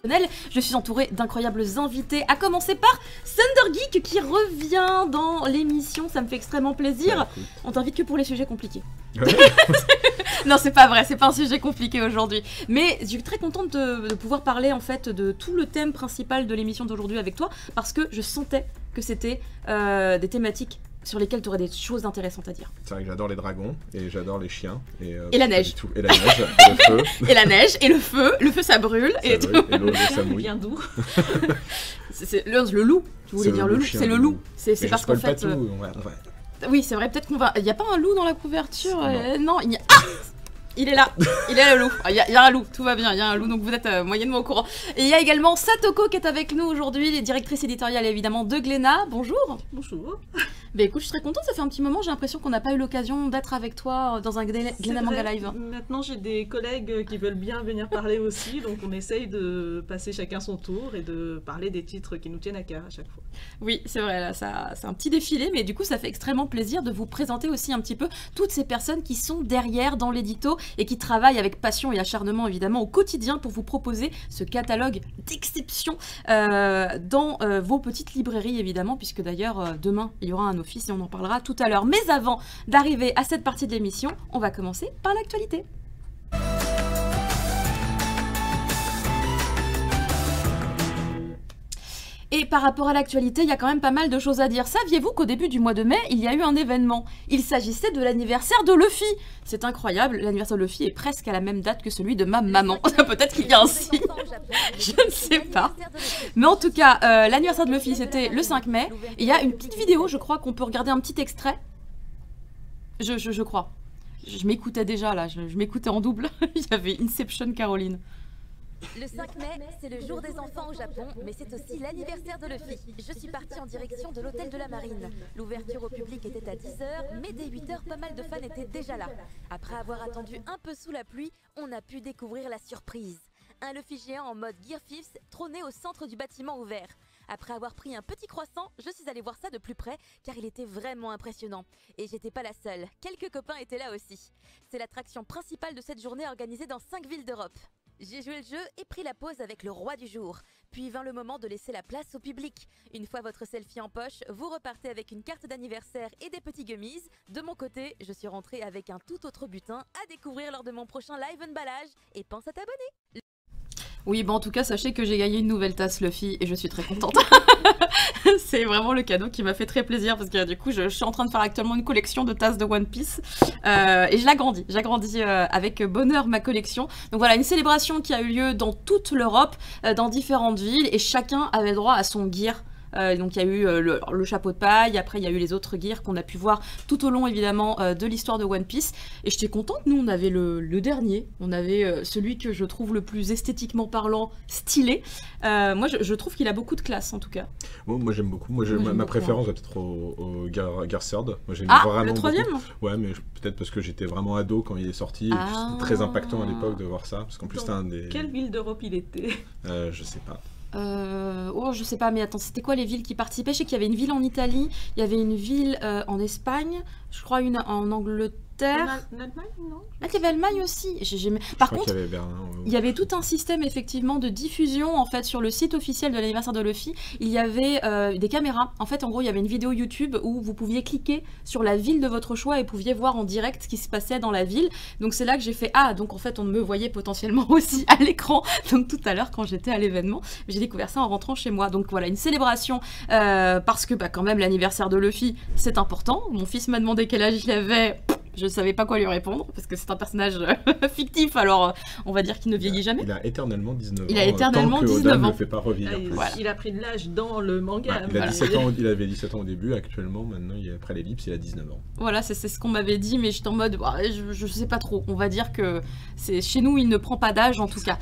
Je suis entourée d'incroyables invités, à commencer par Thundergeek qui revient dans l'émission, ça me fait extrêmement plaisir. Bah, on t'invite que pour les sujets compliqués. Non, c'est pas vrai, c'est pas un sujet compliqué aujourd'hui. Mais je suis très contente de pouvoir parler en fait de tout le thème principal de l'émission d'aujourd'hui avec toi, parce que je sentais que c'était des thématiques sur lesquelles tu aurais des choses intéressantes à dire. C'est vrai que j'adore les dragons, et j'adore les chiens. Et la neige. Et la neige, et le feu. Et la neige, et le feu ça brûle. Ça et brûle, et l'eau, ça mouille. Vient d'où? C'est le loup, tu voulais dire le loup, c'est le loup. C'est parce qu'en fait... Oui, c'est vrai, peut-être qu'on va... Il n'y a pas un loup dans la couverture non, il y a... Ah, il est là, il est là le loup. Il y a un loup, tout va bien, il y a un loup, donc vous êtes moyennement au courant. Et il y a également Satoko qui est avec nous aujourd'hui, les directrices éditoriales évidemment de Glénat. Bonjour. Bonjour. Bah écoute, je suis très contente, ça fait un petit moment, j'ai l'impression qu'on n'a pas eu l'occasion d'être avec toi dans un Glénat Manga Live. Maintenant j'ai des collègues qui veulent bien venir parler aussi, donc on essaye de passer chacun son tour et de parler des titres qui nous tiennent à cœur à chaque fois. Oui, c'est vrai, là, c'est un petit défilé, mais du coup ça fait extrêmement plaisir de vous présenter aussi un petit peu toutes ces personnes qui sont derrière dans l'édito et qui travaillent avec passion et acharnement évidemment au quotidien pour vous proposer ce catalogue d'exception dans vos petites librairies évidemment, puisque d'ailleurs demain il y aura un office et on en parlera tout à l'heure. Mais avant d'arriver à cette partie de l'émission, on va commencer par l'actualité. Et par rapport à l'actualité, il y a quand même pas mal de choses à dire. Saviez-vous qu'au début du mois de mai, il y a eu un événement? Il s'agissait de l'anniversaire de Luffy. C'est incroyable, l'anniversaire de Luffy est presque à la même date que celui de ma maman. Peut-être qu'il y a un signe, je ne sais pas. Mais en tout cas, l'anniversaire de Luffy, c'était le 5 mai. Et il y a une petite vidéo, je crois qu'on peut regarder un petit extrait. Je crois. Je m'écoutais déjà là, je m'écoutais en double. Il y avait Inception Caroline. Le 5 mai, c'est le jour des enfants au Japon, mais c'est aussi l'anniversaire de Luffy. Je suis partie en direction de l'hôtel de la Marine. L'ouverture au public était à 10h, mais dès 8h, pas mal de fans étaient déjà là. Après avoir attendu un peu sous la pluie, on a pu découvrir la surprise. Un Luffy géant en mode Gear Fifth trônait au centre du bâtiment ouvert. Après avoir pris un petit croissant, je suis allée voir ça de plus près car il était vraiment impressionnant. Et j'étais pas la seule, quelques copains étaient là aussi. C'est l'attraction principale de cette journée organisée dans 5 villes d'Europe. J'ai joué le jeu et pris la pause avec le roi du jour. Puis vint le moment de laisser la place au public. Une fois votre selfie en poche, vous repartez avec une carte d'anniversaire et des petits gummies. De mon côté, je suis rentrée avec un tout autre butin à découvrir lors de mon prochain live unballage. Et pense à t'abonner. Oui, bon en tout cas, sachez que j'ai gagné une nouvelle tasse Luffy et je suis très contente. C'est vraiment le cadeau qui m'a fait très plaisir parce que du coup, je suis en train de faire actuellement une collection de tasses de One Piece et je l'agrandis avec bonheur ma collection. Donc voilà, une célébration qui a eu lieu dans toute l'Europe, dans différentes villes et chacun avait droit à son gear. Donc il y a eu le chapeau de paille, après il y a eu les autres gears qu'on a pu voir tout au long évidemment de l'histoire de One Piece. Et j'étais contente, nous on avait le dernier, on avait celui que je trouve le plus esthétiquement parlant stylé. Moi je trouve qu'il a beaucoup de classe en tout cas. Moi j'aime beaucoup, ma préférence va peut-être au Gear Third. Moi j'aime vraiment le troisième beaucoup. Ouais, mais peut-être parce que j'étais vraiment ado quand il est sorti, c'était très impactant à l'époque de voir ça, parce qu'en plus c'était un des... Quelle ville d'Europe il était? Je sais pas. Je sais pas, mais attends, c'était quoi les villes qui participaient? Je sais qu'il y avait une ville en Italie, il y avait une ville en Espagne, je crois une en Angleterre. En Allemagne, non? Ah, il y avait Allemagne aussi. Par contre, il y avait tout un système effectivement de diffusion en fait sur le site officiel de l'anniversaire de Luffy. Il y avait des caméras. En fait, en gros, il y avait une vidéo YouTube où vous pouviez cliquer sur la ville de votre choix et pouviez voir en direct ce qui se passait dans la ville. Donc c'est là que j'ai fait donc en fait on me voyait potentiellement aussi à l'écran. Donc tout à l'heure quand j'étais à l'événement, j'ai découvert ça en rentrant chez moi. Donc voilà, une célébration parce que quand même l'anniversaire de Luffy c'est important. Mon fils m'a demandé quel âge il avait. Je ne savais pas quoi lui répondre, parce que c'est un personnage fictif, alors on va dire qu'il ne vieillit jamais. Il a éternellement 19 ans. Il a éternellement 19 ans. Ne le fait pas revivre plus. Il a pris de l'âge dans le manga. Il avait 17 ans au début, actuellement, maintenant, après l'ellipse, il a 19 ans. Voilà, c'est ce qu'on m'avait dit, mais j'étais en mode, je sais pas trop. On va dire que chez nous, il ne prend pas d'âge, en tout cas.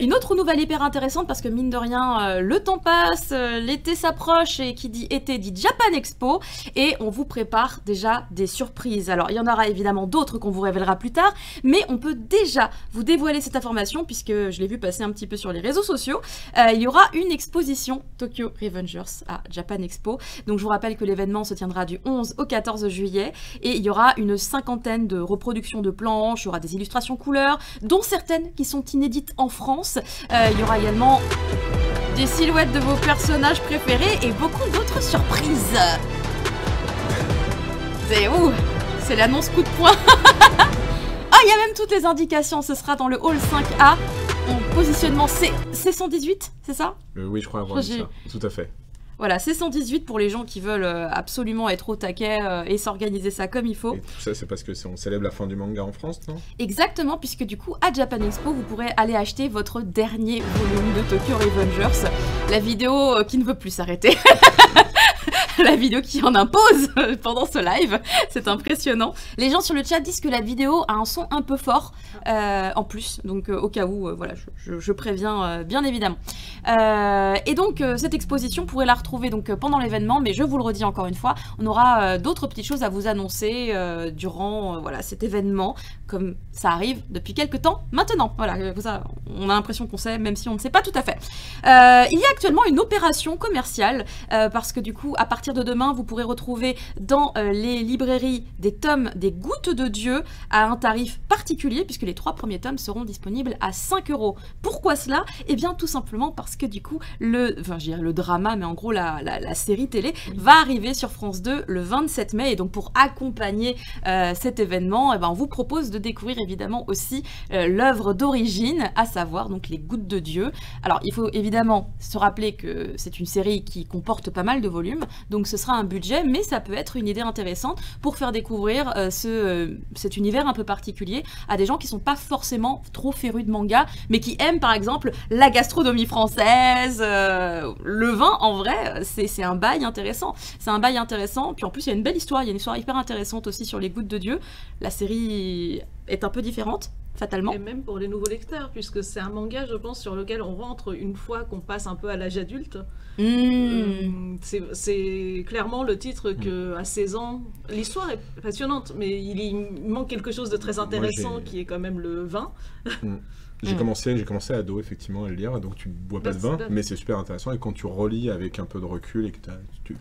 Une autre nouvelle hyper intéressante, parce que mine de rien, le temps passe, l'été s'approche, et qui dit été dit Japan Expo, et on vous prépare déjà des surprises. Alors, il y en aura évidemment d'autres qu'on vous révélera plus tard, mais on peut déjà vous dévoiler cette information puisque je l'ai vu passer un petit peu sur les réseaux sociaux. Il y aura une exposition Tokyo Revengers à Japan Expo. Donc je vous rappelle que l'événement se tiendra du 11 au 14 juillet et il y aura une 50aine de reproductions de planches, il y aura des illustrations couleurs, dont certaines qui sont inédites en France. Il y aura également des silhouettes de vos personnages préférés et beaucoup d'autres surprises. C'est où? C'est l'annonce coup de poing. Ah, il y a même toutes les indications. Ce sera dans le hall 5A en positionnement C118, c'est ça? Oui, je crois avoir dit ça. Tout à fait. Voilà, C118 pour les gens qui veulent absolument être au taquet et s'organiser ça comme il faut. Et tout ça, c'est parce que on célèbre la fin du manga en France, non? Exactement, puisque du coup, à Japan Expo, vous pourrez aller acheter votre dernier volume de Tokyo Revengers, la vidéo qui ne veut plus s'arrêter. La vidéo qui en impose pendant ce live, c'est impressionnant. Les gens sur le chat disent que la vidéo a un son un peu fort en plus, donc au cas où, voilà, je préviens bien évidemment. Et donc cette exposition, vous pourrez la retrouver donc pendant l'événement, mais je vous le redis encore une fois, on aura d'autres petites choses à vous annoncer durant voilà, cet événement, comme ça arrive depuis quelques temps maintenant. Voilà, ça, on a l'impression qu'on sait, même si on ne sait pas tout à fait. Il y a actuellement une opération commerciale, parce que du coup, à partir de demain, vous pourrez retrouver dans les librairies des tomes des Gouttes de Dieu à un tarif particulier, puisque les 3 premiers tomes seront disponibles à 5 €. Pourquoi cela? Eh bien, tout simplement parce que du coup, le drama, mais en gros la série télé, va arriver sur France 2 le 27 mai. Et donc, pour accompagner cet événement, eh ben, on vous propose de découvrir évidemment aussi l'œuvre d'origine, à savoir donc les Gouttes de Dieu. Alors, il faut évidemment se rappeler que c'est une série qui comporte pas mal de volumes, donc ce sera un budget, mais ça peut être une idée intéressante pour faire découvrir cet univers un peu particulier à des gens qui sont pas forcément trop férus de manga, mais qui aiment par exemple la gastronomie française, le vin. En vrai, c'est un bail intéressant. C'est un bail intéressant, puis en plus il y a une belle histoire, il y a une histoire hyper intéressante aussi sur les Gouttes de Dieu. La série est un peu différente, fatalement. Et même pour les nouveaux lecteurs, puisque c'est un manga, je pense, sur lequel on rentre une fois qu'on passe un peu à l'âge adulte. C'est clairement le titre que à 16 ans, l'histoire est passionnante, mais il manque quelque chose de très intéressant qui est quand même le vin. J'ai commencé ado effectivement à le lire, donc tu bois pas de vin, mais c'est super intéressant, et quand tu relis avec un peu de recul et que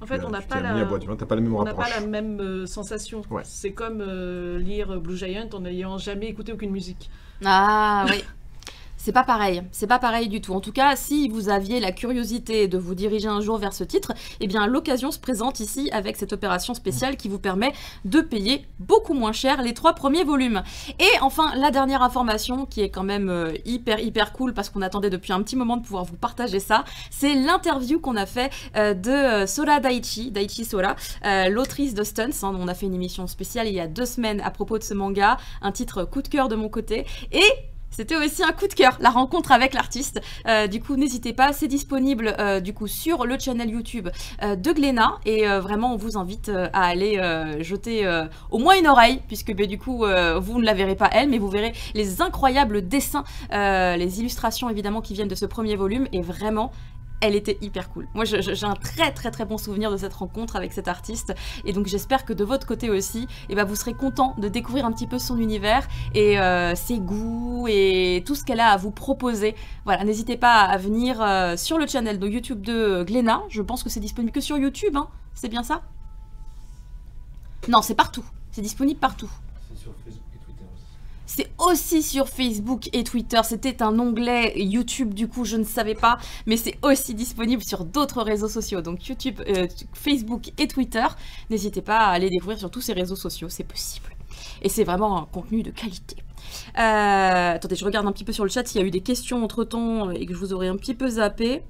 en fait, on n'a pas mis à boire du vin, t'as pas le même rapproche. On n'a pas la même sensation. Ouais. C'est comme lire Blue Giant en n'ayant jamais écouté aucune musique. Ah oui. C'est pas pareil du tout. En tout cas, si vous aviez la curiosité de vous diriger un jour vers ce titre, eh bien l'occasion se présente ici avec cette opération spéciale qui vous permet de payer beaucoup moins cher les 3 premiers volumes. Et enfin, la dernière information qui est quand même hyper cool, parce qu'on attendait depuis un petit moment de pouvoir vous partager ça, c'est l'interview qu'on a fait de Sora Daichi Sora, l'autrice de Stunts, hein, dont on a fait une émission spéciale il y a 2 semaines à propos de ce manga, un titre coup de cœur de mon côté, et c'était aussi un coup de cœur, la rencontre avec l'artiste. Du coup, n'hésitez pas, c'est disponible du coup sur le channel YouTube de Glénat, et vraiment on vous invite à aller jeter au moins une oreille, puisque du coup vous ne la verrez pas elle, mais vous verrez les incroyables dessins, les illustrations évidemment qui viennent de ce premier volume, et vraiment elle était hyper cool. Moi, j'ai un très bon souvenir de cette rencontre avec cet artiste, et donc j'espère que de votre côté aussi, eh ben, vous serez content de découvrir un petit peu son univers et ses goûts et tout ce qu'elle a à vous proposer. Voilà, n'hésitez pas à venir sur le channel de YouTube de Glénat. Je pense que c'est disponible que sur YouTube, hein. C'est bien ça? Non, c'est partout. C'est disponible partout. C'est sur Facebook. C'est aussi sur Facebook et Twitter. C'était un onglet YouTube, du coup, je ne savais pas. Mais c'est aussi disponible sur d'autres réseaux sociaux. Donc YouTube, Facebook et Twitter. N'hésitez pas à aller découvrir sur tous ces réseaux sociaux, c'est possible. Et c'est vraiment un contenu de qualité. Attendez, je regarde un petit peu sur le chat s'il y a eu des questions entre-temps et que je vous aurais un petit peu zappé.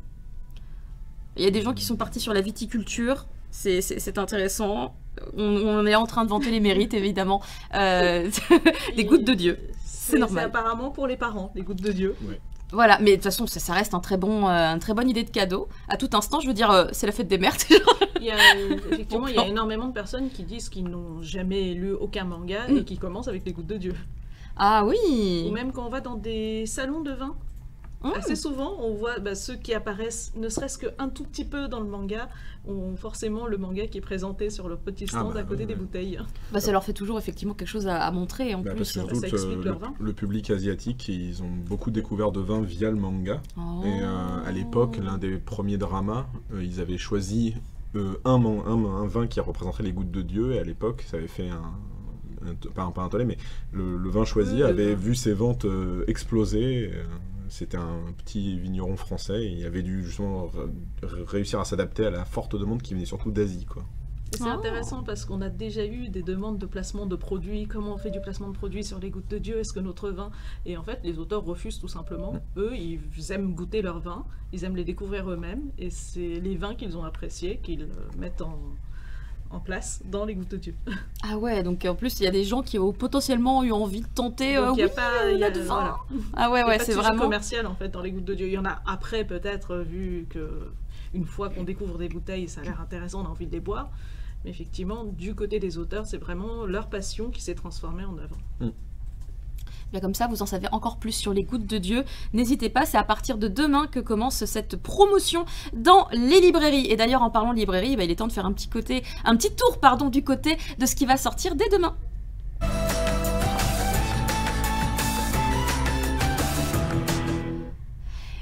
Il y a des gens qui sont partis sur la viticulture. C'est intéressant. On est en train de vanter les mérites, évidemment, des Gouttes de Dieu. C'est normal. C'est apparemment pour les parents, les Gouttes de Dieu. Ouais. Voilà, mais de toute façon, ça reste une très bonne idée de cadeau. À tout instant, je veux dire, c'est la fête des mères. Effectivement, il y a énormément de personnes qui disent qu'ils n'ont jamais lu aucun manga et qui commencent avec les Gouttes de Dieu. Ah oui. Ou même quand on va dans des salons de vin. Assez souvent, on voit ceux qui apparaissent, ne serait-ce qu'un tout petit peu dans le manga, ont forcément le manga qui est présenté sur leur petit stand à côté des bouteilles. Ça leur fait toujours effectivement quelque chose à montrer en plus. Parce que ça explique leur vin. Le public asiatique, ils ont beaucoup découvert de vin via le manga. Et à l'époque, l'un des premiers dramas, ils avaient choisi un vin qui représenterait les gouttes de Dieu, et à l'époque, ça avait fait pas un tollé, mais le vin choisi avait vu ses ventes exploser. C'était un petit vigneron français et il avait dû justement réussir à s'adapter à la forte demande qui venait surtout d'Asie, quoi. C'est intéressant parce qu'on a déjà eu des demandes de placement de produits. Comment on fait du placement de produits sur les gouttes de Dieu? Est-ce que notre vin... Et en fait, les auteurs refusent tout simplement. Eux, ils aiment goûter leur vin, ils aiment les découvrir eux-mêmes, et c'est les vins qu'ils ont appréciés qu'ils mettent en place dans les gouttes de Dieu. Ah ouais, donc en plus, il y a des gens qui ont potentiellement eu envie de tenter donc, il y a de vin. Voilà. Ah ouais, c'est vraiment commercial en fait dans les gouttes de Dieu. Il y en a après peut-être, vu que une fois qu'on découvre des bouteilles, ça a l'air intéressant, on a envie de les boire. Mais effectivement, du côté des auteurs, c'est vraiment leur passion qui s'est transformée en œuvre. Bien comme ça, vous en savez encore plus sur les gouttes de Dieu. N'hésitez pas, c'est à partir de demain que commence cette promotion dans les librairies. Et d'ailleurs, en parlant de librairie, il est temps de faire un petit tour du côté de ce qui va sortir dès demain.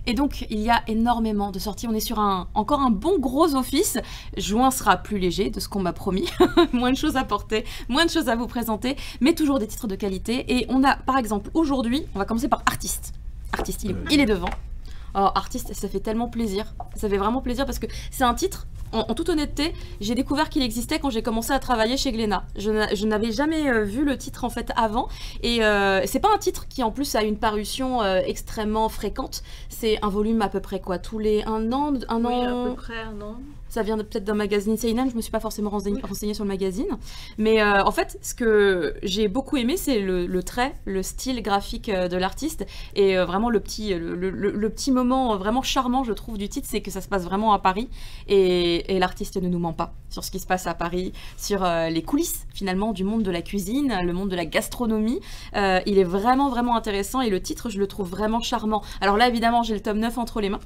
Et donc, il y a énormément de sorties. On est sur encore un bon gros office. Juin sera plus léger, de ce qu'on m'a promis. Moins de choses à porter, moins de choses à vous présenter, mais toujours des titres de qualité. Et on a, par exemple, aujourd'hui, on va commencer par Artiste. Artiste, il est devant. Oh, Artiste, ça fait tellement plaisir. Ça fait vraiment plaisir parce que c'est un titre, en toute honnêteté, j'ai découvert qu'il existait quand j'ai commencé à travailler chez Glénat. Je n'avais jamais vu le titre en fait avant. Et c'est pas un titre qui en plus a une parution extrêmement fréquente. C'est un volume à peu près quoi, tous les un an. Oui, à peu près un an. Ça vient peut-être d'un magazine Seinen, je me suis pas forcément renseignée sur le magazine. Mais en fait, ce que j'ai beaucoup aimé, c'est le trait, le style graphique de l'artiste. Et vraiment le petit moment vraiment charmant, je trouve, du titre, c'est que ça se passe vraiment à Paris. Et l'artiste ne nous ment pas sur ce qui se passe à Paris, sur les coulisses finalement du monde de la cuisine, le monde de la gastronomie. Il est vraiment, vraiment intéressant et le titre, je le trouve vraiment charmant. Alors là, évidemment, j'ai le tome 9 entre les mains.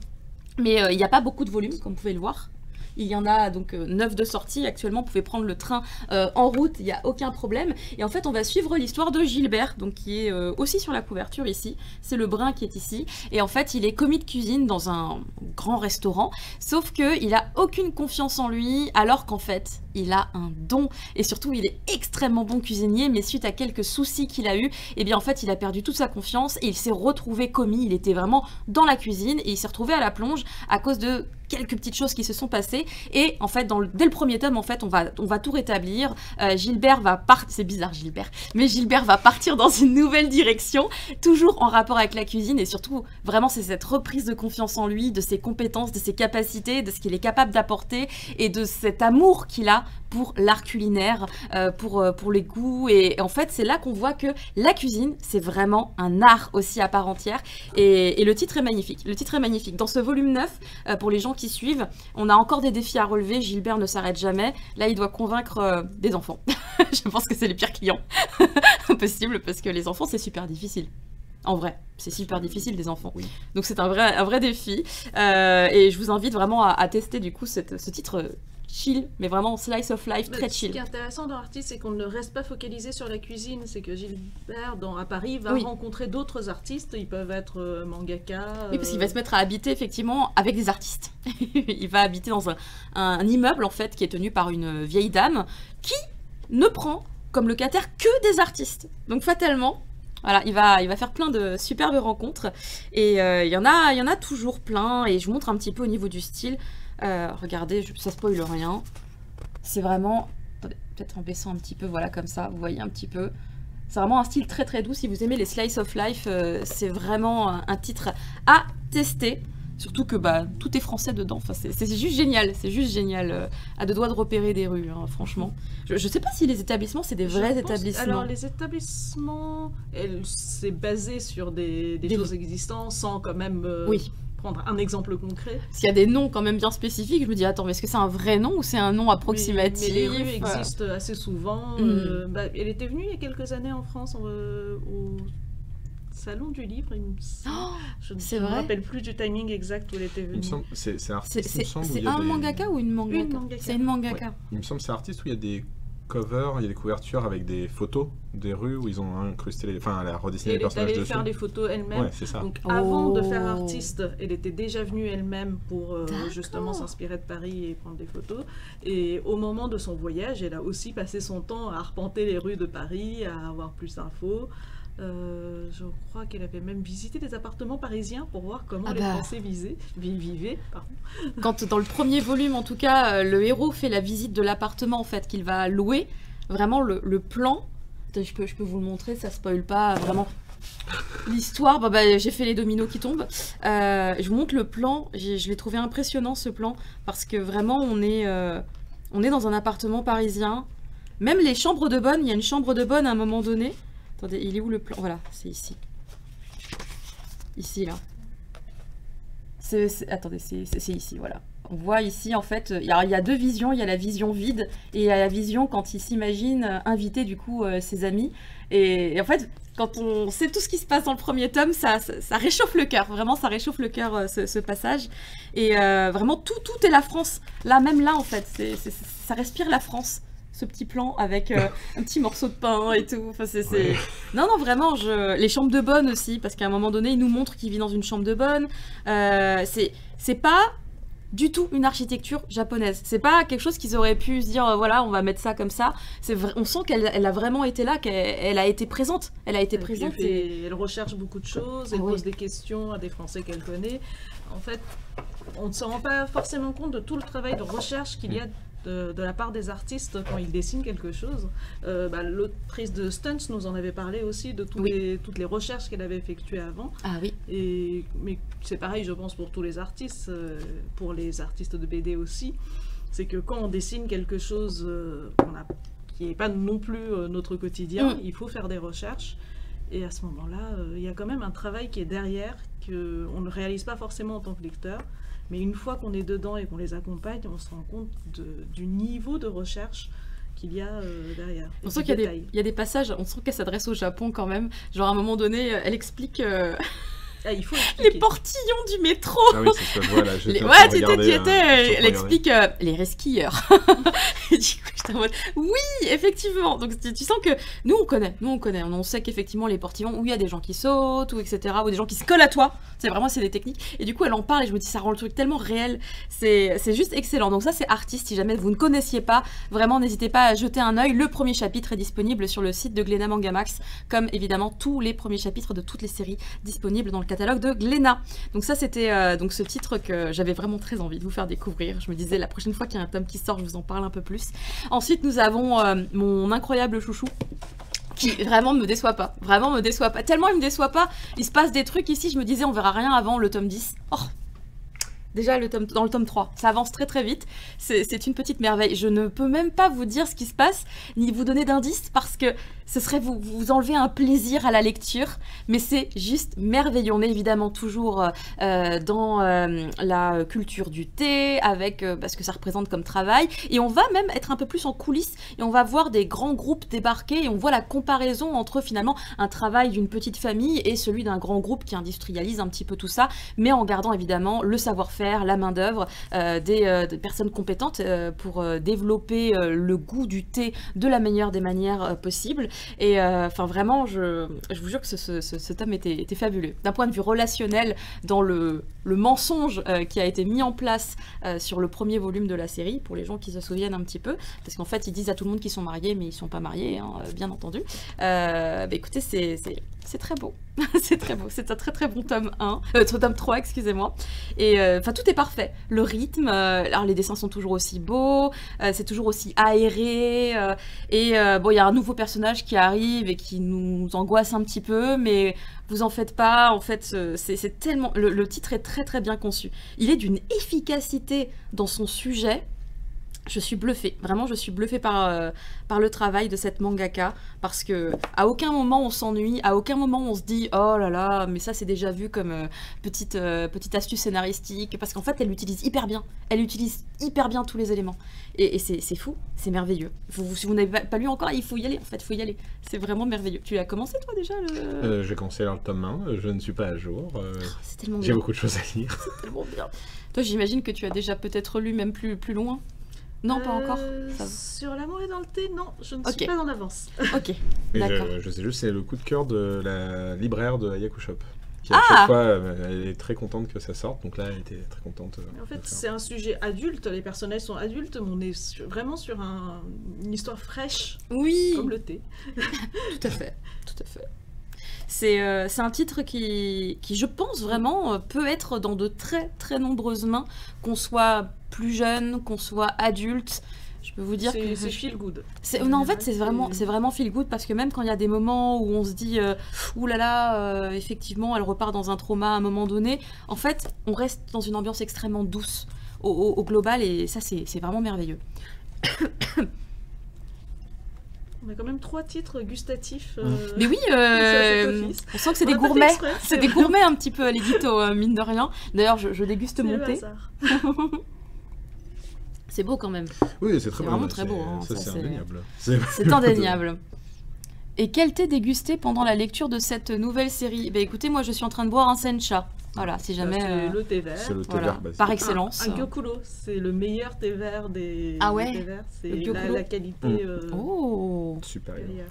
Mais il n'y a pas beaucoup de volumes, comme vous pouvez le voir. Il y en a donc 9 de sortie. Actuellement, vous pouvez prendre le train en route, il n'y a aucun problème. Et en fait, on va suivre l'histoire de Gilbert, donc qui est aussi sur la couverture ici. C'est le brun qui est ici. Et en fait, il est commis de cuisine dans un grand restaurant. Sauf qu'il n'a aucune confiance en lui, alors qu'en fait, il a un don. Et surtout, il est extrêmement bon cuisinier, mais suite à quelques soucis qu'il a eu, eh bien en fait, il a perdu toute sa confiance et il s'est retrouvé commis. Il était vraiment dans la cuisine et il s'est retrouvé à la plonge à cause de quelques petites choses qui se sont passées. Et en fait, dès le premier tome, en fait, on va tout rétablir. Gilbert va partir, c'est bizarre Gilbert, mais Gilbert va partir dans une nouvelle direction, toujours en rapport avec la cuisine, et surtout, vraiment, c'est cette reprise de confiance en lui, de ses compétences, de ses capacités, de ce qu'il est capable d'apporter, et de cet amour qu'il a pour l'art culinaire, pour les goûts. Et en fait, c'est là qu'on voit que la cuisine, c'est vraiment un art aussi à part entière. Et le titre est magnifique. Le titre est magnifique. Dans ce volume 9, pour les gens qui suivent, on a encore des défis à relever. Gilbert ne s'arrête jamais. Là, il doit convaincre des enfants. Je pense que c'est les pires clients possible, parce que les enfants, c'est super difficile. En vrai, c'est super difficile des enfants. Oui. Donc c'est un vrai défi. Et je vous invite vraiment à tester du coup ce titre chill, mais vraiment slice of life, très chill. Ce qui est intéressant dans l'artiste, c'est qu'on ne reste pas focalisé sur la cuisine. C'est que Gilbert, à Paris, va rencontrer d'autres artistes. Ils peuvent être mangaka. Oui, parce qu'il va se mettre à habiter effectivement avec des artistes. Il va habiter dans un immeuble en fait qui est tenu par une vieille dame qui ne prend comme locataire que des artistes. Donc fatalement, voilà, il va faire plein de superbes rencontres. Et il y en a toujours plein. Et je vous montre un petit peu au niveau du style. Regardez, ça spoil rien. C'est vraiment... Attendez, peut-être en baissant un petit peu, voilà, comme ça. Vous voyez un petit peu. C'est vraiment un style très très doux. Si vous aimez les slice of life, c'est vraiment un titre à tester. Surtout que tout est français dedans. Enfin, c'est juste génial. C'est juste génial. À deux doigts de repérer des rues, hein, franchement. Je sais pas si les établissements, c'est des vrais établissements. Alors, les établissements, c'est basé sur des choses existantes, sans quand même... Oui. Prendre un exemple concret. S'il y a des noms quand même bien spécifiques, je me dis, attends, mais est-ce que c'est un vrai nom ou c'est un nom approximatif? Mais les rues existent assez souvent. Elle était venue il y a quelques années en France, salon du livre, il me semble. Je c'est ne me vrai rappelle plus du timing exact où elle était Il me venue. semble, c'est artiste, il me semble. où il C'est y a un des- mangaka ou une mangaka? Une mangaka. C'est une mangaka. Il me semble que c'est artiste où il y a des covers, il y a des couvertures avec des photos des rues où ils ont incrusté enfin, elle a redessiné Et les elle est personnages allée dessus. faire les photos elle-même. Ouais, c'est ça. Donc avant de faire Oh. artiste, elle était déjà venue elle-même pour D'accord. justement s'inspirer de Paris et prendre des photos. Et au moment de son voyage, elle a aussi passé son temps à arpenter les rues de Paris, à avoir plus d'infos. Je crois qu'elle avait même visité des appartements parisiens pour voir comment Ah les bah. Français vivaient. Pardon. Quand dans le premier volume, en tout cas, le héros fait la visite de l'appartement en fait qu'il va louer, vraiment le plan. Attends, je peux vous le montrer, ça spoil pas vraiment. L'histoire, j'ai fait les dominos qui tombent. Je vous montre le plan. Je l'ai trouvé impressionnant ce plan parce que vraiment on est dans un appartement parisien. Même les chambres de bonne, il y a une chambre de bonne à un moment donné. Attendez, il est où le plan? Voilà, c'est ici. Ici là. Attendez, c'est ici, voilà. On voit ici, en fait, il y a deux visions. Il y a la vision vide et il y a la vision quand il s'imagine inviter, du coup, ses amis. Et en fait, quand on sait tout ce qui se passe dans le premier tome, ça réchauffe le cœur. Vraiment, ça réchauffe le cœur, ce passage. Et vraiment, tout est la France. Là, même là, en fait, ça respire la France. Ce petit plan avec un petit morceau de pain et tout. Enfin, Ouais. Non, vraiment, les chambres de bonne aussi, parce qu'à un moment donné, il nous montre qu'il vit dans une chambre de bonne. C'est pas du tout une architecture japonaise. C'est pas quelque chose qu'ils auraient pu se dire, voilà, on va mettre ça comme ça. On sent qu'elle a vraiment été là, qu'elle a été présente. Elle a été Et puis, présente. elle recherche beaucoup de choses, elle Ah oui. pose des questions à des Français qu'elle connaît. En fait, on ne se rend pas forcément compte de tout le travail de recherche qu'il y a de la part des artistes quand ils dessinent quelque chose. L'autrice de Stunts nous en avait parlé aussi de toutes les recherches qu'elle avait effectuées avant. Ah oui. Mais c'est pareil, je pense, pour tous les artistes, pour les artistes de BD aussi. C'est que quand on dessine quelque chose qui n'est pas non plus notre quotidien, il faut faire des recherches. Et à ce moment-là, il y a quand même un travail qui est derrière, qu'on ne réalise pas forcément en tant que lecteur. Mais une fois qu'on est dedans et qu'on les accompagne, on se rend compte du niveau de recherche qu'il y a derrière. On sent qu'il y a des passages, on sent qu'elle s'adresse au Japon quand même. Genre à un moment donné, elle explique il faut les portillons du métro. Ah oui, c'est ça, voilà. Ouais, tu étais. Elle explique les resquilleurs. Et du coup, j'étais en mode, oui, effectivement. Donc tu sens que nous on connaît. On sait qu'effectivement les portillons, où il y a des gens qui sautent, ou etc., ou des gens qui se collent à toi. C'est des techniques. Et du coup, elle en parle et je me dis, ça rend le truc tellement réel. C'est juste excellent. Donc ça, c'est Artiste. Si jamais vous ne connaissiez pas, vraiment, n'hésitez pas à jeter un œil. Le premier chapitre est disponible sur le site de Glénat Mangamax, comme évidemment tous les premiers chapitres de toutes les séries disponibles dans le catalogue de Glénat. Donc ça, c'était donc ce titre que j'avais vraiment très envie de vous faire découvrir. Je me disais, la prochaine fois qu'il y a un tome qui sort, je vous en parle un peu plus. Ensuite, nous avons mon incroyable chouchou, qui vraiment ne me déçoit pas. Vraiment me déçoit pas. Tellement il me déçoit pas. Il se passe des trucs ici, je me disais, on verra rien avant le tome 10. Oh, déjà dans le tome 3, ça avance très très vite, c'est une petite merveille. Je ne peux même pas vous dire ce qui se passe, ni vous donner d'indices, parce que ce serait vous enlever un plaisir à la lecture, mais c'est juste merveilleux. On est évidemment toujours dans la culture du thé, avec ce que ça représente comme travail, et on va même être un peu plus en coulisses, et on va voir des grands groupes débarquer, et on voit la comparaison entre finalement un travail d'une petite famille et celui d'un grand groupe qui industrialise un petit peu tout ça, mais en gardant évidemment le savoir-faire, la main-d'œuvre, des personnes compétentes pour développer le goût du thé de la meilleure des manières possibles. Et enfin vraiment, je vous jure que ce tome était fabuleux. D'un point de vue relationnel, dans le mensonge qui a été mis en place sur le premier volume de la série, pour les gens qui se souviennent un petit peu, parce qu'en fait ils disent à tout le monde qu'ils sont mariés, mais ils sont pas mariés, hein, bien entendu. Écoutez, c'est très beau. C'est très beau. C'est un très très bon tome 1. Tome 3, excusez-moi. Et enfin, tout est parfait. Le rythme, alors les dessins sont toujours aussi beaux, c'est toujours aussi aéré. Bon, il y a un nouveau personnage qui arrive et qui nous angoisse un petit peu, mais vous en faites pas. En fait, c'est tellement. Le titre est très très bien conçu. Il est d'une efficacité dans son sujet. Je suis bluffée, vraiment je suis bluffée par le travail de cette mangaka parce que à aucun moment on s'ennuie, à aucun moment on se dit oh là là mais ça c'est déjà vu comme petite astuce scénaristique parce qu'en fait elle utilise hyper bien tous les éléments et c'est fou, c'est merveilleux. Si vous n'avez pas lu encore, il faut y aller en fait, faut y aller, c'est vraiment merveilleux. Tu l'as commencé toi déjà J'ai commencé le tome 1, je ne suis pas à jour, c'est tellement bien. J'ai beaucoup de choses à lire. C'est tellement bien. Toi j'imagine que tu as déjà peut-être lu même plus loin. Non, pas encore. Ça va. Sur l'amour et dans le thé, non, je ne suis pas en avance. Ok, mais d'accord. Je sais juste, c'est le coup de cœur de la libraire de Hayaku Shop. Qui à chaque fois, elle est très contente que ça sorte, donc là, elle était très contente. En fait, c'est un sujet adulte, les personnages sont adultes, mais on est vraiment sur une histoire fraîche, oui, comme le thé. Tout à fait, tout à fait. C'est un titre qui, je pense vraiment, peut être dans de très très nombreuses mains, qu'on soit plus jeune, qu'on soit adulte. Je peux vous dire que c'est feel good. Non, en fait, c'est vraiment feel good parce que même quand il y a des moments où on se dit ouh là là, effectivement, elle repart dans un trauma à un moment donné, en fait, on reste dans une ambiance extrêmement douce au global et ça, c'est vraiment merveilleux. On a quand même 3 titres gustatifs. Mais oui, on sent que c'est des gourmets. C'est des gourmets un petit peu à l'édito, mine de rien. D'ailleurs, je déguste mon thé. C'est beau quand même. Oui, c'est très beau. Vraiment très beau. Hein, ça, c'est indéniable. C'est indéniable. Et quel thé dégusté pendant la lecture de cette nouvelle série ? Bah écoutez, moi je suis en train de boire un sencha. Voilà, si jamais. C'est le thé vert. C'est le thé voilà, vert basique. par excellence. Un Gyokulo, c'est le meilleur thé vert des thés verts. C'est la qualité supérieure.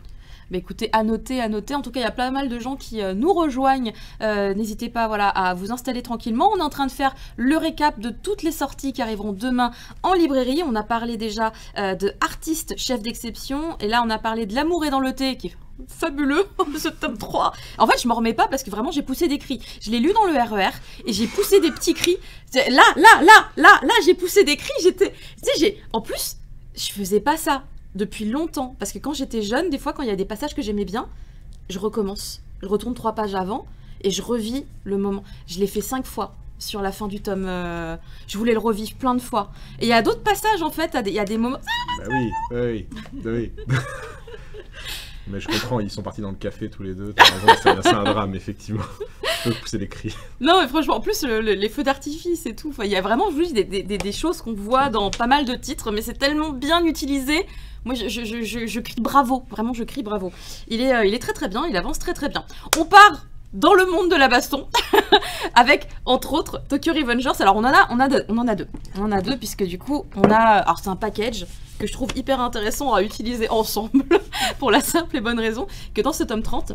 Bah écoutez, à noter. En tout cas, il y a pas mal de gens qui nous rejoignent. N'hésitez pas à vous installer tranquillement. On est en train de faire le récap de toutes les sorties qui arriveront demain en librairie. On a parlé déjà de Artiste, chef d'exception. Et là, on a parlé de L'amour est dans le thé, qui est fabuleux, ce tome 3. En fait, je m'en remets pas parce que vraiment, j'ai poussé des cris. Je l'ai lu dans le RER et j'ai poussé des petits cris. Là, j'ai poussé des cris. En plus, je faisais pas ça depuis longtemps, parce que quand j'étais jeune, des fois quand il y a des passages que j'aimais bien, je recommence, je retourne 3 pages avant et je revis le moment. Je l'ai fait 5 fois sur la fin du tome, je voulais le revivre plein de fois. Et il y a d'autres passages en fait, il y a des moments... Bah oui. Mais je comprends, ils sont partis dans le café tous les deux, t'as raison, c'est un drame effectivement. Je peux pousser des cris. Non mais franchement, en plus les feux d'artifice et tout, il y a vraiment juste des choses qu'on voit dans pas mal de titres, mais c'est tellement bien utilisé. Moi je crie bravo, vraiment je crie bravo. Il est très très bien, il avance très très bien. On part dans le monde de la baston avec entre autres Tokyo Revengers. Alors on en a deux puisque du coup alors c'est un package que je trouve hyper intéressant à utiliser ensemble pour la simple et bonne raison que dans ce tome 30,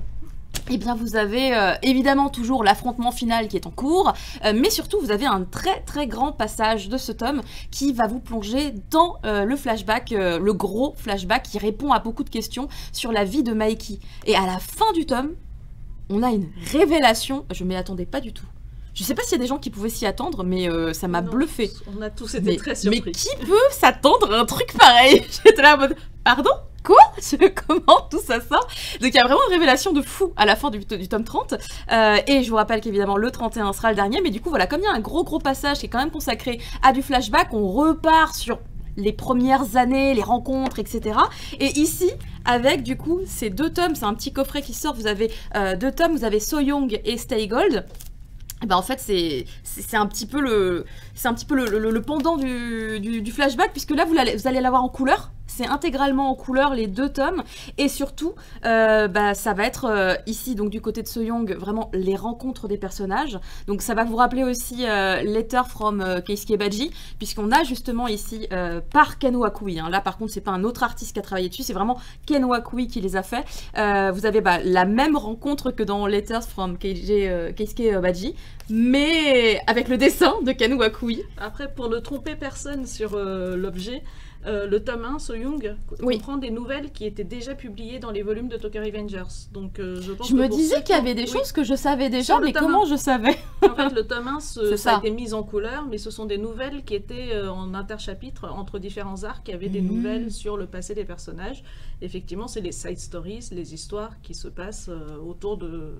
eh bien vous avez évidemment toujours l'affrontement final qui est en cours, mais surtout vous avez un très très grand passage de ce tome qui va vous plonger dans le flashback, le gros flashback qui répond à beaucoup de questions sur la vie de Maeki. Et à la fin du tome, on a une révélation, je m'y attendais pas du tout. Je sais pas s'il y a des gens qui pouvaient s'y attendre, mais ça m'a bluffé. On a tous été très surpris. Mais qui peut s'attendre à un truc pareil? J'étais là en mode, pardon? Quoi? Comment tout ça sort? Donc il y a vraiment une révélation de fou à la fin du tome 30. Et je vous rappelle qu'évidemment le 31 sera le dernier. Mais du coup voilà, comme il y a un gros passage qui est quand même consacré à du flashback, on repart sur les premières années, les rencontres, etc. Et ici, avec du coup ces 2 tomes, c'est un petit coffret qui sort, vous avez 2 tomes, vous avez So Young et Stay Gold. Et ben en fait c'est un petit peu le pendant du flashback, puisque là vous allez l'avoir en couleur. C'est intégralement en couleur les 2 tomes, et surtout ça va être ici donc du côté de So Young vraiment les rencontres des personnages. Donc ça va vous rappeler aussi Letter from Keisuke Baji, puisqu'on a justement ici par Ken Wakui, hein. Là par contre c'est pas un autre artiste qui a travaillé dessus, c'est vraiment Ken Wakui qui les a fait. Vous avez la même rencontre que dans Letters from Keisuke Baji, mais avec le dessin de Ken Wakui. Après, pour ne tromper personne sur l'objet, Le tome 1, So Young, Oui. comprend des nouvelles qui étaient déjà publiées dans les volumes de Tokyo Revengers. Donc, je pense Je que me pour disais ceux qu'il y avait qui- des oui. choses que je savais déjà, Sur le mais tome comment 1. je savais? En fait, le tome 1, C'est ça a ça. été mis en couleur, mais ce sont des nouvelles qui étaient en interchapitre entre différents arcs, qui avaient des Mhm. nouvelles sur le passé des personnages. Effectivement, c'est les side stories, les histoires qui se passent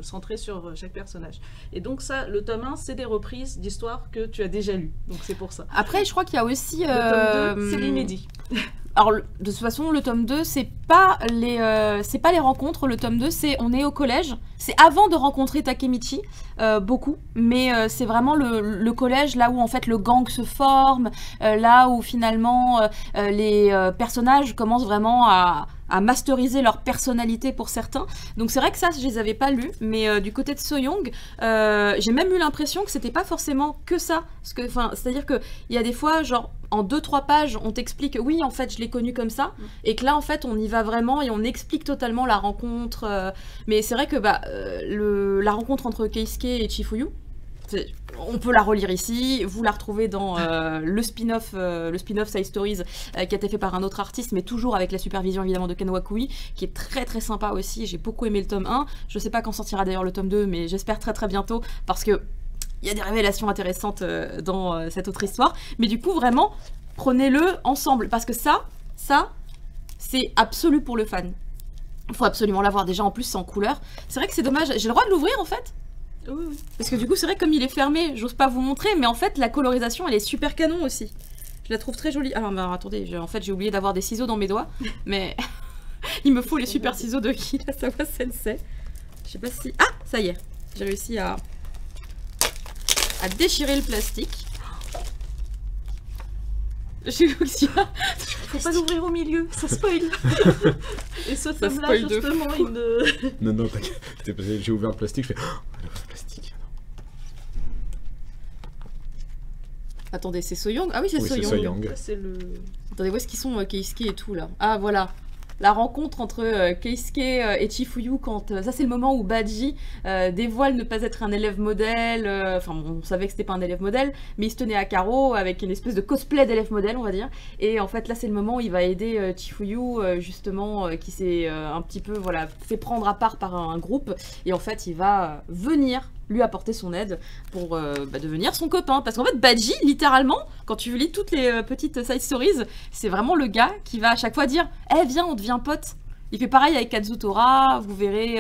centrées sur chaque personnage. Et donc ça, le tome 1, c'est des reprises d'histoires que tu as déjà lues. Donc c'est pour ça. Après, je crois qu'il y a aussi... Le tome 2, c'est l'inédit. Alors, de toute façon, le tome 2, c'est pas les rencontres. Le tome 2, on est au collège. C'est avant de rencontrer Takemichi, beaucoup. Mais c'est vraiment le collège, là où en fait le gang se forme, là où finalement les personnages commencent vraiment à masteriser leur personnalité pour certains. Donc c'est vrai que ça, je les avais pas lus, mais du côté de So Young, j'ai même eu l'impression que c'était pas forcément que ça. C'est-à-dire qu'il y a des fois, genre, en 2-3 pages, on t'explique, oui, en fait, je l'ai connu comme ça, et que là, en fait, on y va vraiment et on explique totalement la rencontre. Mais c'est vrai que la rencontre entre Keisuke et Chifuyu, on peut la relire ici, vous la retrouvez dans le spin-off Side Stories qui a été fait par un autre artiste, mais toujours avec la supervision évidemment de Ken Wakui, qui est très très sympa aussi. J'ai beaucoup aimé le tome 1, je sais pas quand sortira d'ailleurs le tome 2, mais j'espère très très bientôt, parce que il y a des révélations intéressantes dans cette autre histoire. Mais du coup, vraiment, prenez-le ensemble, parce que ça c'est absolu pour le fan. Il faut absolument l'avoir. Déjà, en plus, c'est en couleur. C'est vrai que c'est dommage. J'ai le droit de l'ouvrir, en fait? Oui, oui. Parce que du coup, c'est vrai que comme il est fermé, j'ose pas vous montrer, mais en fait, la colorisation, elle est super canon aussi. Je la trouve très jolie. Alors, attendez, en fait, j'ai oublié d'avoir des ciseaux dans mes doigts, mais il me faut les super ciseaux de Hirasawa Sensei. Je sais pas si... Ah, ça y est. J'ai réussi à déchirer le plastique. Faut pas l'ouvrir au milieu, ça spoil. Et ce tome-là, spoil de justement, fou. il ne... Non, t'inquiète. J'ai ouvert le plastique, je fais. Oh, le plastique. Attendez, c'est So Young? Ah oui, c'est Oui, So c'est Young. So Young. Ça, c'est le... Attendez, où est-ce qu'ils sont, Keisuke et tout, là? Ah, voilà. La rencontre entre Keisuke et Chifuyu, ça c'est le moment où Baji dévoile ne pas être un élève modèle, enfin on savait que c'était pas un élève modèle, mais il se tenait à carreau avec une espèce de cosplay d'élève modèle, on va dire, et en fait là c'est le moment où il va aider Chifuyu justement, qui s'est un petit peu fait prendre à part par un groupe, et en fait il va venir lui apporter son aide pour devenir son copain. Parce qu'en fait, Baji, littéralement, quand tu lis toutes les petites side stories, c'est vraiment le gars qui va à chaque fois dire « Eh, viens, on devient pote !» Il fait pareil avec Kazutora, vous verrez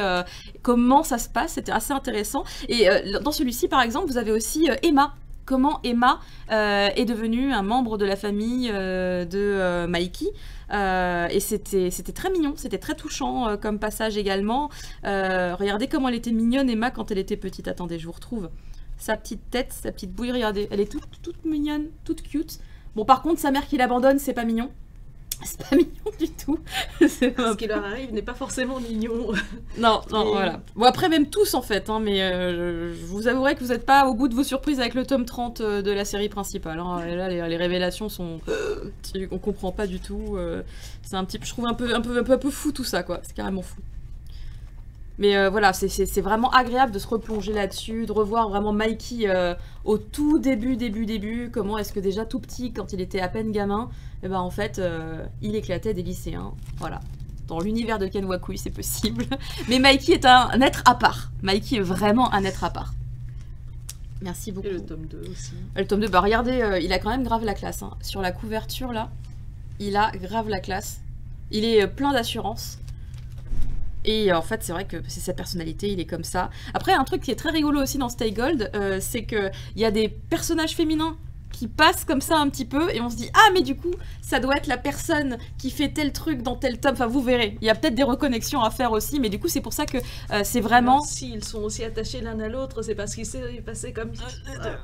comment ça se passe, c'était assez intéressant. Et dans celui-ci, par exemple, vous avez aussi Emma. Comment Emma est devenue un membre de la famille de Maiki. Et c'était très mignon, c'était très touchant comme passage également. Regardez comment elle était mignonne, Emma, quand elle était petite. Attendez, je vous retrouve sa petite tête, sa petite bouille, regardez. Elle est toute mignonne, toute cute. Bon, par contre, sa mère qui l'abandonne, c'est pas mignon. C'est pas mignon du tout. Ce qui leur arrive n'est pas forcément mignon. Non, voilà. Bon, après, même tous en fait, hein, mais je vous avouerai que vous n'êtes pas au bout de vos surprises avec le tome 30 de la série principale. Hein. Et là, les révélations sont. On comprend pas du tout. C'est un petit. Je trouve un peu fou tout ça, quoi. C'est carrément fou. Mais voilà, c'est vraiment agréable de se replonger là-dessus, de revoir vraiment Maiki au tout début, comment est-ce que déjà tout petit, quand il était à peine gamin, et ben en fait, il éclatait des lycéens, voilà. Dans l'univers de Ken Wakui, c'est possible. Mais Maiki est un être à part. Maiki est vraiment un être à part. Merci beaucoup. Et le tome 2 aussi. Le tome 2, bah regardez, il a quand même grave la classe. Hein. Sur la couverture, là, il a grave la classe. Il est plein d'assurance. Et en fait, c'est vrai que c'est sa personnalité, il est comme ça. Après, un truc qui est très rigolo aussi dans Stay Gold, c'est qu'il y a des personnages féminins qui passent comme ça un petit peu, et on se dit « Ah, mais du coup, ça doit être la personne qui fait tel truc dans tel tome. » Enfin, vous verrez, il y a peut-être des reconnexions à faire aussi, mais du coup, c'est pour ça que c'est vraiment... Alors, s'ils sont aussi attachés l'un à l'autre, c'est parce qu'il s'est passé comme...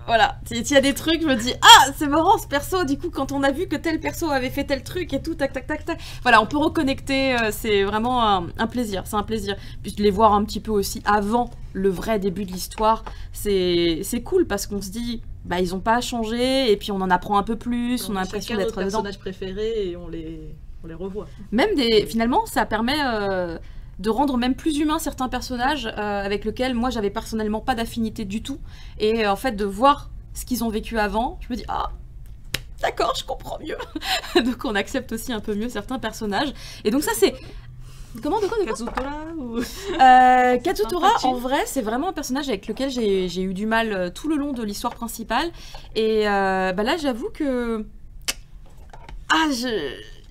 Voilà, s'il y a des trucs, je me dis « Ah, c'est marrant ce perso, du coup, quand on a vu que tel perso avait fait tel truc et tout, tac, tac, tac, tac. » Voilà, on peut reconnecter, c'est vraiment un plaisir, c'est un plaisir. Puis de les voir un petit peu aussi avant le vrai début de l'histoire, c'est cool parce qu'on se dit... Bah, ils ont pas changé, et puis on en apprend un peu plus, on a l'impression d'être dedans. Personnages préférés et on les revoit. Même finalement, ça permet de rendre même plus humains certains personnages avec lesquels moi j'avais personnellement pas d'affinité du tout. Et en fait, de voir ce qu'ils ont vécu avant, je me dis, ah, d'accord, je comprends mieux. Donc on accepte aussi un peu mieux certains personnages. Et donc ça c'est... Comment, de quoi Kazutora ou... Kazutora, en vrai, c'est vraiment un personnage avec lequel j'ai eu du mal tout le long de l'histoire principale. Et bah là, j'avoue que... Ah,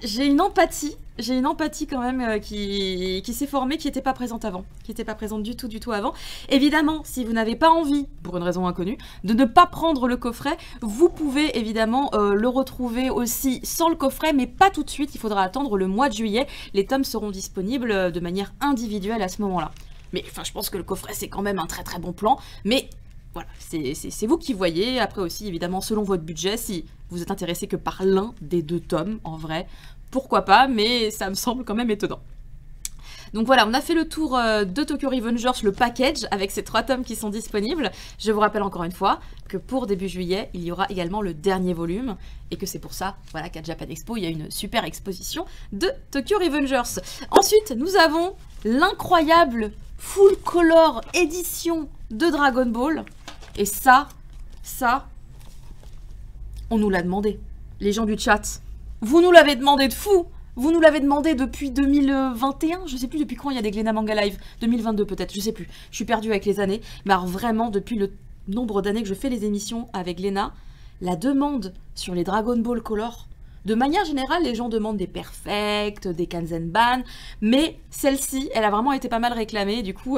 j'ai une empathie. J'ai une empathie quand même qui s'est formée, qui n'était pas présente avant. Qui n'était pas présente du tout avant. Évidemment, si vous n'avez pas envie, pour une raison inconnue, de ne pas prendre le coffret, vous pouvez évidemment le retrouver aussi sans le coffret, mais pas tout de suite. Il faudra attendre le mois de juillet. Les tomes seront disponibles de manière individuelle à ce moment-là. Mais enfin, je pense que le coffret, c'est quand même un très très bon plan. Mais voilà, c'est vous qui voyez. Après aussi, évidemment, selon votre budget, si vous êtes intéressé que par l'un des 2 tomes, en vrai, pourquoi pas, mais ça me semble quand même étonnant. Donc voilà, on a fait le tour de Tokyo Revengers, le package, avec ces 3 tomes qui sont disponibles. Je vous rappelle encore une fois que pour début juillet, il y aura également le dernier volume, et que c'est pour ça, voilà, qu'à Japan Expo, il y a une super exposition de Tokyo Revengers. Ensuite, nous avons l'incroyable full color édition de Dragon Ball. Et ça, on nous l'a demandé. Les gens du chat, vous nous l'avez demandé de fou. Vous nous l'avez demandé depuis 2021, je sais plus depuis quand il y a des Glénat Manga Live, 2022 peut-être, je sais plus. Je suis perdue avec les années, mais alors vraiment depuis le nombre d'années que je fais les émissions avec Glénat, la demande sur les Dragon Ball Color, de manière générale, les gens demandent des Perfect, des Kanzenban, mais celle-ci, elle a vraiment été pas mal réclamée, du coup,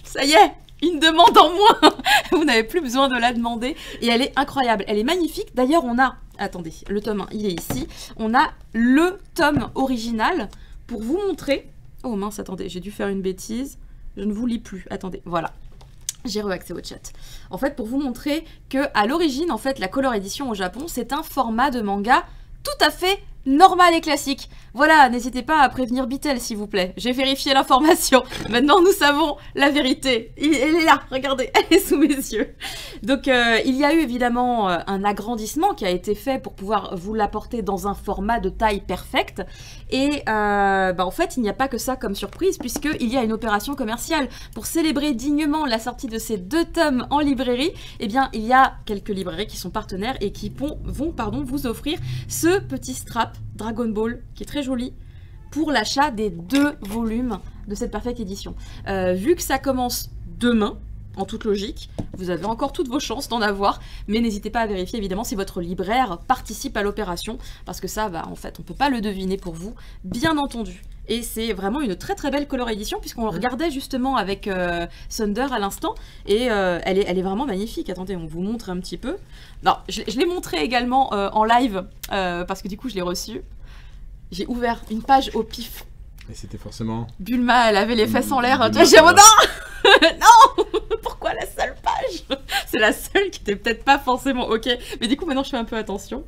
ça y est, une demande en moins. Vous n'avez plus besoin de la demander. Et elle est incroyable. Elle est magnifique. D'ailleurs, on a... Attendez, le tome 1, il est ici. On a le tome original pour vous montrer... Oh mince, attendez, j'ai dû faire une bêtise. Je ne vous lis plus. Attendez, voilà. J'ai re-accès au chat. En fait, pour vous montrer que à l'origine, en fait, la Color Edition au Japon, c'est un format de manga tout à fait normal et classique. Voilà, n'hésitez pas à prévenir Bitel, s'il vous plaît. J'ai vérifié l'information. Maintenant, nous savons la vérité. Elle est là, regardez, elle est sous mes yeux. Donc, il y a eu évidemment un agrandissement qui a été fait pour pouvoir vous l'apporter dans un format de taille perfecte. Et en fait, il n'y a pas que ça comme surprise, puisqu'il y a une opération commerciale. Pour célébrer dignement la sortie de ces 2 tomes en librairie, eh bien, il y a quelques librairies qui sont partenaires et qui vont vous offrir ce petit strap Dragon Ball, qui est très joli, pour l'achat des 2 volumes de cette Perfect Edition. Vu que ça commence demain, en toute logique, vous avez encore toutes vos chances d'en avoir, mais n'hésitez pas à vérifier évidemment si votre libraire participe à l'opération, parce que ça, en fait, on peut pas le deviner pour vous, bien entendu. Et c'est vraiment une très très belle color édition, puisqu'on le regardait justement avec Thunder à l'instant, et elle est vraiment magnifique. Attendez, on vous montre un petit peu. Non, je l'ai montré également en live, parce que du coup je l'ai reçu. J'ai ouvert une page au pif. Et c'était forcément... Bulma, elle avait les fesses en l'air. Bulma, J'ai non non. Pourquoi la seule page? C'est la seule qui était peut-être pas forcément ok. Mais du coup, maintenant, je fais un peu attention.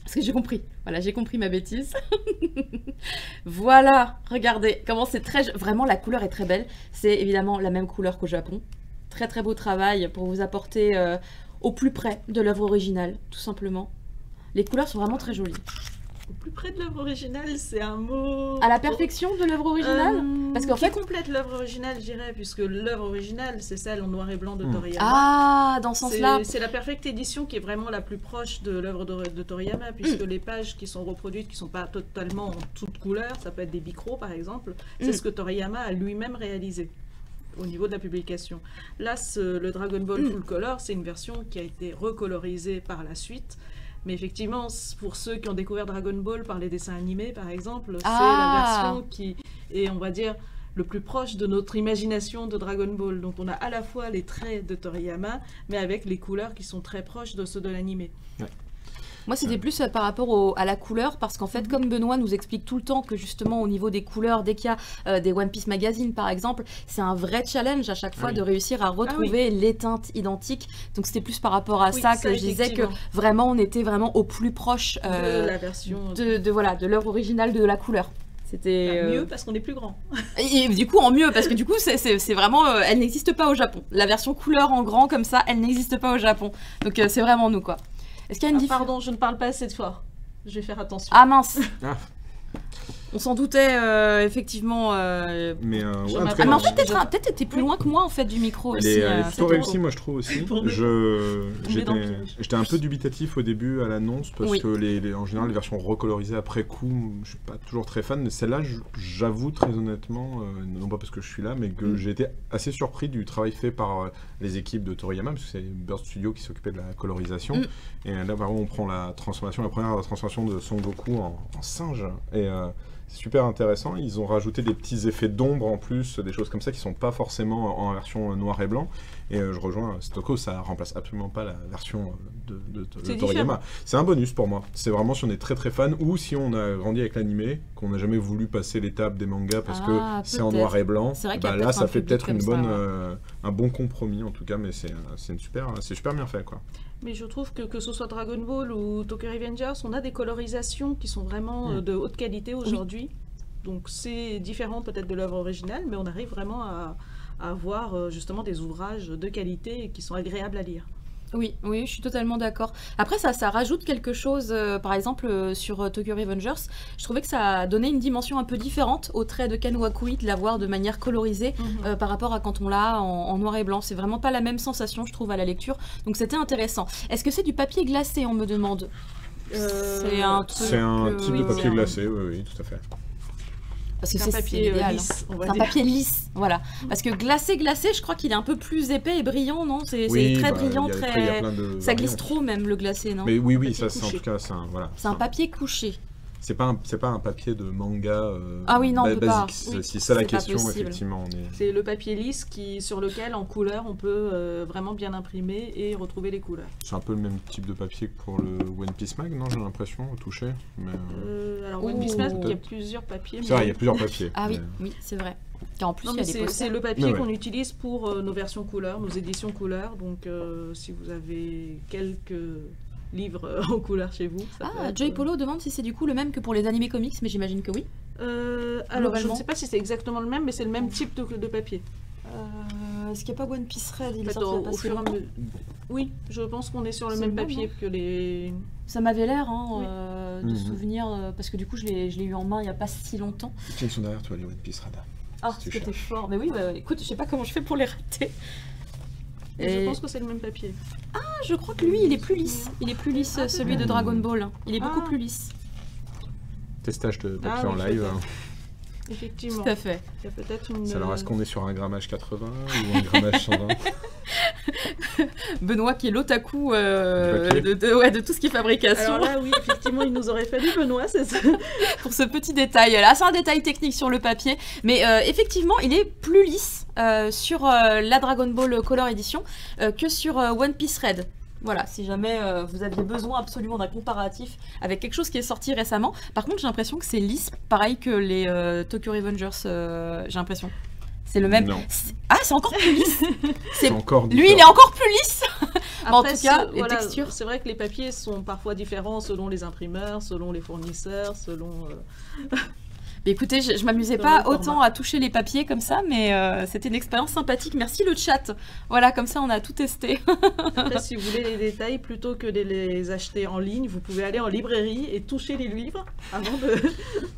Parce que j'ai compris. Voilà, j'ai compris ma bêtise. Voilà, regardez comment c'est très... Vraiment, la couleur est très belle. C'est évidemment la même couleur qu'au Japon. Très très beau travail pour vous apporter au plus près de l'œuvre originale, tout simplement. Les couleurs sont vraiment très jolies. Au plus près de l'œuvre originale, c'est un mot... À la perfection de l'œuvre originale Parce qu'en fait... Qui complète l'œuvre originale, je dirais, puisque l'œuvre originale, c'est celle en noir et blanc de Toriyama. Ah, dans ce sens-là. C'est la Perfect Edition qui est vraiment la plus proche de l'œuvre de Toriyama, puisque les pages qui sont reproduites, qui ne sont pas totalement en toute couleur, ça peut être des bicros par exemple, c'est ce que Toriyama a lui-même réalisé au niveau de la publication. Là, le Dragon Ball Full Color, c'est une version qui a été recolorisée par la suite. Mais effectivement, pour ceux qui ont découvert Dragon Ball par les dessins animés, par exemple, c'est la version qui est, on va dire, le plus proche de notre imagination de Dragon Ball. Donc on a à la fois les traits de Toriyama, mais avec les couleurs qui sont très proches de ceux de l'animé. Ouais. Moi, c'était plus par rapport à la couleur, parce qu'en fait, comme Benoît nous explique tout le temps que justement, au niveau des couleurs, dès qu'il y a des One Piece Magazine, par exemple, c'est un vrai challenge à chaque fois de réussir à retrouver les teintes identiques. Donc, c'était plus par rapport à ça que je disais que vraiment, on était vraiment au plus proche de la version de l'œuvre originale de la couleur. C'était mieux parce qu'on est plus grand. Et du coup, en mieux, parce que du coup, c'est vraiment... elle n'existe pas au Japon. La version couleur en grand, comme ça, elle n'existe pas au Japon. Donc, c'est vraiment nous, quoi. Est-ce qu'il y a une pardon, je ne parle pas assez de fort. Je vais faire attention. Ah mince. On s'en doutait, effectivement. Mais, Ah, mais en fait, peut-être t'étais plus loin que moi en fait du micro aussi. Elle est plutôt réussie, moi je trouve aussi. J'étais un peu dubitatif au début à l'annonce parce que en général les versions recolorisées après coup, je suis pas toujours très fan. Mais celle-là, j'avoue très honnêtement, non pas parce que je suis là, mais que j'ai été assez surpris du travail fait par les équipes de Toriyama, parce que c'est Bird Studio qui s'occupait de la colorisation. Et là, par contre, on prend la première transformation de Son Goku en singe. Et c'est super intéressant. Ils ont rajouté des petits effets d'ombre en plus, des choses comme ça qui sont pas forcément en version noir et blanc. Et je rejoins Stoko, ça remplace absolument pas la version de Toriyama. C'est un bonus pour moi. C'est vraiment si on est très très fan ou si on a grandi avec l'animé, qu'on n'a jamais voulu passer l'étape des mangas parce que c'est en noir et blanc. Bah là, ça fait peut-être un bon compromis en tout cas, mais c'est super bien fait quoi. Mais je trouve que ce soit Dragon Ball ou Tokyo Revengers, on a des colorisations qui sont vraiment de haute qualité aujourd'hui. Donc c'est différent peut-être de l'œuvre originale, mais on arrive vraiment à avoir justement des ouvrages de qualité qui sont agréables à lire. Oui, je suis totalement d'accord. Après, ça rajoute quelque chose, par exemple, sur Tokyo Revengers. Je trouvais que ça a donné une dimension un peu différente au trait de Ken Wakui, de l'avoir de manière colorisée par rapport à quand on l'a en noir et blanc. C'est vraiment pas la même sensation, je trouve, à la lecture. Donc c'était intéressant. Est-ce que c'est du papier glacé, on me demande? C'est un type de papier glacé, oui, tout à fait. Parce que c'est un papier lisse, on va dire. C'est un papier lisse, voilà. Parce que glacé, je crois qu'il est un peu plus épais et brillant, non? C'est très brillant, très... Ça glisse trop même, le glacé, non? Mais oui, ça c'est en tout cas... C'est un papier couché. C'est pas un papier de manga basique. C'est ça la question, effectivement. C'est le papier lisse sur lequel, en couleur, on peut vraiment bien imprimer et retrouver les couleurs. C'est un peu le même type de papier que pour le One Piece Mag, non? J'ai l'impression, au toucher. Mais... alors, One Piece Mag, il y a plusieurs papiers. C'est vrai, il y a plusieurs papiers. Ah oui, c'est vrai. Car en plus, c'est le papier qu'on utilise pour nos versions couleurs, nos éditions couleurs. Donc, si vous avez quelques livres en couleur chez vous. Joy Polo demande si c'est du coup le même que pour les animés comics, mais j'imagine que oui. Alors, je ne sais pas si c'est exactement le même, mais c'est le même type de papier. Est-ce qu'il n'y a pas One Piece Red? Il est sorti il y a pas si longtemps. Oui, je pense qu'on est sur le même papier que les... Ça m'avait l'air de souvenir, parce que du coup je l'ai eu en main il n'y a pas si longtemps. Ils sont derrière toi, les One Piece Red. Ah, c'était fort. Mais oui, écoute, je sais pas comment je fais pour les rater. Je pense que c'est le même papier. Ah, je crois que lui, il est plus lisse. Il est plus lisse, celui de Dragon Ball. Il est beaucoup plus lisse. Testage de papier en live. Effectivement. Tout à fait. Il y a peut-être une... Alors, est-ce qu'on est sur un grammage 80 ou un grammage 120? Benoît qui est l'otaku de tout ce qui est fabrication. Alors là, oui, effectivement, il nous aurait fallu Benoît, c'est ça. Pour ce petit détail. Là, c'est un détail technique sur le papier. Mais effectivement, il est plus lisse sur la Dragon Ball Color Edition que sur One Piece Red. Voilà, si jamais vous aviez besoin absolument d'un comparatif avec quelque chose qui est sorti récemment. Par contre, j'ai l'impression que c'est lisse, pareil que les Tokyo Revengers, j'ai l'impression. C'est le même. C'est encore plus lisse. Lui, il est encore plus lisse. Après, en tout cas, les textures. C'est vrai que les papiers sont parfois différents selon les imprimeurs, selon les fournisseurs, selon... Mais écoutez, je m'amusais pas autant à toucher les papiers comme ça, mais c'était une expérience sympathique. Merci le chat. Voilà, comme ça on a tout testé. Après, si vous voulez les détails, plutôt que de les acheter en ligne, vous pouvez aller en librairie et toucher les livres avant de...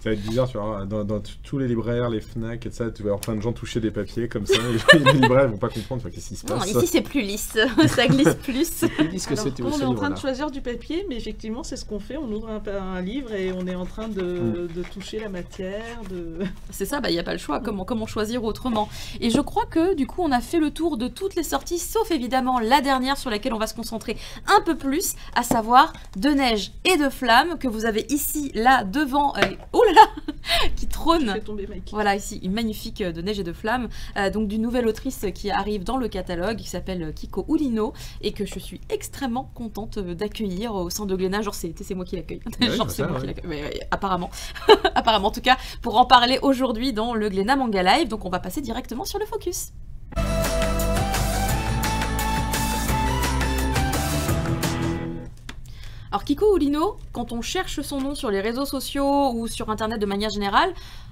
Ça va être bizarre, tu vois, dans tous les libraires, les FNAC et ça, tu vas avoir plein de gens toucher des papiers comme ça. Les libraires ils vont pas comprendre qu'est-ce qui se passe. Non, ici c'est plus lisse, ça glisse plus. C'est plus lisse que c'était aussi. On est en train de choisir du papier, mais effectivement c'est ce qu'on fait. On ouvre un livre et on est en train de toucher la matière. C'est ça, il n'y a pas le choix, comment choisir autrement. Et je crois que du coup on a fait le tour de toutes les sorties, sauf évidemment la dernière sur laquelle on va se concentrer un peu plus, à savoir De Neige et de Flamme, que vous avez ici, là, devant, oh là là, qui trône. Voilà, ici, une magnifique De Neige et de Flamme, donc d'une nouvelle autrice qui arrive dans le catalogue, qui s'appelle Kiko Urino, et que je suis extrêmement contente d'accueillir au sein de Glénat. Genre c'est moi qui l'accueille. Ouais, genre c'est moi qui l'accueille. Mais apparemment. Apparemment, en tout cas, pour en parler aujourd'hui dans le Glénat Manga Live, donc on va passer directement sur le focus. Alors Kiko Urino, quand on cherche son nom sur les réseaux sociaux ou sur internet de manière générale,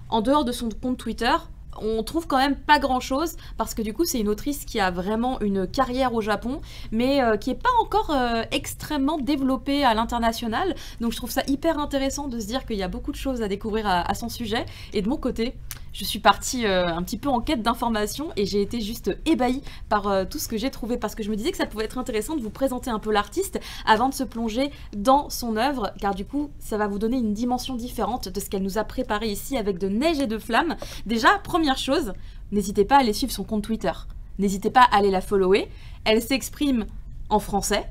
en dehors de son compte Twitter, on trouve quand même pas grand chose parce que du coup c'est une autrice qui a vraiment une carrière au Japon mais qui est pas encore extrêmement développée à l'international, donc je trouve ça hyper intéressant de se dire qu'il y a beaucoup de choses à découvrir à son sujet. Et de mon côté je suis partie un petit peu en quête d'informations et j'ai été juste ébahie par tout ce que j'ai trouvé, parce que je me disais que ça pouvait être intéressant de vous présenter un peu l'artiste avant de se plonger dans son œuvre, car du coup ça va vous donner une dimension différente de ce qu'elle nous a préparé ici avec de neige et de flammes. Déjà, première chose, n'hésitez pas à aller suivre son compte Twitter, n'hésitez pas à aller la follower, elle s'exprime en français.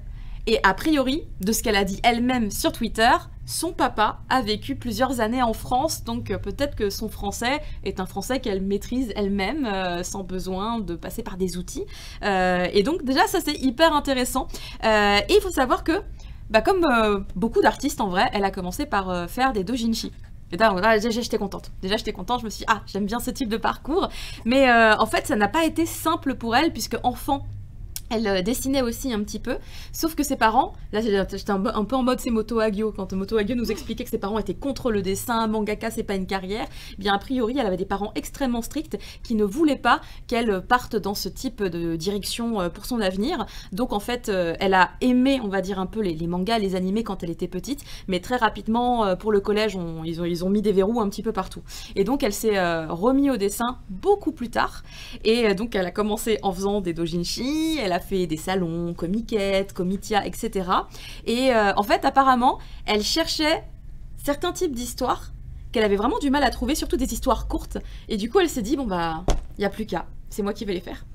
Et a priori, de ce qu'elle a dit elle-même sur Twitter, son papa a vécu plusieurs années en France, donc peut-être que son français est un français qu'elle maîtrise elle-même, sans besoin de passer par des outils. Et donc déjà, ça c'est hyper intéressant. Et il faut savoir que, comme beaucoup d'artistes en vrai, elle a commencé par faire des doujinshi. Et là, j'étais contente. Déjà, j'étais contente. Je me suis dit, j'aime bien ce type de parcours. Mais en fait, ça n'a pas été simple pour elle, puisque enfant, elle dessinait aussi un petit peu, sauf que ses parents, là j'étais un peu en mode c'est Moto Hagio, quand Moto Hagio nous expliquait que ses parents étaient contre le dessin, mangaka c'est pas une carrière, eh bien a priori elle avait des parents extrêmement stricts qui ne voulaient pas qu'elle parte dans ce type de direction pour son avenir. Donc en fait elle a aimé, on va dire un peu les mangas, les animés quand elle était petite, mais très rapidement pour le collège ils ont mis des verrous un petit peu partout. Et donc elle s'est remise au dessin beaucoup plus tard, et donc elle a commencé en faisant des doujinshi, elle a fait des salons, Comiket, Comitia, etc. Et en fait, apparemment, elle cherchait certains types d'histoires qu'elle avait vraiment du mal à trouver, surtout des histoires courtes. Et du coup, elle s'est dit, bon bah, il n'y a plus qu'à, c'est moi qui vais les faire.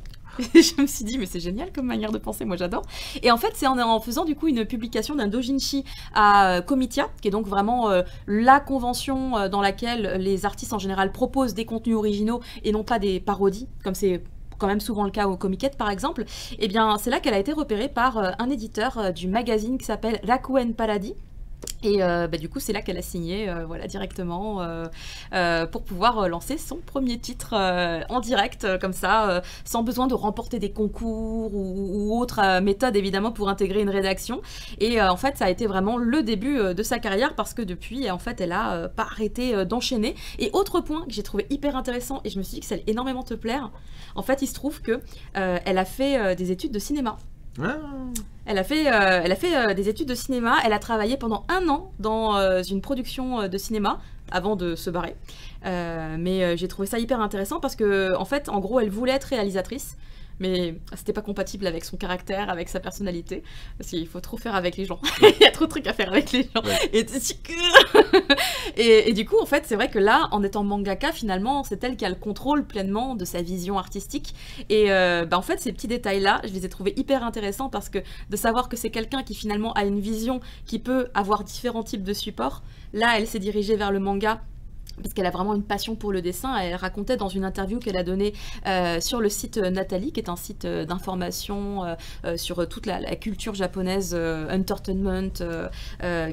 Et je me suis dit, mais c'est génial comme manière de penser, moi j'adore. Et en fait, c'est en faisant du coup une publication d'un doujinshi à Comitia, qui est donc vraiment la convention dans laquelle les artistes en général proposent des contenus originaux et non pas des parodies, comme c'est quand même souvent le cas au Comiket par exemple. Et bien c'est là qu'elle a été repérée par un éditeur du magazine qui s'appelle Rakuen Paradis. Et du coup c'est là qu'elle a signé voilà, directement pour pouvoir lancer son premier titre en direct comme ça, sans besoin de remporter des concours ou autre méthode évidemment pour intégrer une rédaction. Et en fait ça a été vraiment le début de sa carrière, parce que depuis en fait elle a pas arrêté d'enchaîner. Et autre point que j'ai trouvé hyper intéressant, et je me suis dit que ça allait énormément te plaire, en fait il se trouve que elle a fait des études de cinéma. Elle a fait des études de cinéma, elle a travaillé pendant 1 an dans une production de cinéma avant de se barrer. Mais j'ai trouvé ça hyper intéressant parce que, en fait, en gros, elle voulait être réalisatrice, mais c'était pas compatible avec son caractère, avec sa personnalité, parce qu'il faut trop faire avec les gens. Il y a trop de trucs à faire avec les gens. Ouais. Et du coup, en fait, c'est vrai que là, en étant mangaka, finalement, c'est elle qui a le contrôle pleinement de sa vision artistique. Et en fait, ces petits détails-là, je les ai trouvés hyper intéressants, parce que de savoir que c'est quelqu'un qui finalement a une vision qui peut avoir différents types de supports. Là, elle s'est dirigée vers le manga, parce qu'elle a vraiment une passion pour le dessin. Elle racontait dans une interview qu'elle a donnée sur le site Nathalie, qui est un site d'information sur toute la culture japonaise, entertainment,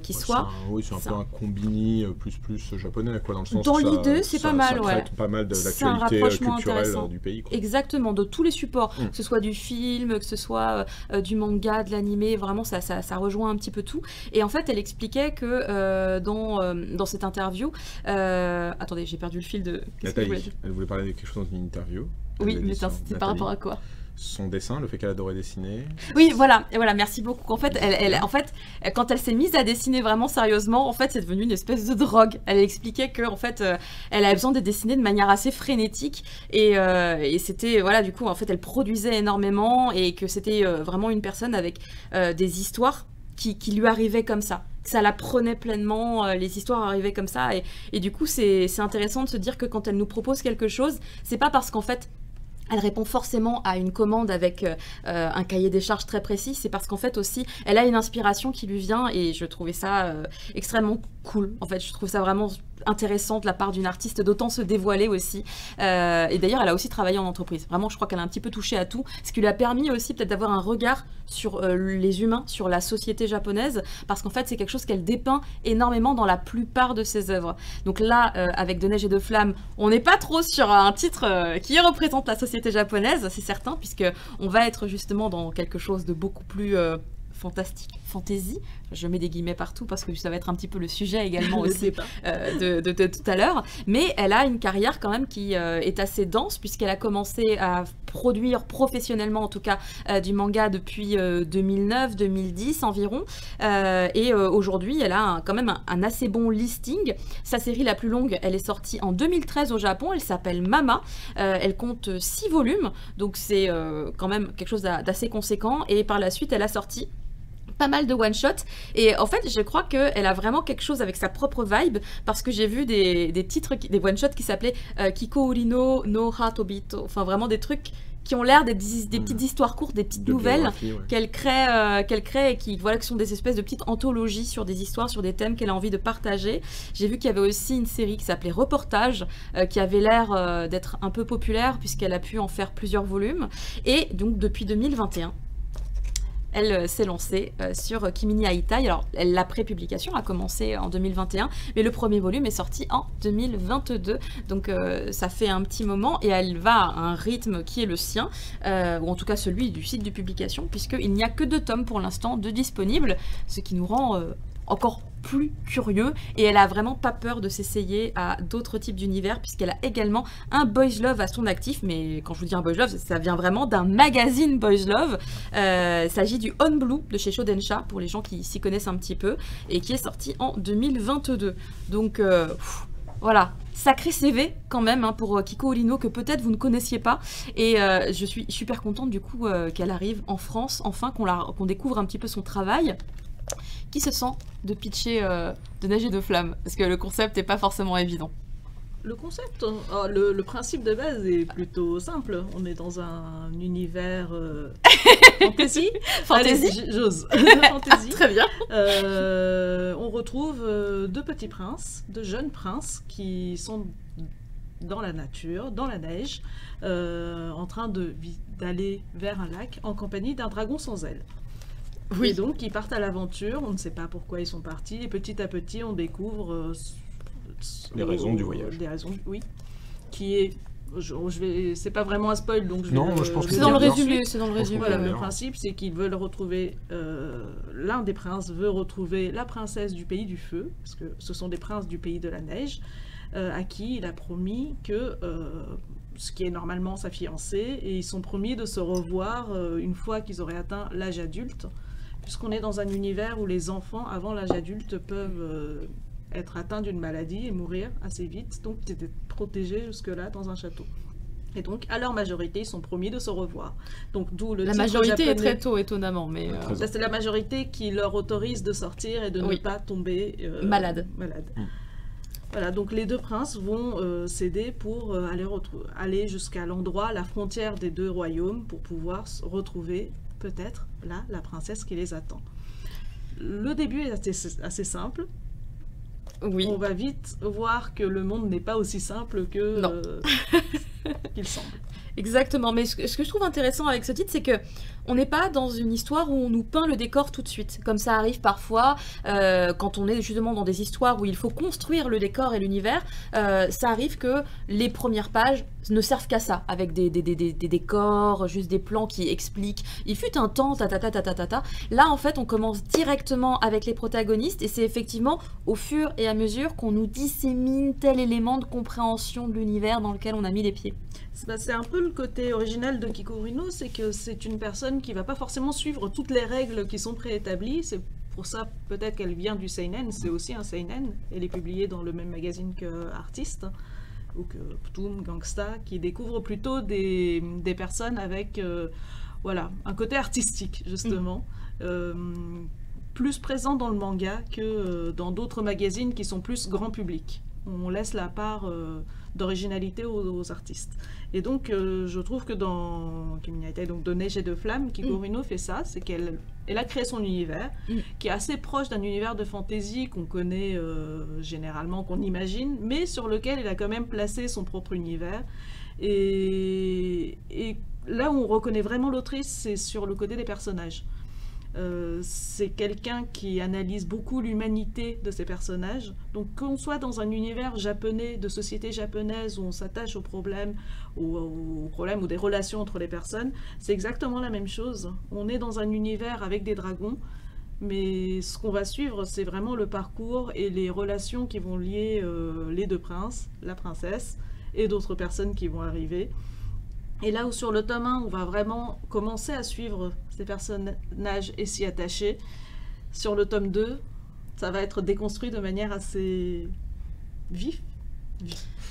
qui soit... Oui, c'est un peu un combini plus japonais, quoi, dans le sens dans où l'idée, c'est pas mal, ouais. Pas mal de l'actualité culturelle du pays, quoi. Exactement, de tous les supports, que ce soit du film, que ce soit du manga, de l'animé, vraiment ça rejoint un petit peu tout. Et en fait, elle expliquait que dans cette interview... attendez, j'ai perdu le fil de... Nathalie, elle voulait parler de quelque chose dans une interview. Oui, mais c'était par rapport à quoi? Son dessin, le fait qu'elle adorait dessiner. Oui, voilà, merci beaucoup. En fait, quand elle s'est mise à dessiner vraiment sérieusement, en fait, c'est devenu une espèce de drogue. Elle expliquait que, en fait, elle avait besoin de dessiner de manière assez frénétique, et c'était, voilà, du coup, en fait, elle produisait énormément, et que c'était vraiment une personne avec des histoires qui lui arrivaient comme ça. Ça la prenait pleinement, les histoires arrivaient comme ça, et du coup c'est intéressant de se dire que quand elle nous propose quelque chose, c'est pas parce qu'en fait elle répond forcément à une commande avec un cahier des charges très précis, c'est parce qu'en fait aussi elle a une inspiration qui lui vient, et je trouvais ça extrêmement cool. En fait je trouve ça vraiment intéressant de la part d'une artiste d'autant se dévoiler aussi, et d'ailleurs elle a aussi travaillé en entreprise. Vraiment je crois qu'elle a un petit peu touché à tout, ce qui lui a permis aussi peut-être d'avoir un regard sur les humains, sur la société japonaise, parce qu'en fait c'est quelque chose qu'elle dépeint énormément dans la plupart de ses œuvres. Donc là avec De neige et de flammes, on n'est pas trop sur un titre qui représente la société japonaise, c'est certain, puisque on va être justement dans quelque chose de beaucoup plus fantastique, fantasy. Je mets des guillemets partout parce que ça va être un petit peu le sujet également aussi de tout à l'heure. Mais elle a une carrière quand même qui est assez dense puisqu'elle a commencé à produire professionnellement en tout cas du manga depuis 2009-2010 environ. Et aujourd'hui, elle a quand même un assez bon listing. Sa série la plus longue, elle est sortie en 2013 au Japon. Elle s'appelle Mama. Elle compte 6 volumes. Donc c'est quand même quelque chose d'assez conséquent. Et par la suite, elle a sorti pas mal de one-shots et en fait je crois qu'elle a vraiment quelque chose avec sa propre vibe parce que j'ai vu des titres, des one-shots qui s'appelaient Kiko Urino no Hatobito, enfin vraiment des trucs qui ont l'air des petites histoires courtes, des petites nouvelles qu'elle crée et qui sont des espèces de petites anthologies sur des histoires, sur des thèmes qu'elle a envie de partager. J'ai vu qu'il y avait aussi une série qui s'appelait Reportage, qui avait l'air d'être un peu populaire puisqu'elle a pu en faire plusieurs volumes. Et donc depuis 2021, elle s'est lancée sur Kimi ni Aitai. Alors, la pré-publication a commencé en 2021, mais le premier volume est sorti en 2022. Donc, ça fait un petit moment et elle va à un rythme qui est le sien, ou en tout cas celui du site de publication, puisqu'il n'y a que 2 tomes pour l'instant de disponibles, ce qui nous rend encore plus curieux, et elle a vraiment pas peur de s'essayer à d'autres types d'univers puisqu'elle a également un boys love à son actif. Mais quand je vous dis un boys love, ça vient vraiment d'un magazine boys love. Il s'agit du On Blue de chez Shodensha pour les gens qui s'y connaissent un petit peu et qui est sorti en 2022. Donc voilà, sacré CV quand même pour Kiko Urino que peut-être vous ne connaissiez pas, et je suis super contente du coup qu'elle arrive en France, enfin qu'on découvre un petit peu son travail. Qui se sent de pitcher de Neige et de Flammes? Parce que le concept n'est pas forcément évident. Le concept, le principe de base est plutôt simple. On est dans un univers fantasy. Fantasy. J'ose. Fantasy. Très bien. On retrouve 2 petits princes, 2 jeunes princes qui sont dans la nature, dans la neige, en train d'aller vers un lac en compagnie d'un dragon sans ailes. Oui. Et donc, ils partent à l'aventure, on ne sait pas pourquoi ils sont partis, et petit à petit, on découvre les raisons du voyage. Des raisons, oui. Qui est... c'est pas vraiment un spoil, donc je pense que c'est dans le résumé. C'est dans le résumé. Voilà, le principe, c'est qu'ils veulent retrouver... l'un des princes veut retrouver la princesse du pays du feu, parce que ce sont des princes du pays de la neige, à qui il a promis que... ce qui est normalement sa fiancée, et ils sont promis de se revoir une fois qu'ils auraient atteint l'âge adulte, puisqu'on est dans un univers où les enfants, avant l'âge adulte, peuvent être atteints d'une maladie et mourir assez vite, donc ils étaient protégés jusque-là dans un château. Et donc, à leur majorité, ils sont promis de se revoir. Donc, d'où le la titre majorité japonais. est très tôt, étonnamment, mais... Ça, c'est la majorité qui leur autorise de sortir et de ne pas tomber malade. Voilà, donc les 2 princes vont s'aider pour aller jusqu'à l'endroit, la frontière des 2 royaumes, pour pouvoir retrouver peut-être là la princesse qui les attend. Le début est assez simple. Oui. On va vite voir que le monde n'est pas aussi simple que qu'il semble. Exactement, mais ce que je trouve intéressant avec ce titre, c'est que on n'est pas dans une histoire où on nous peint le décor tout de suite, comme ça arrive parfois quand on est justement dans des histoires où il faut construire le décor et l'univers. Ça arrive que les premières pages ne servent qu'à ça, avec des décors, juste des plans qui expliquent. Il fut un temps, ta. Là, en fait, on commence directement avec les protagonistes, et c'est effectivement au fur et à mesure qu'on nous dissémine tel élément de compréhension de l'univers dans lequel on a mis les pieds. C'est un peu le côté original de Kiko Urino, c'est que c'est une personne qui va pas forcément suivre toutes les règles qui sont préétablies. C'est pour ça peut-être qu'elle vient du seinen, c'est aussi un seinen. Elle est publiée dans le même magazine que Artiste, ou que Ptoum, Gangsta, qui découvre plutôt des personnes avec voilà, un côté artistique, justement. Plus présent dans le manga que dans d'autres magazines qui sont plus grand public. On laisse la part d'originalité aux artistes. Et donc, je trouve que dans Kimi ni Aitai, donc de Neige et de Flammes, Kiko Urino fait ça, c'est qu'elle a créé son univers, qui est assez proche d'un univers de fantasy qu'on connaît généralement, qu'on imagine, mais sur lequel elle a quand même placé son propre univers. Et là où on reconnaît vraiment l'autrice, c'est sur le côté des personnages. C'est quelqu'un qui analyse beaucoup l'humanité de ses personnages. Donc qu'on soit dans un univers japonais, de société japonaise, où on s'attache aux problèmes ou des relations entre les personnes, c'est exactement la même chose. On est dans un univers avec des dragons, mais ce qu'on va suivre, c'est vraiment le parcours et les relations qui vont lier les deux princes, la princesse et d'autres personnes qui vont arriver. Et là où sur le tome 1, on va vraiment commencer à suivre ces personnages et s'y attacher, sur le tome 2, ça va être déconstruit de manière assez vive.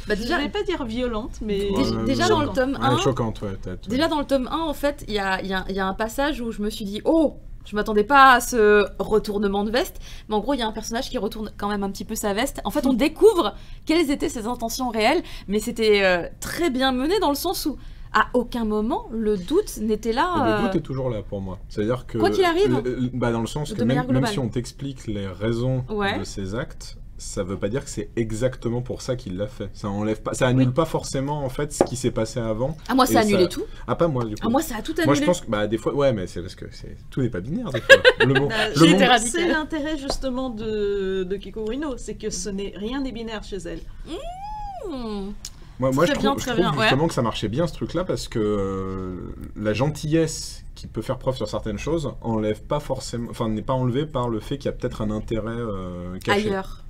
Bah Je ne vais pas dire violente, mais déjà dans le tome 1, choquante, ouais, déjà dans le tome 1, en fait, il y a un passage où je me suis dit « Oh !» Je m'attendais pas à ce retournement de veste, mais en gros, il y a un personnage qui retourne quand même un petit peu sa veste. En fait, on découvre quelles étaient ses intentions réelles, mais c'était très bien mené dans le sens où à aucun moment le doute n'était là. Le doute est toujours là pour moi. C'est-à-dire que quoi qu'il arrive, dans le sens que même si on t'explique les raisons de ses actes, ça veut pas dire que c'est exactement pour ça qu'il l'a fait. Ça enlève pas, ça annule pas forcément en fait ce qui s'est passé avant. Ah moi ça a annulé tout. Ah pas moi du coup. Ah moi ça a tout annulé. Moi je pense que des fois mais c'est parce que tout n'est pas binaire des fois. C'est l'intérêt justement de Kiko Ueno, c'est que rien n'est binaire chez elle. Moi je trouve justement que ça marchait bien ce truc-là parce que la gentillesse qui peut faire preuve sur certaines choses enlève pas forcément, n'est pas enlevée par le fait qu'il y a peut-être un intérêt caché. Ailleurs.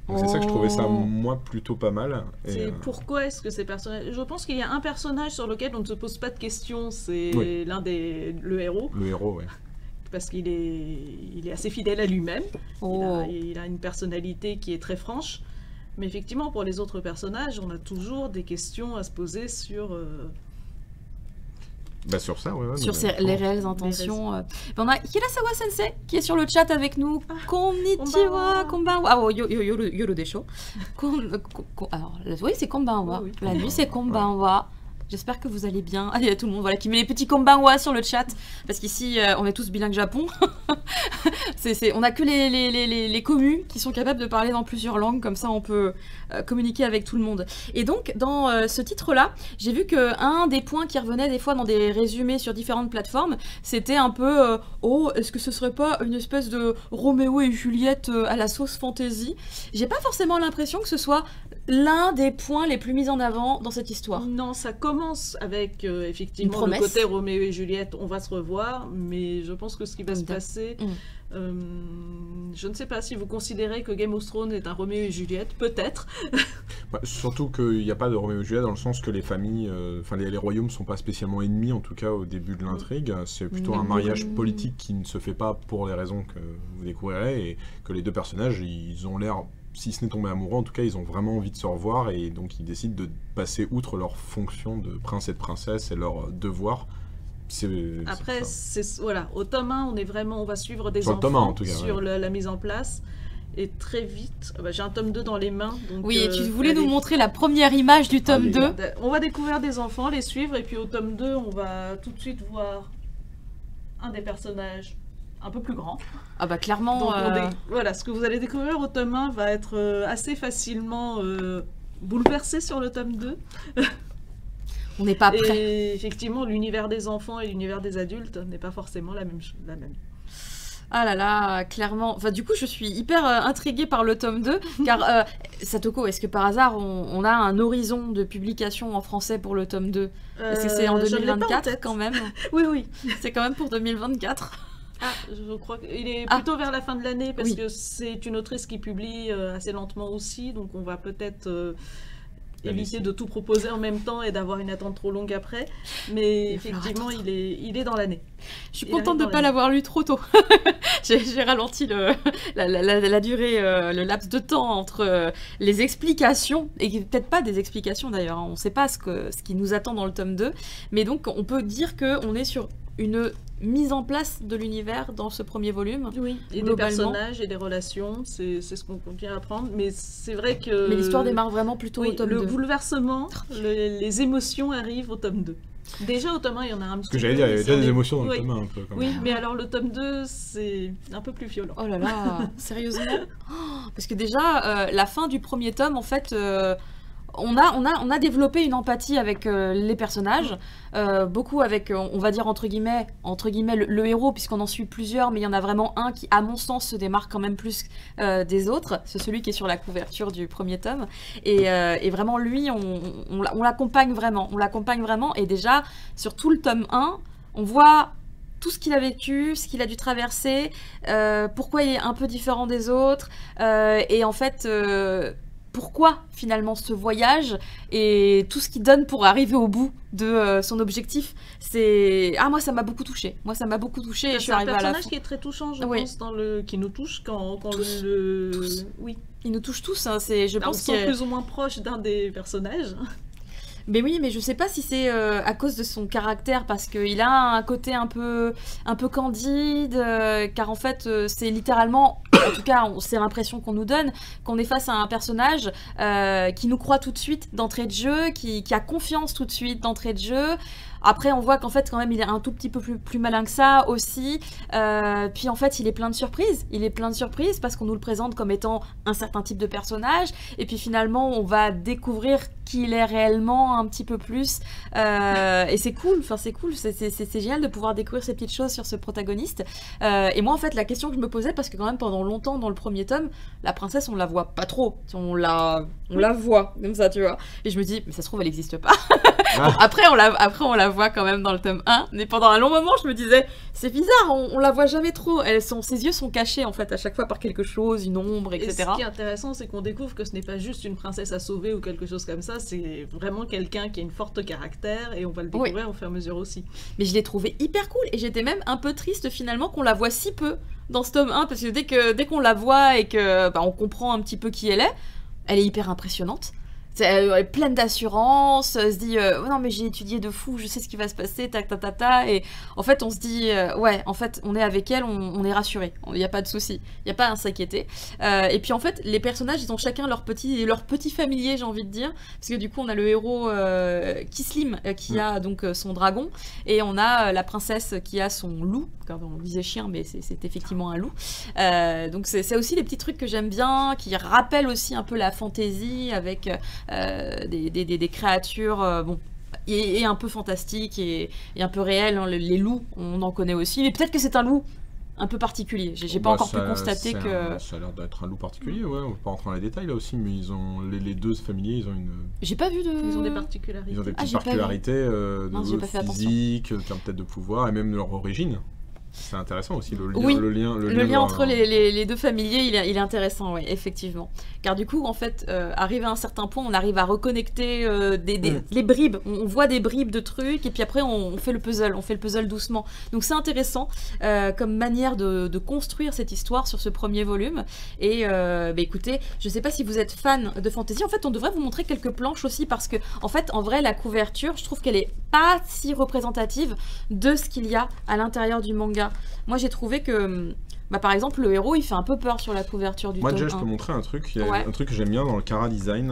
Donc c'est ça que je trouvais ça, moi, plutôt pas mal. Pourquoi est-ce que ces personnages... Je pense qu'il y a un personnage sur lequel on ne se pose pas de questions, c'est le héros. Le héros, ouais. Parce qu'il est assez fidèle à lui-même. Il a une personnalité qui est très franche. Mais effectivement, pour les autres personnages, on a toujours des questions à se poser sur... sur ça, ouais. Sur les réelles intentions. On a Hirasawa Sensei qui est sur le chat avec nous. Konnichiwa, konbanwa. Ah, yoru desho. Alors, oui, c'est konbanwa. Oui. La nuit, c'est konbanwa. J'espère que vous allez bien. Allez, il y a tout le monde qui met les petits konbanwa sur le chat. Parce qu'ici, on est tous bilingues Japon. On n'a que les commus qui sont capables de parler dans plusieurs langues. Comme ça, on peut communiquer avec tout le monde. Et donc, dans ce titre-là, j'ai vu qu'un des points qui revenait des fois dans des résumés sur différentes plateformes, c'était un peu est-ce que ce serait pas une espèce de Roméo et Juliette à la sauce fantasy? J'ai pas forcément l'impression que ce soit l'un des points les plus mis en avant dans cette histoire. Non, ça commence avec effectivement le côté Roméo et Juliette, on va se revoir, mais je pense que ce qui va se passer, je ne sais pas si vous considérez que Game of Thrones est un Roméo et Juliette, peut-être. Surtout qu'il n'y a pas de Roméo et Juliette dans le sens que les familles, les royaumes ne sont pas spécialement ennemis, en tout cas au début de l'intrigue. C'est plutôt un mariage politique qui ne se fait pas pour les raisons que vous découvrirez, et que les deux personnages, ils ont l'air... Si ce n'est tombé amoureux, en tout cas, ils ont vraiment envie de se revoir et donc ils décident de passer outre leur fonction de prince et de princesse et leur devoir. Après, au tome 1, on va suivre des enfants sur la mise en place. Et très vite, j'ai un tome 2 dans les mains. Donc, oui, et tu voulais nous montrer la première image du tome 2. On va découvrir des enfants, les suivre, et puis au tome 2, on va tout de suite voir un des personnages un peu plus grand. Ah bah clairement... Donc, voilà, ce que vous allez découvrir au tome 1 va être assez facilement bouleversé sur le tome 2. On n'est pas prêt. Et effectivement, l'univers des enfants et l'univers des adultes n'est pas forcément la même. Ah là là, clairement. Enfin, du coup, je suis hyper intriguée par le tome 2, car Satoko, est-ce que par hasard, on a un horizon de publication en français pour le tome 2 ? Est-ce que c'est en 2024 quand même ? Oui. C'est quand même pour 2024. Ah, je crois qu'il est plutôt vers la fin de l'année, parce que c'est une autrice qui publie assez lentement aussi, donc on va peut-être éviter de tout proposer en même temps et d'avoir une attente trop longue après. Mais effectivement, il est dans l'année. Je suis contente de ne pas l'avoir lu trop tôt. J'ai ralenti la durée, le laps de temps entre les explications, et peut-être pas des explications d'ailleurs, on ne sait pas ce qui nous attend dans le tome 2, mais donc on peut dire qu'on est sur une mise en place de l'univers dans ce premier volume. Oui, et des personnages et des relations, c'est ce qu'on continue à apprendre, mais c'est vrai que... Mais l'histoire démarre vraiment plutôt au tome 2. Le bouleversement, les émotions arrivent au tome 2. Déjà au tome 1, il y en a un petit peu. Ce que j'allais dire, il y avait déjà des émotions dans le tome 1 un peu. Quand même. Oui, mais alors le tome 2, c'est un peu plus violent. Oh là là, sérieusement parce que déjà, la fin du premier tome, en fait... on a développé une empathie avec les personnages, beaucoup avec, on va dire entre guillemets le héros, puisqu'on en suit plusieurs, mais il y en a vraiment un qui, à mon sens, se démarque quand même plus des autres. C'est celui qui est sur la couverture du premier tome. Et vraiment, lui, on l'accompagne vraiment. Et déjà, sur tout le tome 1, on voit tout ce qu'il a vécu, ce qu'il a dû traverser, pourquoi il est un peu différent des autres, et en fait, pourquoi finalement ce voyage et tout ce qu'il donne pour arriver au bout de son objectif. Moi ça m'a beaucoup touchée. Et je suis arrivée à la fin. C'est un personnage qui est très touchant, je pense, qui nous touche quand oui. Il nous touche tous. Hein. Je pense qu'on est plus ou moins proche d'un des personnages. Mais oui, mais je sais pas si c'est à cause de son caractère, parce qu'il a un côté un peu candide, car en fait, c'est littéralement, en tout cas, c'est l'impression qu'on nous donne, qu'on est face à un personnage qui nous croit tout de suite d'entrée de jeu, qui a confiance tout de suite d'entrée de jeu. Après, on voit qu'en fait, quand même, il est un tout petit peu plus malin que ça aussi. Puis en fait, il est plein de surprises. Parce qu'on nous le présente comme étant un certain type de personnage. Et puis finalement, on va découvrir qui il est réellement un petit peu plus. Et c'est cool. C'est génial de pouvoir découvrir ces petites choses sur ce protagoniste. Et moi, en fait, la question que je me posais, parce que quand même, pendant longtemps, dans le premier tome, la princesse, on la voit pas trop. On la voit, comme ça, tu vois. Et je me dis, mais ça se trouve, elle n'existe pas. Après, on la voit quand même dans le tome 1, mais pendant un long moment, je me disais, c'est bizarre, on la voit jamais trop. Ses yeux sont cachés, en fait, à chaque fois par quelque chose, une ombre, etc. Et ce qui est intéressant, c'est qu'on découvre que ce n'est pas juste une princesse à sauver ou quelque chose comme ça, c'est vraiment quelqu'un qui a une forte caractère, et on va le découvrir au fur et à mesure aussi. Mais je l'ai trouvé hyper cool, et j'étais même un peu triste, finalement, qu'on la voit si peu dans ce tome 1, parce que dès qu'on la voit et que on comprend un petit peu qui elle est hyper impressionnante. Elle est pleine d'assurance, se dit non mais j'ai étudié de fou, je sais ce qui va se passer, et en fait on se dit en fait on est avec elle, on est rassuré, il n'y a pas de souci, il n'y a pas à s'inquiéter. Et puis en fait les personnages ils ont chacun leur petit familier, j'ai envie de dire, parce que du coup on a le héros Kislim qui a donc son dragon, et on a la princesse qui a son loup, quand on disait chien mais c'est effectivement un loup. Donc c'est aussi les petits trucs que j'aime bien, qui rappellent aussi un peu la fantaisie avec des créatures et un peu fantastiques et un peu réelles, hein. Les loups, on en connaît aussi, mais peut-être que c'est un loup un peu particulier. J'ai pas encore pu constater que... Ça a l'air d'être un loup particulier, ouais, on peut pas rentrer dans les détails là aussi, mais ils ont les deux familiers, ils ont une... J'ai pas vu de... Ils ont des particularités. Ils ont des petites particularités de physique, peut-être de pouvoir, et même de leur origine. C'est intéressant aussi, le lien entre les deux familiers, il est intéressant, oui, effectivement. Car du coup, en fait, arrivé à un certain point, on arrive à reconnecter les bribes. On voit des bribes de trucs, et puis après, on fait le puzzle doucement. Donc c'est intéressant comme manière de construire cette histoire sur ce premier volume. Et écoutez, je sais pas si vous êtes fan de fantasy, en fait, on devrait vous montrer quelques planches aussi, parce que, en fait, en vrai, la couverture, je trouve qu'elle est pas si représentative de ce qu'il y a à l'intérieur du manga. Moi j'ai trouvé que par exemple le héros il fait un peu peur sur la couverture du tome 1. Moi déjà je peux montrer un truc, il y a un truc que j'aime bien dans le Chara design,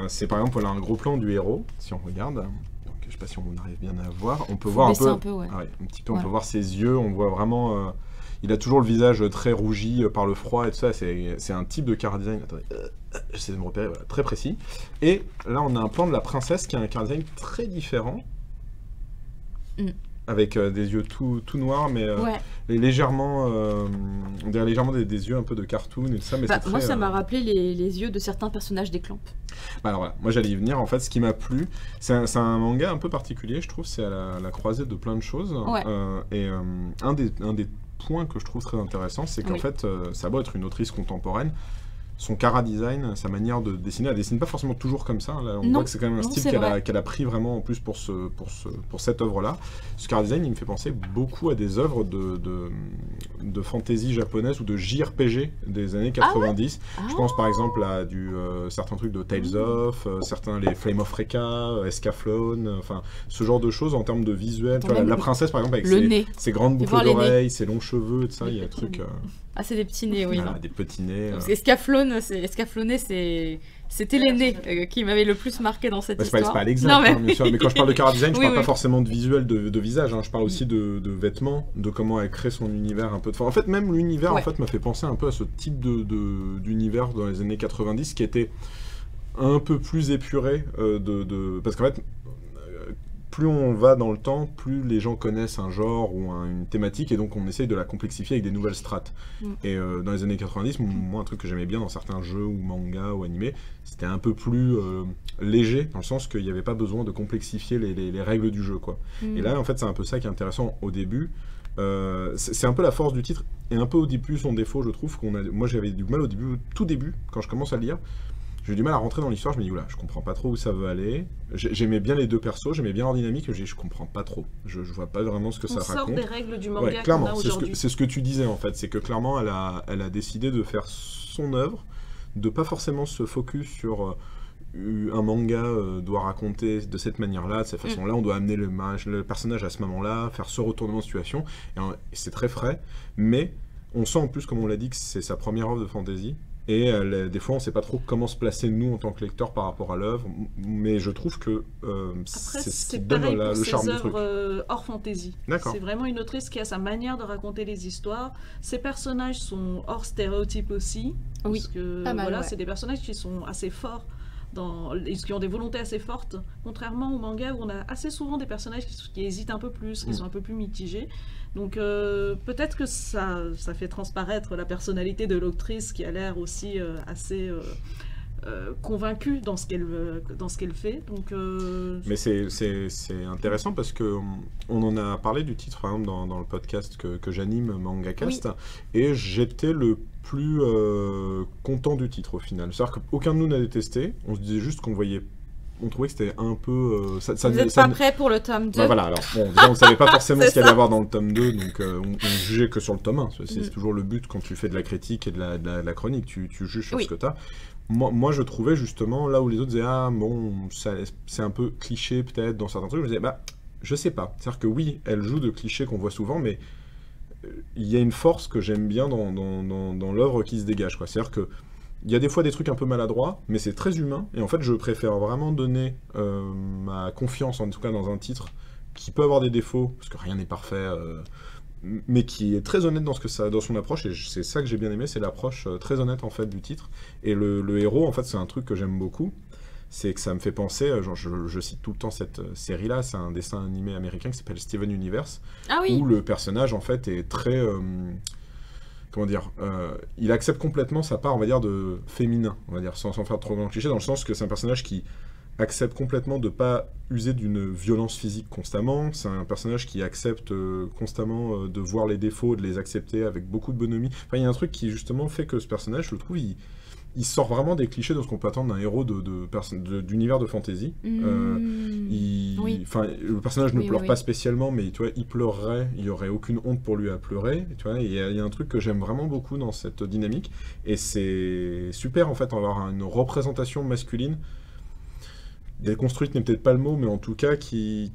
c'est par exemple on a un gros plan du héros, si on regarde, donc je sais pas si on arrive bien à voir, on peut voir un peu, un petit peu, on peut voir ses yeux, on voit vraiment, il a toujours le visage très rougi par le froid et tout ça, c'est un type de Chara design, attendez, j'essaie de me repérer, voilà, très précis, et là on a un plan de la princesse qui a un Chara design très différent. Avec des yeux tout noirs, mais légèrement, on dirait légèrement des yeux un peu de cartoon et tout ça. Mais moi, ça m'a rappelé les yeux de certains personnages des Clamp. Alors voilà, moi j'allais y venir. En fait, ce qui m'a plu, c'est un manga un peu particulier, je trouve. C'est à la croisée de plein de choses. Et un des points que je trouve très intéressant, c'est qu'en fait, ça doit être une autrice contemporaine. Son Chara design, sa manière de dessiner, elle dessine pas forcément toujours comme ça. Là, on voit que c'est quand même un style qu'elle a pris vraiment en plus pour cette œuvre-là. Ce Chara design, il me fait penser beaucoup à des œuvres de fantasy japonaise ou de JRPG des années 90. Je pense par exemple à certains trucs de Tales of, les Flame of Recca, Escaflowne, enfin ce genre de choses en termes de visuel. La princesse par exemple avec ses grandes boucles d'oreilles, ses longs cheveux et tout ça, il y a un truc... Ah, c'est des petits nez, oui. Voilà, des petits nez. Escaflowne, c'était les nez qui m'avaient le plus marqué dans cette histoire. C'est pas l'exemple, bien sûr. Mais quand je parle de Chara design, je parle pas forcément de visuel, de visage. Hein. Je parle aussi de vêtements, de comment elle crée son univers un peu de... En fait, même l'univers en fait, m'a fait penser un peu à ce type d'univers dans les années 90 qui était... un peu plus épuré parce qu'en fait, plus on va dans le temps, plus les gens connaissent un genre ou une thématique, et donc on essaye de la complexifier avec des nouvelles strates. Et dans les années 90, moi, un truc que j'aimais bien dans certains jeux ou mangas ou animés, c'était un peu plus léger, dans le sens qu'il n'y avait pas besoin de complexifier les règles du jeu, quoi. Et là, en fait, c'est un peu ça qui est intéressant au début. C'est un peu la force du titre, et un peu au début son défaut, je trouve. Moi, j'avais du mal au tout début, quand je commence à le lire. J'ai eu du mal à rentrer dans l'histoire, je me dis, oula, je comprends pas trop où ça veut aller. J'aimais bien les deux persos, j'aimais bien leur dynamique, je comprends pas trop. Je vois pas vraiment ce que ça raconte. On sort des règles du manga clairement, qu'on a aujourd'hui. C'est ce que tu disais en fait, c'est que clairement elle a décidé de faire son œuvre, de pas forcément se focus sur un manga doit raconter de cette manière-là, de cette façon-là, on doit amener le personnage à ce moment-là, faire ce retournement de situation, et c'est très frais, mais on sent en plus, comme on l'a dit, que c'est sa première œuvre de fantasy. Et des fois, on ne sait pas trop comment se placer, nous, en tant que lecteurs, par rapport à l'œuvre. Mais je trouve que c'est ce qui donne le charme du truc. Hors fantasy. C'est vraiment une autrice qui a sa manière de raconter les histoires. Ses personnages sont hors stéréotypes aussi. Oui, parce que voilà, c'est des personnages qui sont assez forts. Qui ont des volontés assez fortes, contrairement au manga où on a assez souvent des personnages qui hésitent un peu plus, qui sont un peu plus mitigés. Donc peut-être que ça fait transparaître la personnalité de l'autrice qui a l'air aussi assez convaincue dans ce qu'elle fait. Donc, mais c'est intéressant parce que on en a parlé du titre par exemple dans le podcast que j'anime, MangaCast, et j'étais le plus content du titre au final. C'est-à-dire qu'aucun de nous n'a détesté, on se disait juste qu'on trouvait que c'était un peu... Vous n'êtes pas prêt pour le tome 2 voilà, alors, bon, déjà, on ne savait pas forcément ce qu'il allait y avoir dans le tome 2, donc on jugeait que sur le tome 1. C'est toujours le but quand tu fais de la critique et de la chronique, tu juges sur ce que tu as. Moi, je trouvais justement, là où les autres disaient « Ah, bon, c'est un peu cliché peut-être dans certains trucs », je disais « Bah, je sais pas. » C'est-à-dire que oui, elle joue de clichés qu'on voit souvent, mais il y a une force que j'aime bien dans l'œuvre qui se dégage, quoi. C'est-à-dire que il y a des fois des trucs un peu maladroits, mais c'est très humain, et en fait je préfère vraiment donner ma confiance, en tout cas dans un titre, qui peut avoir des défauts, parce que rien n'est parfait, mais qui est très honnête dans son approche, et c'est ça que j'ai bien aimé, c'est l'approche très honnête en fait du titre. Et le héros, en fait, c'est un truc que j'aime beaucoup, c'est que ça me fait penser, je cite tout le temps cette série-là, c'est un dessin animé américain qui s'appelle Steven Universe, où le personnage en fait est très... comment dire, il accepte complètement sa part, on va dire, de féminin, on va dire, sans faire trop grand cliché, dans le sens que c'est un personnage qui accepte complètement de ne pas user d'une violence physique constamment, c'est un personnage qui accepte constamment de voir les défauts, de les accepter avec beaucoup de bonhomie. Enfin, il y a un truc qui justement fait que ce personnage, je trouve, il sort vraiment des clichés de ce qu'on peut attendre d'un héros d'univers de fantasy. Le personnage ne pleure pas spécialement, mais tu vois, il pleurerait, il n'y aurait aucune honte pour lui à pleurer. Tu vois, il y a un truc que j'aime vraiment beaucoup dans cette dynamique, et c'est super en fait d'avoir une représentation masculine. Déconstruite n'est peut-être pas le mot, mais en tout cas qui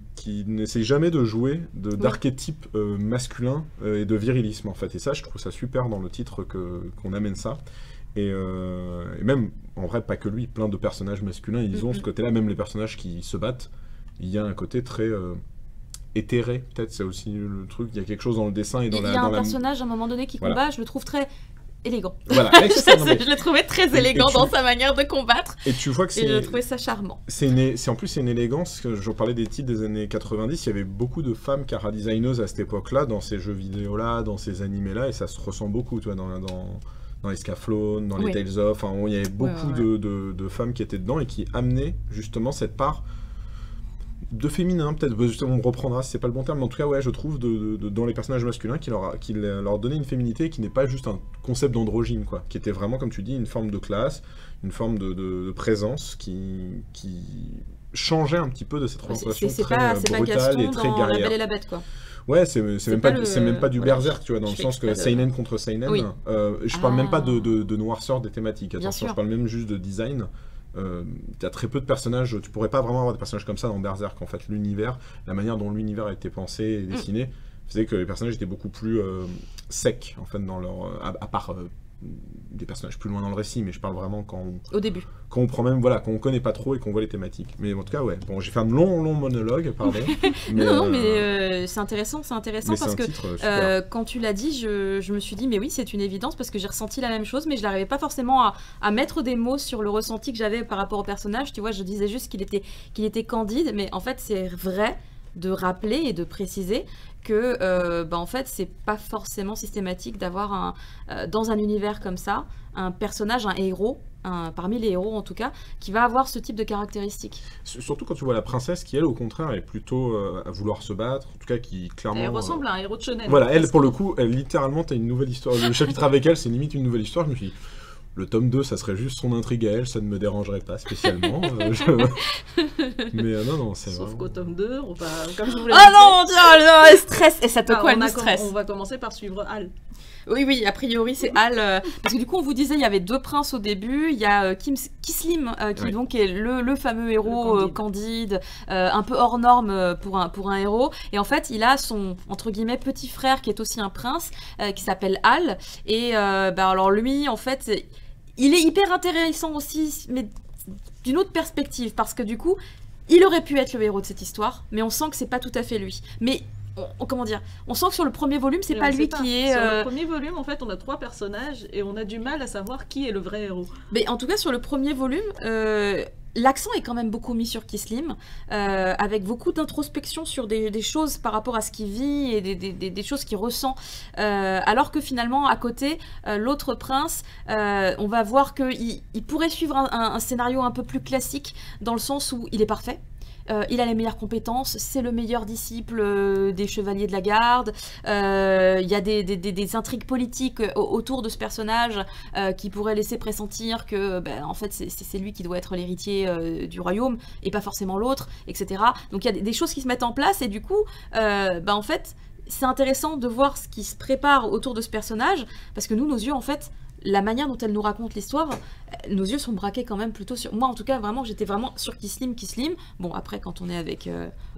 n'essaye jamais de jouer d'archétype masculin et de virilisme en fait. Et ça, je trouve ça super dans le titre qu'on amène ça. Et même, en vrai, pas que lui, plein de personnages masculins, ils ont ce côté-là, même les personnages qui se battent, il y a un côté très éthéré, peut-être, c'est aussi le truc, il y a quelque chose dans le dessin et dans la... Il y a un personnage, à un moment donné, qui combat, je le trouve très élégant. Voilà. Je l'ai trouvé très élégant dans sa manière de combattre, et tu vois que je trouvais ça charmant. En plus, c'est une élégance, que je parlais des titres des années 90, il y avait beaucoup de femmes chara-designeuses à cette époque-là, dans ces jeux vidéo-là, dans ces animés-là, et ça se ressent beaucoup, tu vois, dans les Scaflowne, dans les Tales of, enfin, il y avait beaucoup de femmes qui étaient dedans et qui amenaient justement cette part de féminin, peut-être, on me reprendra si c'est pas le bon terme, mais en tout cas, ouais, je trouve dans les personnages masculins qui leur donnait une féminité qui n'est pas juste un concept d'androgyne, quoi, qui était vraiment, comme tu dis, une forme de classe, une forme de présence qui changeait un petit peu de cette représentation très brutale et très guerrière. La Belle et la Bête, quoi. Ouais, c'est même pas du berserk, tu vois, dans le sens que seinen contre seinen. Je parle même pas de noirceur des thématiques, attention, je parle même juste de design. Tu as très peu de personnages, tu pourrais pas vraiment avoir des personnages comme ça dans Berserk, en fait. L'univers, la manière dont l'univers a été pensé et dessiné, faisait que les personnages étaient beaucoup plus secs, en fait, dans leur... à part des personnages plus loin dans le récit, mais je parle vraiment au début. Quand on prend même, voilà, quand on connaît pas trop et qu'on voit les thématiques. Mais en tout cas, ouais, bon, j'ai fait un long monologue, pardon. Mais c'est intéressant Mais parce que super. quand tu l'as dit, je me suis dit mais oui c'est une évidence parce que j'ai ressenti la même chose mais je n'arrivais pas forcément à mettre des mots sur le ressenti que j'avais par rapport au personnage. Tu vois, je disais juste qu'il était candide, mais en fait c'est vrai de rappeler et de préciser que en fait c'est pas forcément systématique d'avoir dans un univers comme ça un personnage, un héros, parmi les héros en tout cas, qui va avoir ce type de caractéristiques. Surtout quand tu vois la princesse qui, elle, au contraire, est plutôt à vouloir se battre, en tout cas qui, clairement... Elle ressemble à un héros de shonen. Voilà, elle, pour le coup, elle, littéralement, t'as une nouvelle histoire. Le chapitre avec elle, c'est limite une nouvelle histoire. Je me suis dit, le tome 2, ça serait juste son intrigue à elle, ça ne me dérangerait pas spécialement. Mais non, c'est Sauf vraiment... qu'au tome 2, on va, comme je vous l'ai Oh non, tiens, elle stresse, et ça te quoi, elle me stresse. On va commencer par suivre Hal. Oui, a priori c'est Hal. Parce que du coup, on vous disait, il y avait 2 princes au début. Il y a Kislim, qui Oui. donc est le fameux héros Candide, un peu hors norme pour un héros. Et en fait, il a son, entre guillemets, petit frère qui est aussi un prince, qui s'appelle Hal. Et alors lui, en fait, il est hyper intéressant aussi, mais d'une autre perspective. Parce que du coup, il aurait pu être le héros de cette histoire, mais on sent que c'est pas tout à fait lui. Mais... comment dire, on sent que sur le premier volume, c'est pas lui qui est... Sur le premier volume, en fait, on a 3 personnages et on a du mal à savoir qui est le vrai héros. Mais en tout cas, sur le premier volume, l'accent est quand même beaucoup mis sur Kislim, avec beaucoup d'introspection sur des choses par rapport à ce qu'il vit et des choses qu'il ressent. Alors que finalement, à côté, l'autre prince, on va voir qu'il pourrait suivre un scénario un peu plus classique, dans le sens où il est parfait. Il a les meilleures compétences, c'est le meilleur disciple des chevaliers de la garde. Il y a des intrigues politiques autour de ce personnage qui pourraient laisser pressentir que en fait, c'est lui qui doit être l'héritier du royaume et pas forcément l'autre, etc. Donc il y a des choses qui se mettent en place et du coup, en fait, c'est intéressant de voir ce qui se prépare autour de ce personnage parce que nous, nos yeux, en fait, la manière dont elle nous raconte l'histoire, nos yeux sont braqués quand même plutôt sur... Moi, en tout cas, vraiment, j'étais vraiment sur Kislim. Bon, après, quand on est avec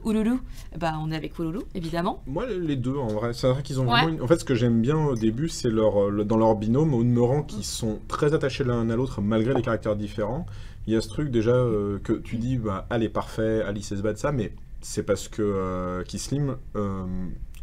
Ouloulou, on est avec Ouloulou, évidemment. Moi, les deux, en vrai. C'est vrai qu'ils ont vraiment... En fait, ce que j'aime bien au début, c'est dans leur binôme, au demeurant, qui sont très attachés l'un à l'autre, malgré les caractères différents. Il y a ce truc, déjà, que tu dis, Al est parfait, Alice sait se battre, ça, mais c'est parce que Kislim...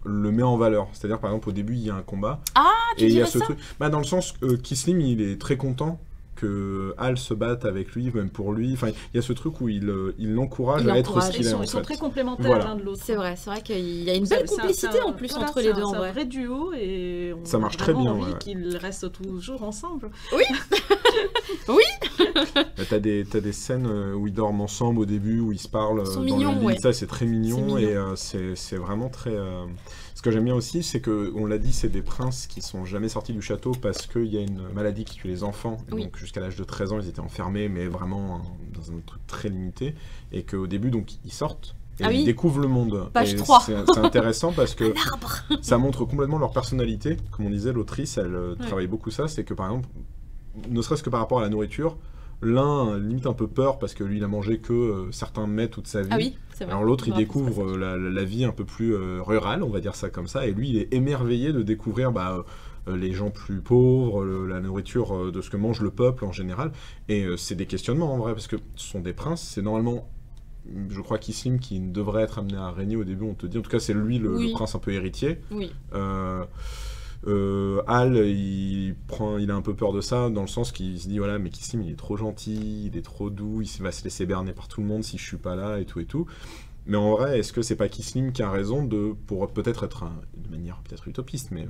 le met en valeur. C'est-à-dire, par exemple, au début, il y a un combat. Ah, tu et il y a dirais ce ça truc. Dans le sens que Kislim, il est très content que Hal se batte avec lui, même pour lui. Enfin, il y a ce truc où il l'encourage à être ce qu'il est, en fait. Ils sont très complémentaires l'un de l'autre. C'est vrai qu'il y a une belle complicité en plus entre les deux, en vrai. C'est un vrai duo et on ça marche très bien. Envie qu'ils restent toujours ensemble. Oui. Oui. T'as des scènes où ils dorment ensemble au début, où ils se parlent dans le lit. Ça, c'est très mignon et c'est vraiment très... Ce que j'aime bien aussi, c'est que, on l'a dit, c'est des princes qui sont jamais sortis du château parce qu'il y a une maladie qui tue les enfants. Et donc jusqu'à l'âge de 13 ans, ils étaient enfermés, mais vraiment dans un truc très limité. Et qu'au début, donc, ils sortent. Et ils découvrent le monde. Page 3. C'est intéressant parce que ça montre complètement leur personnalité. Comme on disait, l'autrice, elle travaille beaucoup ça. C'est que, par exemple, ne serait-ce que par rapport à la nourriture, l'un limite un peu peur parce que lui il a mangé que certains mets toute sa vie. Ah oui, c'est vrai. Alors l'autre il découvre la vie un peu plus rurale, on va dire ça comme ça, et lui il est émerveillé de découvrir les gens plus pauvres, la nourriture de ce que mange le peuple en général. Et c'est des questionnements en vrai parce que ce sont des princes, c'est normalement... Je crois Kislim qui devrait être amené à régner au début, on te dit. En tout cas, c'est lui le prince un peu héritier. Oui. Hal, il a un peu peur de ça, dans le sens qu'il se dit voilà, mais Kislim il est trop gentil, il est trop doux, il va se laisser berner par tout le monde si je suis pas là et tout et tout. Mais en vrai, est-ce que c'est pas Kislim qui a raison pour peut-être être de manière peut-être utopiste, mais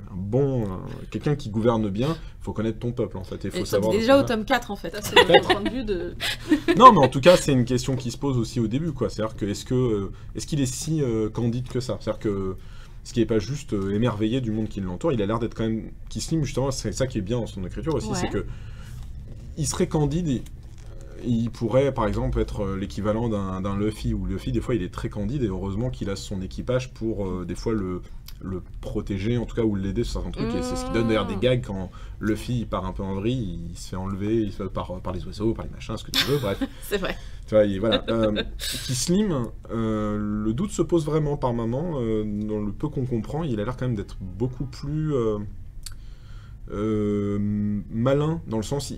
quelqu'un qui gouverne bien, faut connaître ton peuple en fait. Et faut savoir. Déjà au tome 4 en fait. Ça, c'est le point de vue de. Non, mais en tout cas, c'est une question qui se pose aussi au début, quoi. C'est-à-dire que est-ce qu'il est si candide que ça? C'est-à-dire que ce qui n'est pas juste émerveillé du monde qui l'entoure, il a l'air d'être quand même... Kislim, justement, c'est ça qui est bien dans son écriture aussi, c'est que il serait candide et il pourrait, par exemple, être l'équivalent d'un Luffy, où Luffy, des fois, il est très candide, et heureusement qu'il a son équipage pour, des fois, le protéger, en tout cas, ou l'aider sur certains trucs, et c'est ce qui donne d'ailleurs des gags quand Luffy il part un peu en vrille, il se fait enlever par les oiseaux, par les machins, ce que tu veux, bref. C'est vrai. Tu vois, voilà. Kislim, le doute se pose vraiment par moment, dans le peu qu'on comprend, il a l'air quand même d'être beaucoup plus malin, dans le sens,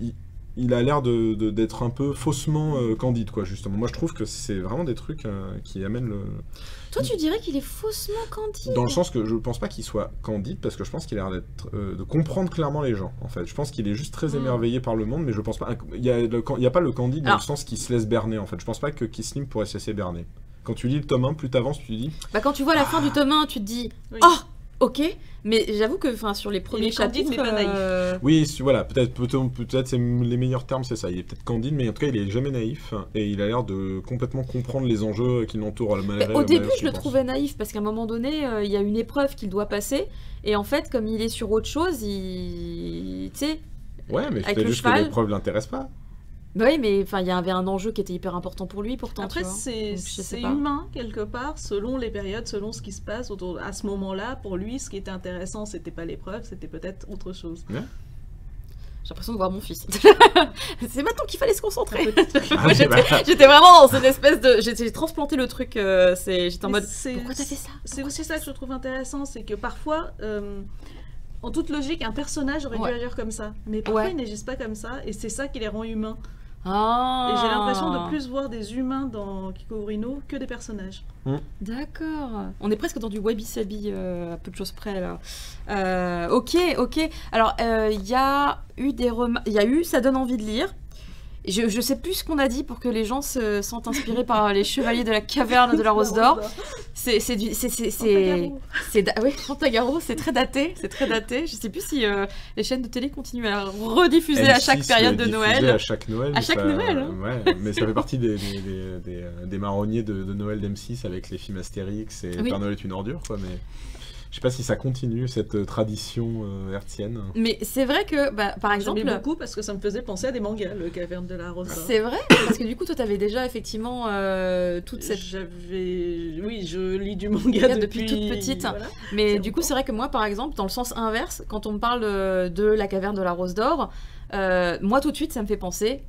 il a l'air d'être un peu faussement candide, quoi, justement. Moi, je trouve que c'est vraiment des trucs qui amènent le... Toi, tu dirais qu'il est faussement candide? Dans le sens que je pense pas qu'il soit candide, parce que je pense qu'il a l'air de comprendre clairement les gens, en fait. Je pense qu'il est juste très émerveillé par le monde, mais je pense pas... Il y a pas le candide dans le sens qu'il se laisse berner, en fait. Je pense pas que Kisling pourrait se laisser berner. Quand tu lis le tome 1, plus t'avances, tu te dis... Bah, quand tu vois la fin du tome 1, tu te dis... Oh, ok, mais j'avoue que sur les premiers chapitres... mais pas naïf. Oui, voilà, peut-être c'est les meilleurs termes, c'est ça. Il est peut-être candide, mais en tout cas, il est jamais naïf, et il a l'air de complètement comprendre les enjeux qui l'entourent. Au début, je le trouvais naïf, parce qu'à un moment donné, il y a une épreuve qu'il doit passer, et en fait, comme il est sur autre chose, tu sais... Ouais, mais peut-être juste que l'épreuve l'intéresse pas. Bah oui, mais il y avait un enjeu qui était hyper important pour lui, pourtant. Après, c'est humain, quelque part, selon les périodes, selon ce qui se passe à ce moment-là. Pour lui, ce qui était intéressant, c'était pas l'épreuve, c'était peut-être autre chose. Ouais. J'ai l'impression de voir mon fils. C'est maintenant qu'il fallait se concentrer. Ah, j'étais vraiment dans une espèce de... J'ai transplanté le truc, j'étais en mode... Pourquoi t'as fait ça? C'est aussi ça que je trouve intéressant, c'est que parfois... en toute logique, un personnage aurait dû agir comme ça. Mais parfois, ils n'agissent pas comme ça, et c'est ça qui les rend humains. Ah. Et j'ai l'impression de plus voir des humains dans Kikouri no que des personnages. D'accord. On est presque dans du wabi-sabi, à peu de choses près, là. Ok. Alors, il y a eu Ça donne envie de lire. Je sais plus ce qu'on a dit pour que les gens se sentent inspirés par les chevaliers de la caverne de la Rose d'Or. Oui, Fantagaro, c'est très daté. Je sais plus si les chaînes de télé continuent à rediffuser à chaque période de Noël. À chaque Noël. À chaque Noël. Hein. Ouais, mais ça fait partie des marronniers de Noël d'M6 avec les films Astérix et Père Noël est une ordure, quoi. Mais je sais pas si ça continue, cette tradition hertzienne. Mais c'est vrai que, par exemple... J'aimais beaucoup parce que ça me faisait penser à des mangas, le Caverne de la Rose d'Or. C'est vrai? Parce que du coup, toi, t'avais déjà effectivement toute cette... Oui, je lis du manga depuis toute petite. Voilà. Mais du coup, c'est vrai que moi, par exemple, dans le sens inverse, quand on me parle de la Caverne de la Rose d'Or, moi, tout de suite, ça me fait penser...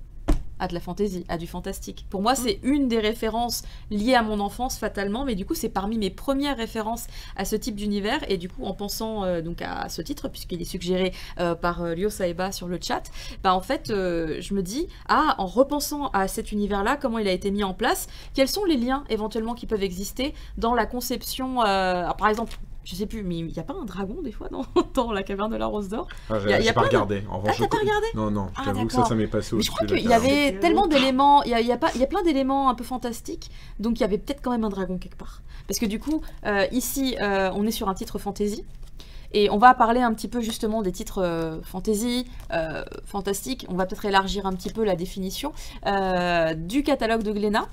à de la fantaisie, à du fantastique. Pour moi, c'est une des références liées à mon enfance, fatalement, mais du coup, c'est parmi mes premières références à ce type d'univers, et du coup, en pensant donc à ce titre, puisqu'il est suggéré par Ryo Saeba sur le chat, en fait, je me dis, en repensant à cet univers-là, comment il a été mis en place, quels sont les liens, éventuellement, qui peuvent exister dans la conception, par exemple, je sais plus, mais il n'y a pas un dragon des fois dans la caverne de la Rose d'Or? J'ai pas regardé. En revanche, t'as pas regardé? Non, je t'avoue que ça m'est passé au-dessus. Je crois qu'il y avait tellement d'éléments, il y a plein d'éléments un peu fantastiques, donc il y avait peut-être quand même un dragon quelque part. Parce que du coup, ici, on est sur un titre fantasy, et on va parler un petit peu justement des titres fantasy, fantastiques. On va peut-être élargir un petit peu la définition du catalogue de Glénat.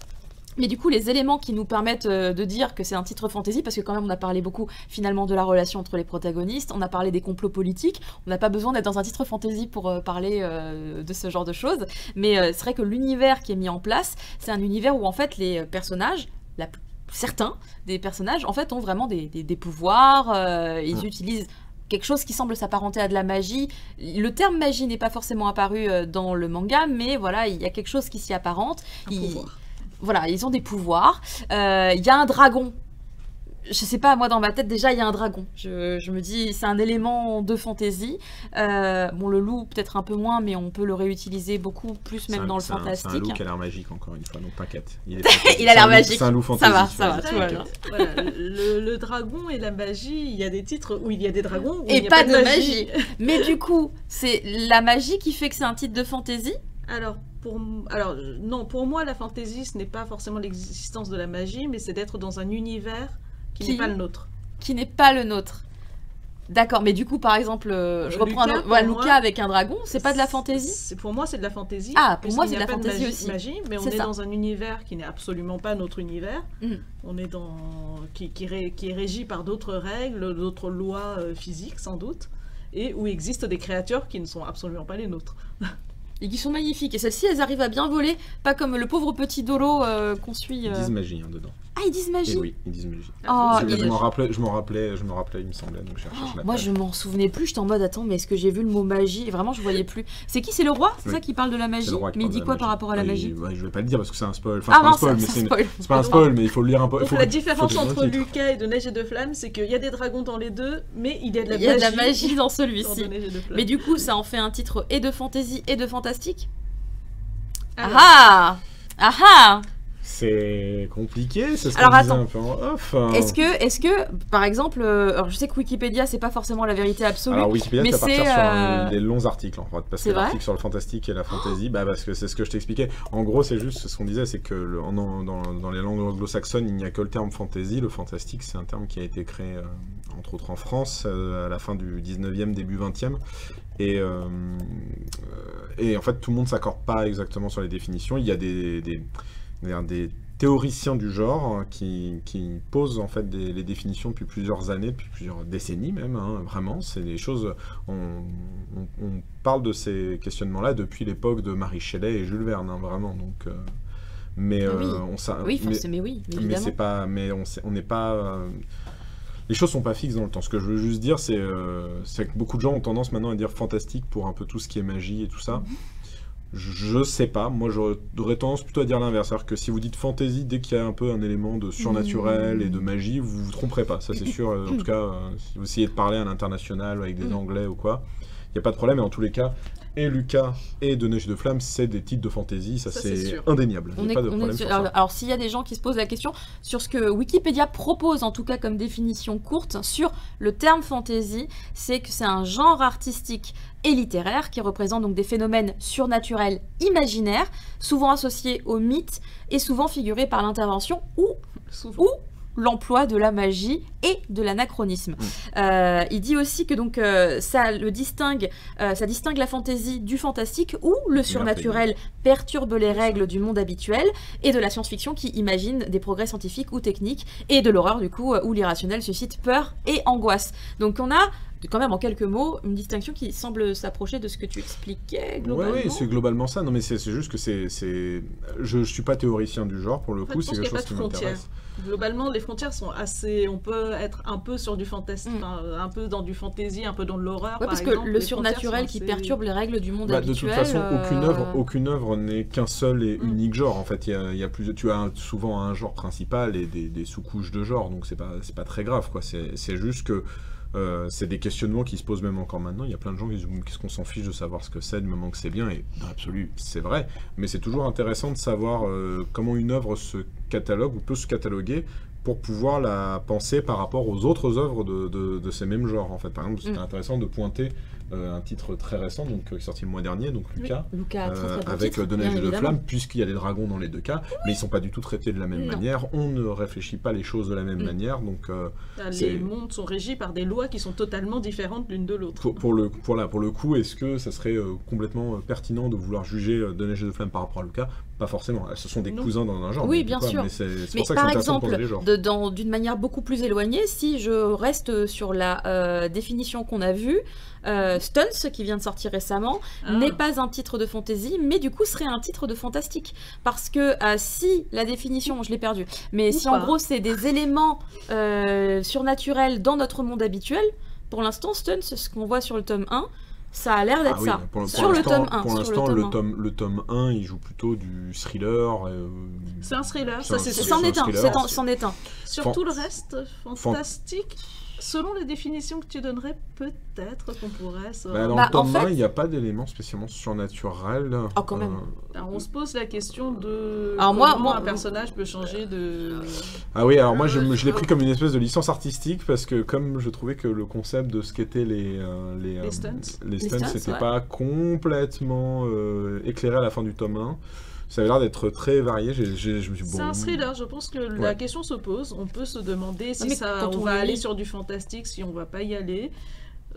Mais du coup, les éléments qui nous permettent de dire que c'est un titre fantasy, parce que quand même on a parlé beaucoup finalement de la relation entre les protagonistes, on a parlé des complots politiques, on n'a pas besoin d'être dans un titre fantasy pour parler de ce genre de choses, mais c'est vrai que l'univers qui est mis en place, c'est un univers où en fait les personnages, certains des personnages en fait ont vraiment des pouvoirs, ils utilisent quelque chose qui semble s'apparenter à de la magie. Le terme magie n'est pas forcément apparu dans le manga, mais voilà, il y a quelque chose qui s'y apparente. Voilà, ils ont des pouvoirs. Il y a un dragon. Je sais pas, moi dans ma tête déjà il y a un dragon. Je me dis c'est un élément de fantaisie. Bon, le loup peut-être un peu moins, mais on peut le réutiliser beaucoup plus même dans le fantastique. C'est un loup qui a l'air magique encore une fois, donc t'inquiète. Il a l'air magique. C'est un loup fantaisie. Ça va, tout va bien. Voilà, le dragon et la magie, il y a des titres où il y a des dragons où et il n'y a pas de magie. Mais du coup, c'est la magie qui fait que c'est un titre de fantaisie? Alors non, pour moi, la fantaisie, ce n'est pas forcément l'existence de la magie, mais c'est d'être dans un univers qui n'est pas le nôtre. Qui n'est pas le nôtre. D'accord, mais du coup, par exemple, je reprends Luca avec un dragon, c'est pas de la fantaisie? Pour moi, c'est de la fantaisie. Ah, pour moi, c'est de la fantaisie aussi. Magie, mais on est dans un univers qui n'est absolument pas notre univers. On est qui est régi par d'autres règles, d'autres lois physiques, sans doute, et où existent des créatures qui ne sont absolument pas les nôtres. Et qui sont magnifiques. Et celles-ci, elles arrivent à bien voler, pas comme le pauvre petit Dolo qu'on suit. Ils disent magie dedans. Ah, ils disent magie? Et oui, ils disent magie. Je me rappelais, il me semblait, donc j'ai recherché la moi, je m'en souvenais plus, j'étais en mode, attends, mais est-ce que j'ai vu le mot magie? Et vraiment, je voyais plus. C'est qui? C'est le roi? C'est ça qui parle de la magie? Mais il dit quoi par rapport à la magie? Je vais pas le dire parce que c'est un spoil. Enfin, c'est pas un spoil, mais il faut le lire un peu. La différence entre Lucas et de Neige et de Flamme, c'est qu'il y a des dragons dans les deux, mais il y a de la magie. Il y a de la magie dans celui-ci. Mais du coup, ça en fait un titre et de fantasy et de fantastique? Ah ah. C'est compliqué, c'est ce Alors, qu'on disait attends. un peu en off. Est-ce que, par exemple, alors je sais que Wikipédia, c'est pas forcément la vérité absolue. Alors Wikipédia, mais tu vas partir c'est, sur des longs articles, en fait, parce C'est que vrai l'article sur le fantastique et la fantasy, parce que c'est ce que je t'expliquais. En gros, c'est juste ce qu'on disait, c'est que dans les langues anglo-saxonnes, il n'y a que le terme fantasy. Le fantastique, c'est un terme qui a été créé, entre autres en France, à la fin du 19e, début 20e. Et en fait, tout le monde ne s'accorde pas exactement sur les définitions. Il y a des théoriciens du genre qui posent en fait les définitions depuis plusieurs années, depuis plusieurs décennies même, hein, vraiment. C'est des choses. On parle de ces questionnements-là depuis l'époque de Mary Shelley et Jules Verne, hein, vraiment. Donc, mais oui. Oui, mais c'est pas, on n'est pas. Les choses sont pas fixes dans le temps. Ce que je veux juste dire, c'est que beaucoup de gens ont tendance maintenant à dire fantastique pour un peu tout ce qui est magie et tout ça. Je sais pas, moi j'aurais tendance plutôt à dire l'inverse, c'est-à-dire que si vous dites fantasy, dès qu'il y a un peu un élément de surnaturel et de magie, vous vous tromperez pas, ça c'est sûr. En tout cas, si vous essayez de parler à l'international avec des anglais ou quoi, il n'y a pas de problème, et en tous les cas, et Lucas et De Neige et de Flamme, c'est des titres de fantasy, ça c'est indéniable. Il n'y a pas de problème sur ça. Alors s'il y a des gens qui se posent la question sur ce que Wikipédia propose, en tout cas comme définition courte, sur le terme fantasy, c'est que c'est un genre artistique et littéraire qui représente donc des phénomènes surnaturels imaginaires, souvent associés aux mythes et souvent figurés par l'intervention ou l'emploi de la magie et de l'anachronisme. Il dit aussi que donc ça distingue la fantaisie du fantastique, où le surnaturel perturbe les règles du monde habituel, et de la science-fiction qui imagine des progrès scientifiques ou techniques, et de l'horreur du coup où l'irrationnel suscite peur et angoisse. Donc on a quand même en quelques mots une distinction qui semble s'approcher de ce que tu expliquais globalement. Oui, c'est globalement ça. Non mais c'est juste que je suis pas théoricien du genre pour le coup, c'est quelque chose qui m'intéresse. Globalement, les frontières sont assez. On peut être un peu sur du fantasy, un peu dans du fantasy, un peu dans de l'horreur. Ouais, parce exemple, que le surnaturel qui perturbe les règles du monde habituel. De toute façon, aucune œuvre n'est qu'un seul et unique genre. En fait, il y a tu as souvent un genre principal et des sous-couches de genre, donc c'est pas très grave, quoi. C'est juste que c'est des questionnements qui se posent même encore maintenant. Il y a plein de gens qui disent qu'est-ce qu'on s'en fiche de savoir ce que c'est du moment que c'est bien, et dans l'absolu c'est vrai, mais c'est toujours intéressant de savoir comment une œuvre se catalogue ou peut se cataloguer pour pouvoir la penser par rapport aux autres œuvres de ces mêmes genres. En fait, par exemple, c'était intéressant de pointer un titre très récent, donc qui est sorti le mois dernier, donc Lucas, très avec titre, De Neige et de Flamme, puisqu'il y a des dragons dans les deux cas, mais ils sont pas du tout traités de la même manière, on ne réfléchit pas les choses de la même manière, donc les mondes sont régis par des lois qui sont totalement différentes l'une de l'autre. Pour le coup, est-ce que ça serait complètement pertinent de vouloir juger De Neige et de Flamme par rapport à Lucas? Pas forcément, ce sont des cousins dans un genre. Oui, bien sûr. Mais c'est mais pour ça par que c'est intéressant exemple, de poser les genres. d'une manière beaucoup plus éloignée, si je reste sur la définition qu'on a vue, Stunts, qui vient de sortir récemment, n'est pas un titre de fantasy, mais du coup serait un titre de fantastique. Parce que si la définition, je l'ai perdue, mais si en gros c'est des éléments surnaturels dans notre monde habituel, pour l'instant Stunts, ce qu'on voit sur le tome 1, ça a l'air d'être ça. Sur le tome 1. Pour l'instant, le tome 1, il joue plutôt du thriller. C'est un thriller, ça c'est sûr. C'en est un. Sur tout le reste, fantastique. Selon les définitions que tu donnerais, peut-être qu'on pourrait... dans le tome 1, il n'y a pas d'éléments spécialement surnaturels. Quand même. Alors, on se pose la question de comment un personnage peut changer de... Ah oui, alors moi je l'ai pris comme une espèce de licence artistique, parce que comme je trouvais que le concept de ce qu'étaient les stunts, c'était pas complètement éclairé à la fin du tome 1. Ça avait l'air d'être très varié. Je me suis dit, c'est un thriller, je pense que la question se pose. On peut se demander si on va aller sur du fantastique, si on va pas y aller.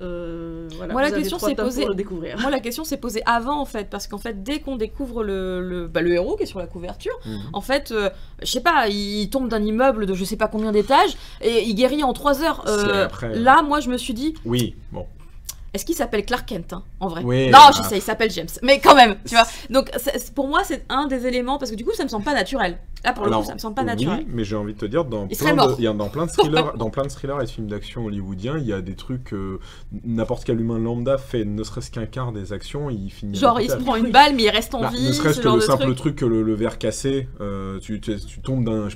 Moi, la question s'est posée. Moi, la question s'est posée avant, en fait, parce qu'en fait, dès qu'on découvre le héros qui est sur la couverture, en fait, je sais pas, il tombe d'un immeuble de je sais pas combien d'étages et il guérit en 3 heures. Là, moi, je me suis dit. Oui, bon. Est-ce qu'il s'appelle Clark Kent, en vrai? Oui, non, je sais, il s'appelle James. Mais quand même, tu vois. Donc, pour moi, c'est un des éléments, parce que du coup, ça me semble pas naturel. Là, pour le coup, ça me semble pas naturel. Oui, mais j'ai envie de te dire, dans plein de thrillers et de films d'action hollywoodiens, il y a des trucs, n'importe quel humain lambda fait ne serait-ce qu'un quart des actions, il finit... Genre, il se prend une balle, mais il reste en vie, ne serait-ce ce que genre le de simple truc. truc que le verre cassé, tu tombes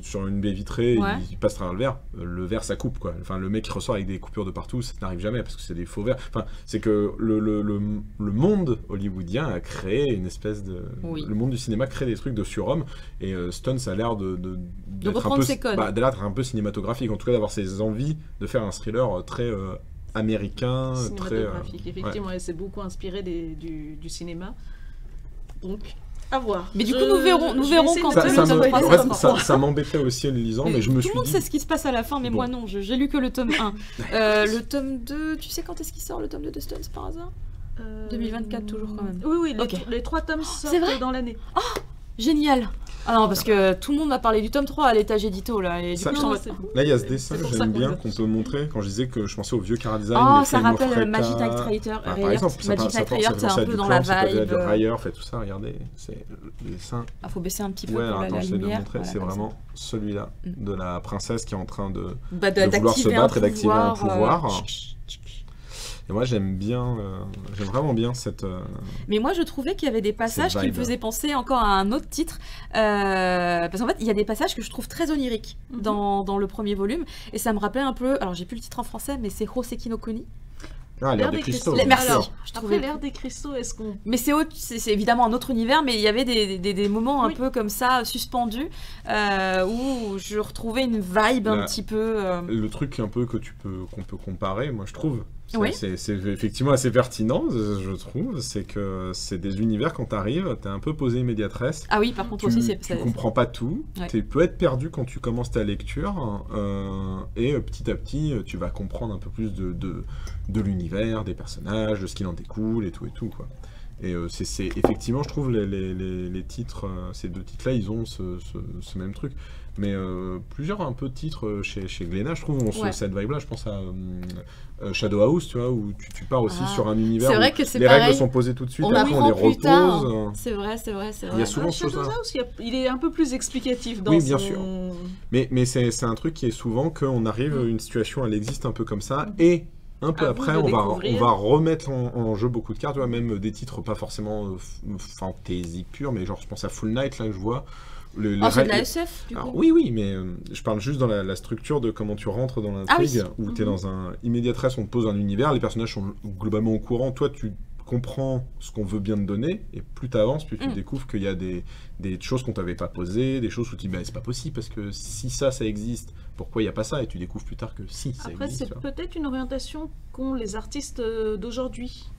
sur une baie vitrée, Ouais. il passe à travers le verre ça coupe, quoi. Enfin, le mec qui ressort avec des coupures de partout, ça n'arrive jamais, parce que c'est des faux verres. Enfin, c'est que le monde hollywoodien a créé une espèce de... Oui. Le monde du cinéma crée des trucs de surhomme, et Stone, ça a l'air d'être reprendre ses codes. d'être un peu cinématographique, en tout cas d'avoir ses envies de faire un thriller très américain, très... Cinématographique, effectivement, elle s'est beaucoup inspirée du cinéma. Donc, à voir. Mais du coup, nous verrons quand même ça m'embêtait aussi en le lisant, mais je me suis dit... Tout le monde sait ce qui se passe à la fin, mais moi non, j'ai lu que le tome 1. Le tome 2, tu sais quand est-ce qu'il sort le tome 2 de Stones par hasard 2024 toujours quand même. Oui, Ok. les 3 tomes c'est sortent vrai dans l'année. Génial. Ah non, parce que tout le monde m'a parlé du tome 3 à l'étage édito là, et du Ça- coup, j'en- Là, il y a ce dessin C'est que pour ça j'aime qu'on bien, le qu'on peut montrer, quand je disais que je pensais au vieux Cara Design, Oh, les ça Flame of rappelle Recca. Magic Knight Rider. Par exemple, Magic Knight Rider, c'est un peu dans la vibe. Du Ryer, fait tout ça, regardez, c'est le dessin. Ah, faut baisser un petit peu Ouais, pour attends, la j'essaie de lumière. montrer, Voilà, c'est comme ça. vraiment celui-là, de la princesse qui est en train de vouloir se d'activer battre et d'activer un pouvoir. tchic, tchic, tchic. Et moi, j'aime vraiment bien cette... Mais moi, je trouvais qu'il y avait des passages qui me vibe. faisaient penser encore à un autre titre. Parce qu'en fait, il y a des passages que je trouve très oniriques dans le premier volume. Et ça me rappelait un peu... Alors, j'ai plus le titre en français, mais c'est Hoseki no Kuni. Ah, l'air des cristaux. Merci. Alors, Je après trouvais- l'ère des cristaux, est-ce qu'on... Mais c'est évidemment un autre univers, mais il y avait des moments un Oui. peu comme ça, suspendus, où je retrouvais une vibe un petit peu... Le truc un peu qu'on peut comparer, moi je trouve, Oui. c'est effectivement assez pertinent, je trouve, c'est que c'est des univers quand t'arrives, t'es un peu posé immédiatresse. Ah oui, par contre, Tu, aussi, c'est... tu comprends pas tout, Ouais. tu peux être perdu quand tu commences ta lecture, et petit à petit, tu vas comprendre un peu plus de l'univers, des personnages, de ce qu'il en découle et tout quoi. Et c'est effectivement, je trouve, les titres, ces deux titres-là, ils ont ce même truc. Mais plusieurs un peu de titres chez Glénat, je trouve, ont Ouais. cette vibe-là. Je pense à Shadow House, tu vois, où tu pars aussi sur un univers C'est vrai où que c'est les règles pareil. sont posées tout de suite, On après on apprend les plus repose. tard. C'est vrai, c'est vrai, c'est Il y a vrai. souvent ce Shadow chose-là. House, il est un peu plus explicatif dans Oui, son... bien sûr. Mais c'est un truc qui est souvent qu'on arrive, une situation, elle existe un peu comme ça, et un peu À vous après, de on découvrir. va remettre en jeu beaucoup de cartes, tu vois, même des titres pas forcément fantasy pure, mais genre je pense à Full Night, là, que je vois. Les Oh, c'est de règles- la SF, du Alors, coup. oui, mais je parle juste dans la structure de comment tu rentres dans l'intrigue, Ah oui. où tu es dans un immédiatresse, on te pose un univers, les personnages sont globalement au courant, toi tu comprends ce qu'on veut bien te donner, et plus tu avances, plus tu découvres qu'il y a des choses qu'on t'avait pas posées, des choses où tu dis bah, c'est pas possible, parce que si ça existe, pourquoi il n'y a pas ça? Et tu découvres plus tard que si, ça Après, existe. c'est tu vois. peut-être une orientation qu'ont les artistes d'aujourd'hui.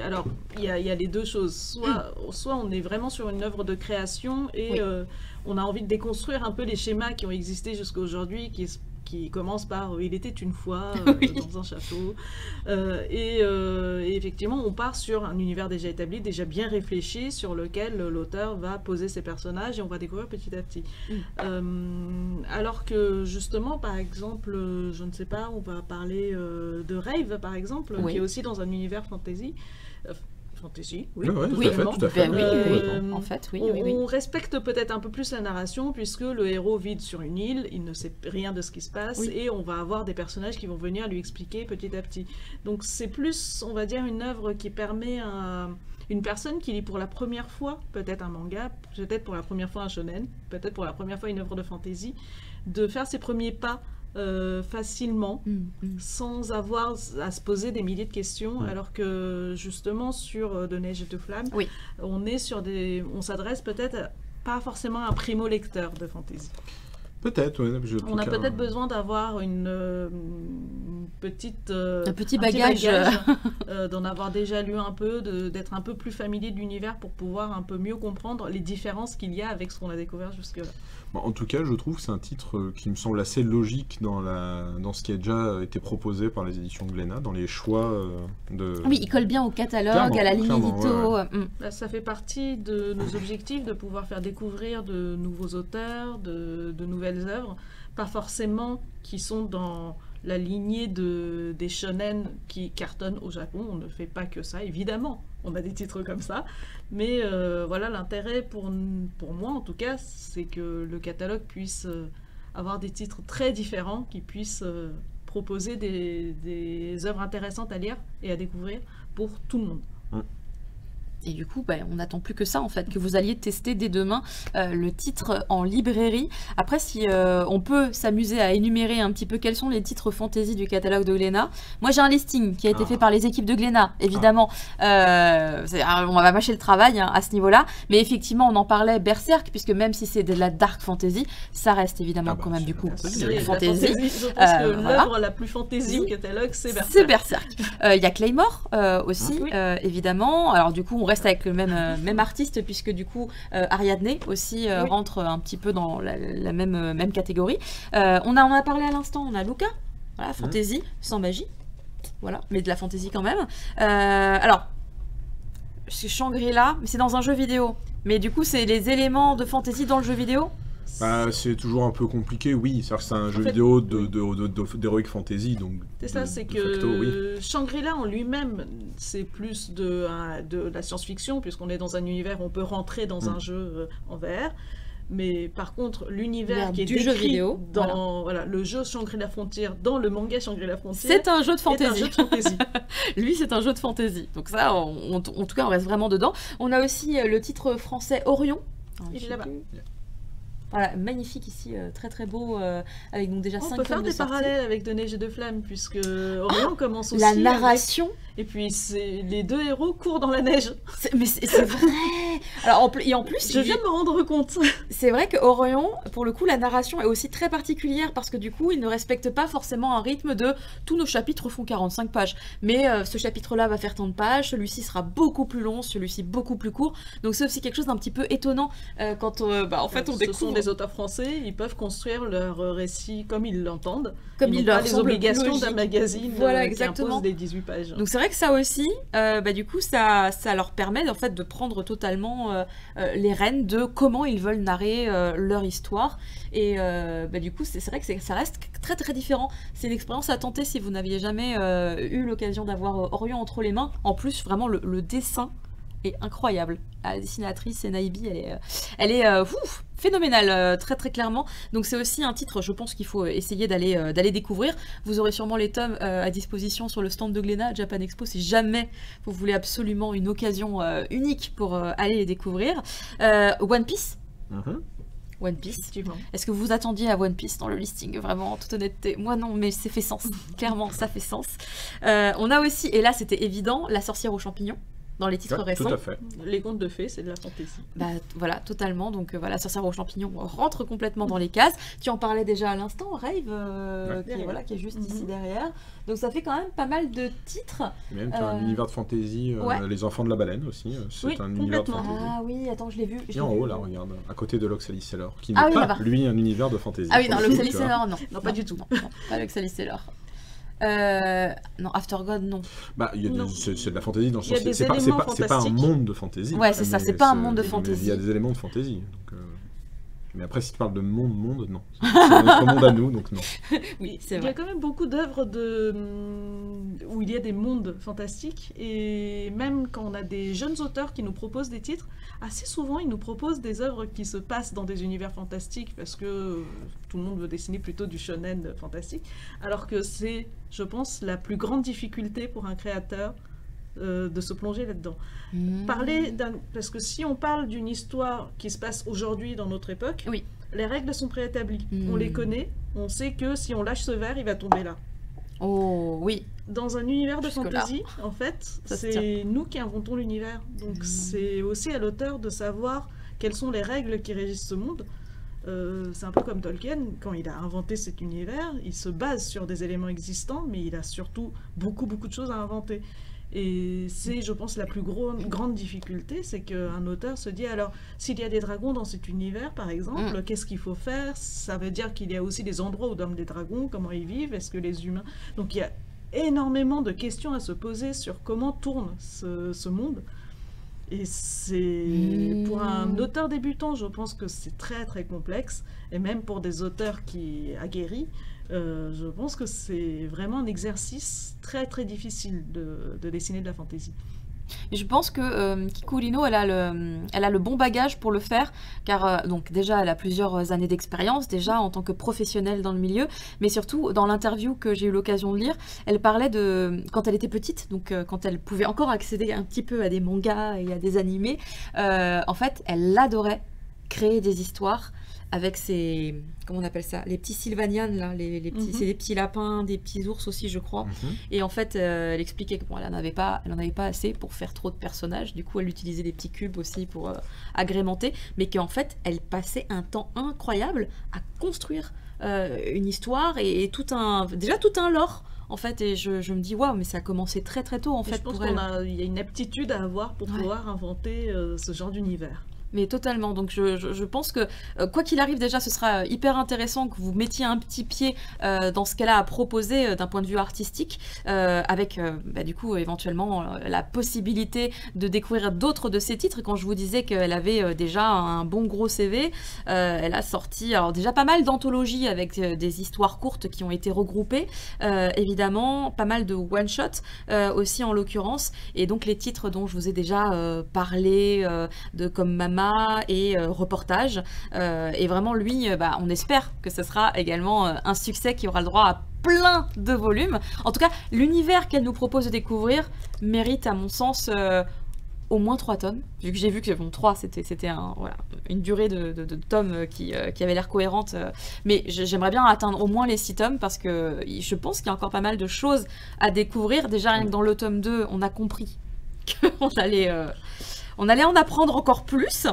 Alors, il y a les deux choses. Soit on est vraiment sur une œuvre de création et Oui. on a envie de déconstruire un peu les schémas qui ont existé jusqu'à aujourd'hui, qui commencent par il était une fois Oui. dans un château. Et effectivement, on part sur un univers déjà établi, déjà bien réfléchi, sur lequel l'auteur va poser ses personnages et on va découvrir petit à petit. Alors que justement, par exemple, je ne sais pas, on va parler de Rave, par exemple, Oui. qui est aussi dans un univers fantasy. Fantasy, oui, Ouais, tout tout à fait, simplement. tout à fait. Ben oui, Euh, en fait, oui, on, oui, oui. on respecte peut-être un peu plus la narration puisque le héros vit sur une île, il ne sait rien de ce qui se passe Oui. et on va avoir des personnages qui vont venir lui expliquer petit à petit. Donc c'est plus, on va dire, une œuvre qui permet à une personne qui lit pour la première fois, peut-être un manga, peut-être pour la première fois un shonen, peut-être pour la première fois une œuvre de fantasy, de faire ses premiers pas facilement, sans avoir à se poser des milliers de questions, alors que justement sur De Neige et de Flammes, Oui. on s'adresse peut-être pas forcément à un primo-lecteur de fantasy. Peut-être, ouais. On a peut-être besoin d'avoir une petite... Un petit bagage. d'en avoir déjà lu un peu, d'être un peu plus familier de l'univers pour pouvoir un peu mieux comprendre les différences qu'il y a avec ce qu'on a découvert jusque-là. Bon, en tout cas, je trouve que c'est un titre qui me semble assez logique dans ce qui a déjà été proposé par les éditions Glénat, dans les choix de... Oui, il colle bien au catalogue, Clairement, à la ligne clairement, édito. ouais. Là, ça fait partie de nos objectifs de pouvoir faire découvrir de nouveaux auteurs, de nouvelles œuvres, pas forcément qui sont dans la lignée des shonen qui cartonnent au Japon. On ne fait pas que ça, évidemment. on a des titres comme ça. Mais voilà, l'intérêt pour moi en tout cas, c'est que le catalogue puisse avoir des titres très différents, qui puissent proposer des œuvres intéressantes à lire et à découvrir pour tout le monde. Et du coup, on n'attend plus que ça, en fait, que vous alliez tester dès demain le titre en librairie. Après, si on peut s'amuser à énumérer un petit peu quels sont les titres fantasy du catalogue de Glénat. Moi, j'ai un listing qui a été fait par les équipes de Glénat, évidemment. On va mâcher le travail à ce niveau-là. Mais effectivement, on en parlait, Berserk, puisque même si c'est de la dark fantasy, ça reste évidemment quand même du coup fantasy. Je pense que l'œuvre la plus fantasy au catalogue, c'est Berserk. C'est Berserk. Il y a Claymore aussi, évidemment. Alors du coup, on reste avec le même artiste, puisque du coup Ariadne aussi rentre un petit peu dans la même catégorie. On en a parlé à l'instant, on a Luca, voilà, fantasy, sans magie, voilà, mais de la fantasy quand même. Alors, c'est Shangri-La, mais c'est dans un jeu vidéo. Mais du coup, c'est les éléments de fantasy dans le jeu vidéo. C'est toujours un peu compliqué, oui. C'est un jeu vidéo d'Heroic Fantasy, donc... C'est ça, c'est que Shangri-La en lui-même, c'est plus de la science-fiction, puisqu'on est dans un univers où on peut rentrer dans un jeu en VR. Mais par contre, l'univers qui est décrit jeu vidéo, dans le jeu Shangri-La Frontier, dans le manga Shangri-La Frontier, c'est un jeu de fantasy. Lui, c'est un jeu de fantasy. Donc ça, en tout cas, on reste vraiment dedans. On a aussi le titre français Orion. Il est là-bas. Voilà, magnifique ici, très très beau, avec donc déjà 5 tomes de sortie. On peut faire des parallèles avec De Neige et de Flammes, puisque Orion commence aussi... La narration et puis les deux héros courent dans la neige. Mais c'est vrai. Alors, en plus... Je viens de me rendre compte. C'est vrai que Orion, pour le coup, la narration est aussi très particulière, parce que du coup, il ne respecte pas forcément un rythme de... Tous nos chapitres font 45 pages. Mais ce chapitre-là va faire tant de pages, celui-ci sera beaucoup plus long, celui-ci beaucoup plus court. Donc c'est aussi quelque chose d'un petit peu étonnant quand en fait on découvre... Les auteurs français, ils peuvent construire leur récit comme ils l'entendent. Comme ils leur les obligations d'un magazine qui impose des 18 pages. Donc c'est vrai que ça aussi, du coup, ça leur permet en fait de prendre totalement les rênes de comment ils veulent narrer leur histoire. Et du coup, c'est vrai que ça reste très très différent. C'est une expérience à tenter si vous n'aviez jamais eu l'occasion d'avoir Orion entre les mains. En plus, vraiment, le dessin est incroyable. La dessinatrice, Naibi, elle est phénoménale, très très clairement. Donc c'est aussi un titre, je pense qu'il faut essayer d'aller découvrir. Vous aurez sûrement les tomes à disposition sur le stand de Glénat, Japan Expo, si jamais vous voulez absolument une occasion unique pour aller les découvrir. One Piece. One Piece. Est-ce que vous attendiez à One Piece dans le listing? Vraiment, en toute honnêteté, moi non, mais ça fait sens. Clairement, ça fait sens. On a aussi, et là c'était évident, La sorcière aux champignons. Dans les titres récents. Tout à fait. Les contes de fées, c'est de la fantaisie. Voilà, totalement. Donc voilà, Sorcière aux champignons rentre complètement dans les cases. Tu en parlais déjà à l'instant, Rave, qui est juste ici derrière. Donc ça fait quand même pas mal de titres. Et même un univers de fantaisie, Les enfants de la baleine aussi. C'est un univers de fantaisie. Ah oui, attends, je l'ai vu. Et en haut, là, regarde, à côté de l'Oxalis Sailor, qui n'est pas, lui, un univers de fantaisie. Ah oui, non, l'Oxalis Sailor, non. Non, pas du tout. Non, pas l'Oxalis Sailor. Non, After God, non. C'est de la fantaisie dans le sens. C'est pas un monde de fantaisie. Ouais, c'est ça, c'est pas un monde de fantaisie. Il y a des éléments de fantaisie. Mais après, si tu parles de monde, non. C'est notre monde à nous, donc non. Oui, c'est vrai. Il y a quand même beaucoup d'œuvres où il y a des mondes fantastiques, et même quand on a des jeunes auteurs qui nous proposent des titres, assez souvent ils nous proposent des œuvres qui se passent dans des univers fantastiques, parce que tout le monde veut dessiner plutôt du shonen fantastique, alors que c'est, je pense, la plus grande difficulté pour un créateur de se plonger là-dedans. Parce que si on parle d'une histoire qui se passe aujourd'hui dans notre époque, les règles sont préétablies. On les connaît, on sait que si on lâche ce verre, il va tomber là. Oh oui. Dans un univers de fantasy, en fait, c'est nous qui inventons l'univers. Donc c'est aussi à l'auteur de savoir quelles sont les règles qui régissent ce monde. C'est un peu comme Tolkien, quand il a inventé cet univers, il se base sur des éléments existants, mais il a surtout beaucoup de choses à inventer. Et c'est, je pense, la plus grande difficulté, c'est qu'un auteur se dit, alors, s'il y a des dragons dans cet univers, par exemple, qu'est-ce qu'il faut faire? Ça veut dire qu'il y a aussi des endroits où dorment des dragons, comment ils vivent, est-ce que les humains... Donc il y a énormément de questions à se poser sur comment tourne ce monde. Et c'est pour un auteur débutant, je pense que c'est très très complexe, et même pour des auteurs qui aguerris, je pense que c'est vraiment un exercice très très difficile de dessiner de la fantaisie. Je pense que Kikurino, elle a le bon bagage pour le faire, car donc déjà, elle a plusieurs années d'expérience, déjà en tant que professionnelle dans le milieu, mais surtout, dans l'interview que j'ai eu l'occasion de lire, elle parlait de quand elle était petite, donc quand elle pouvait encore accéder un petit peu à des mangas et à des animés, en fait, elle adorait créer des histoires avec ces, comment on appelle ça, les petits Sylvanians, là, les petits, c'est des petits lapins, des petits ours aussi, je crois. Et en fait, elle expliquait que bon, elle n'en avait pas assez pour faire trop de personnages. Du coup, elle utilisait des petits cubes aussi pour agrémenter, mais qu'en fait, elle passait un temps incroyable à construire une histoire et tout un lore. En fait, et je me dis, waouh, mais ça a commencé très très tôt en fait. Je pense pour elle. qu'il y a une aptitude à avoir pour pouvoir inventer ce genre d'univers. Mais totalement, donc je pense que quoi qu'il arrive déjà ce sera hyper intéressant que vous mettiez un petit pied dans ce qu'elle a à proposer d'un point de vue artistique avec du coup éventuellement la possibilité de découvrir d'autres de ses titres. Quand je vous disais qu'elle avait déjà un bon gros CV, elle a sorti alors déjà pas mal d'anthologies avec des histoires courtes qui ont été regroupées, évidemment pas mal de one-shot aussi en l'occurrence, et donc les titres dont je vous ai déjà parlé de comme Mama et reportage, et vraiment lui on espère que ce sera également un succès qui aura le droit à plein de volumes. En tout cas l'univers qu'elle nous propose de découvrir mérite à mon sens au moins 3 tomes, vu que j'ai vu que 3 c'était une durée de tomes qui avait l'air cohérente, mais j'aimerais bien atteindre au moins les 6 tomes parce que je pense qu'il y a encore pas mal de choses à découvrir. Déjà rien que dans le tome 2 on a compris qu'on allait en apprendre encore plus.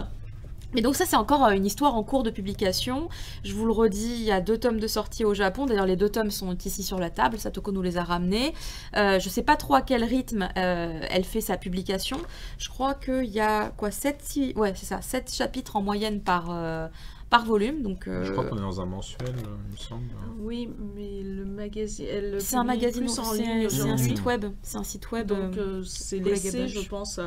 Mais donc ça c'est encore une histoire en cours de publication. Je vous le redis, il y a 2 tomes de sortie au Japon. D'ailleurs les 2 tomes sont ici sur la table, Satoko nous les a ramenés. Je sais pas trop à quel rythme elle fait sa publication. Je crois qu'il y a 7 chapitres en moyenne par volume. Donc, je crois qu'on est dans un mensuel, il me semble. Oui, mais le magazine... C'est un magazine, en ligne, c'est un site web. C'est un site web. Donc c'est laissé, je pense,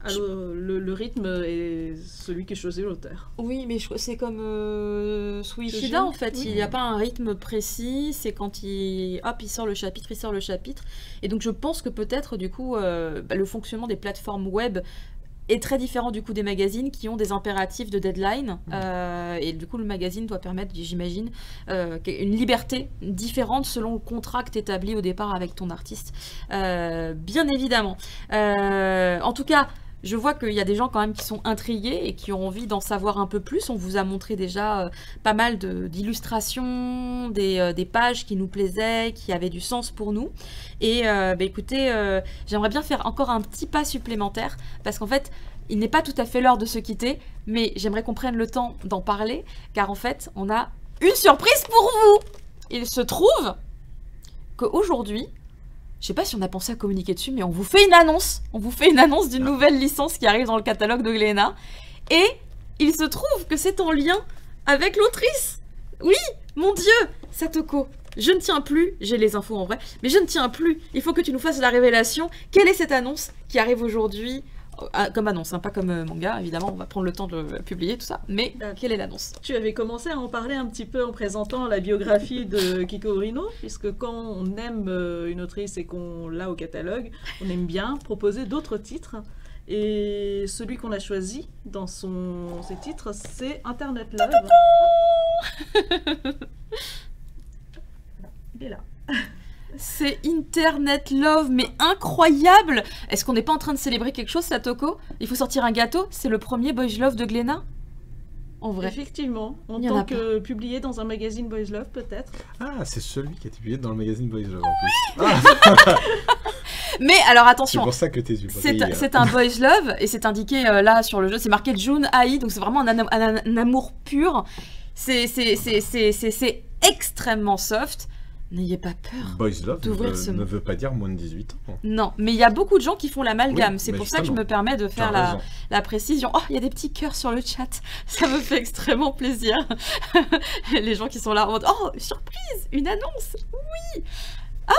le rythme est celui qui choisit l'auteur. Oui, mais c'est comme Suishida en fait. Oui. Il n'y a pas un rythme précis. C'est quand il sort le chapitre, Et donc je pense que peut-être du coup le fonctionnement des plateformes web est très différent du coup des magazines qui ont des impératifs de deadline. Et du coup le magazine doit permettre, j'imagine, une liberté différente selon le contrat que tu établis au départ avec ton artiste. Bien évidemment. En tout cas, je vois qu'il y a des gens quand même qui sont intrigués et qui ont envie d'en savoir un peu plus. On vous a montré déjà pas mal d'illustrations, des pages qui nous plaisaient, qui avaient du sens pour nous. Et écoutez, j'aimerais bien faire encore un petit pas supplémentaire parce qu'en fait, il n'est pas tout à fait l'heure de se quitter, mais j'aimerais qu'on prenne le temps d'en parler car en fait, on a une surprise pour vous. Il se trouve qu'aujourd'hui, je sais pas si on a pensé à communiquer dessus, mais on vous fait une annonce. On vous fait une annonce d'une nouvelle licence qui arrive dans le catalogue de Glénat. Et il se trouve que c'est en lien avec l'autrice. Oui, mon Dieu, Satoko. Je ne tiens plus, j'ai les infos en vrai, mais je ne tiens plus. Il faut que tu nous fasses la révélation. Quelle est cette annonce qui arrive aujourd'hui ? Comme annonce, pas comme manga, évidemment, on va prendre le temps de publier tout ça, mais quelle est l'annonce ? Tu avais commencé à en parler un petit peu en présentant la biographie de Kikurino, puisque quand on aime une autrice et qu'on l'a au catalogue, on aime bien proposer d'autres titres. Et celui qu'on a choisi dans ses titres, c'est Internet Love. Il est là. C'est Internet Love, mais incroyable! Est-ce qu'on n'est pas en train de célébrer quelque chose, Satoko? Il faut sortir un gâteau? C'est le premier Boys Love de Glénat? En vrai. Effectivement, en tant que publié dans un magazine Boys Love, peut-être. Ah, c'est celui qui a été publié dans le magazine Boys Love en plus. Ah. Mais alors attention, c'est pour ça que tes yeux c'est un Boys Love, et c'est indiqué là sur le jeu, c'est marqué Jun Ai, donc c'est vraiment un amour pur. C'est extrêmement soft. N'ayez pas peur. Boys Love ne veut pas dire moins de 18 ans. Non, mais il y a beaucoup de gens qui font l'amalgame. Oui, c'est pour ça que je me permets de faire la précision. Oh, il y a des petits cœurs sur le chat. Ça me fait extrêmement plaisir. Les gens qui sont là en mode oh, surprise, une annonce. Oui. Ah,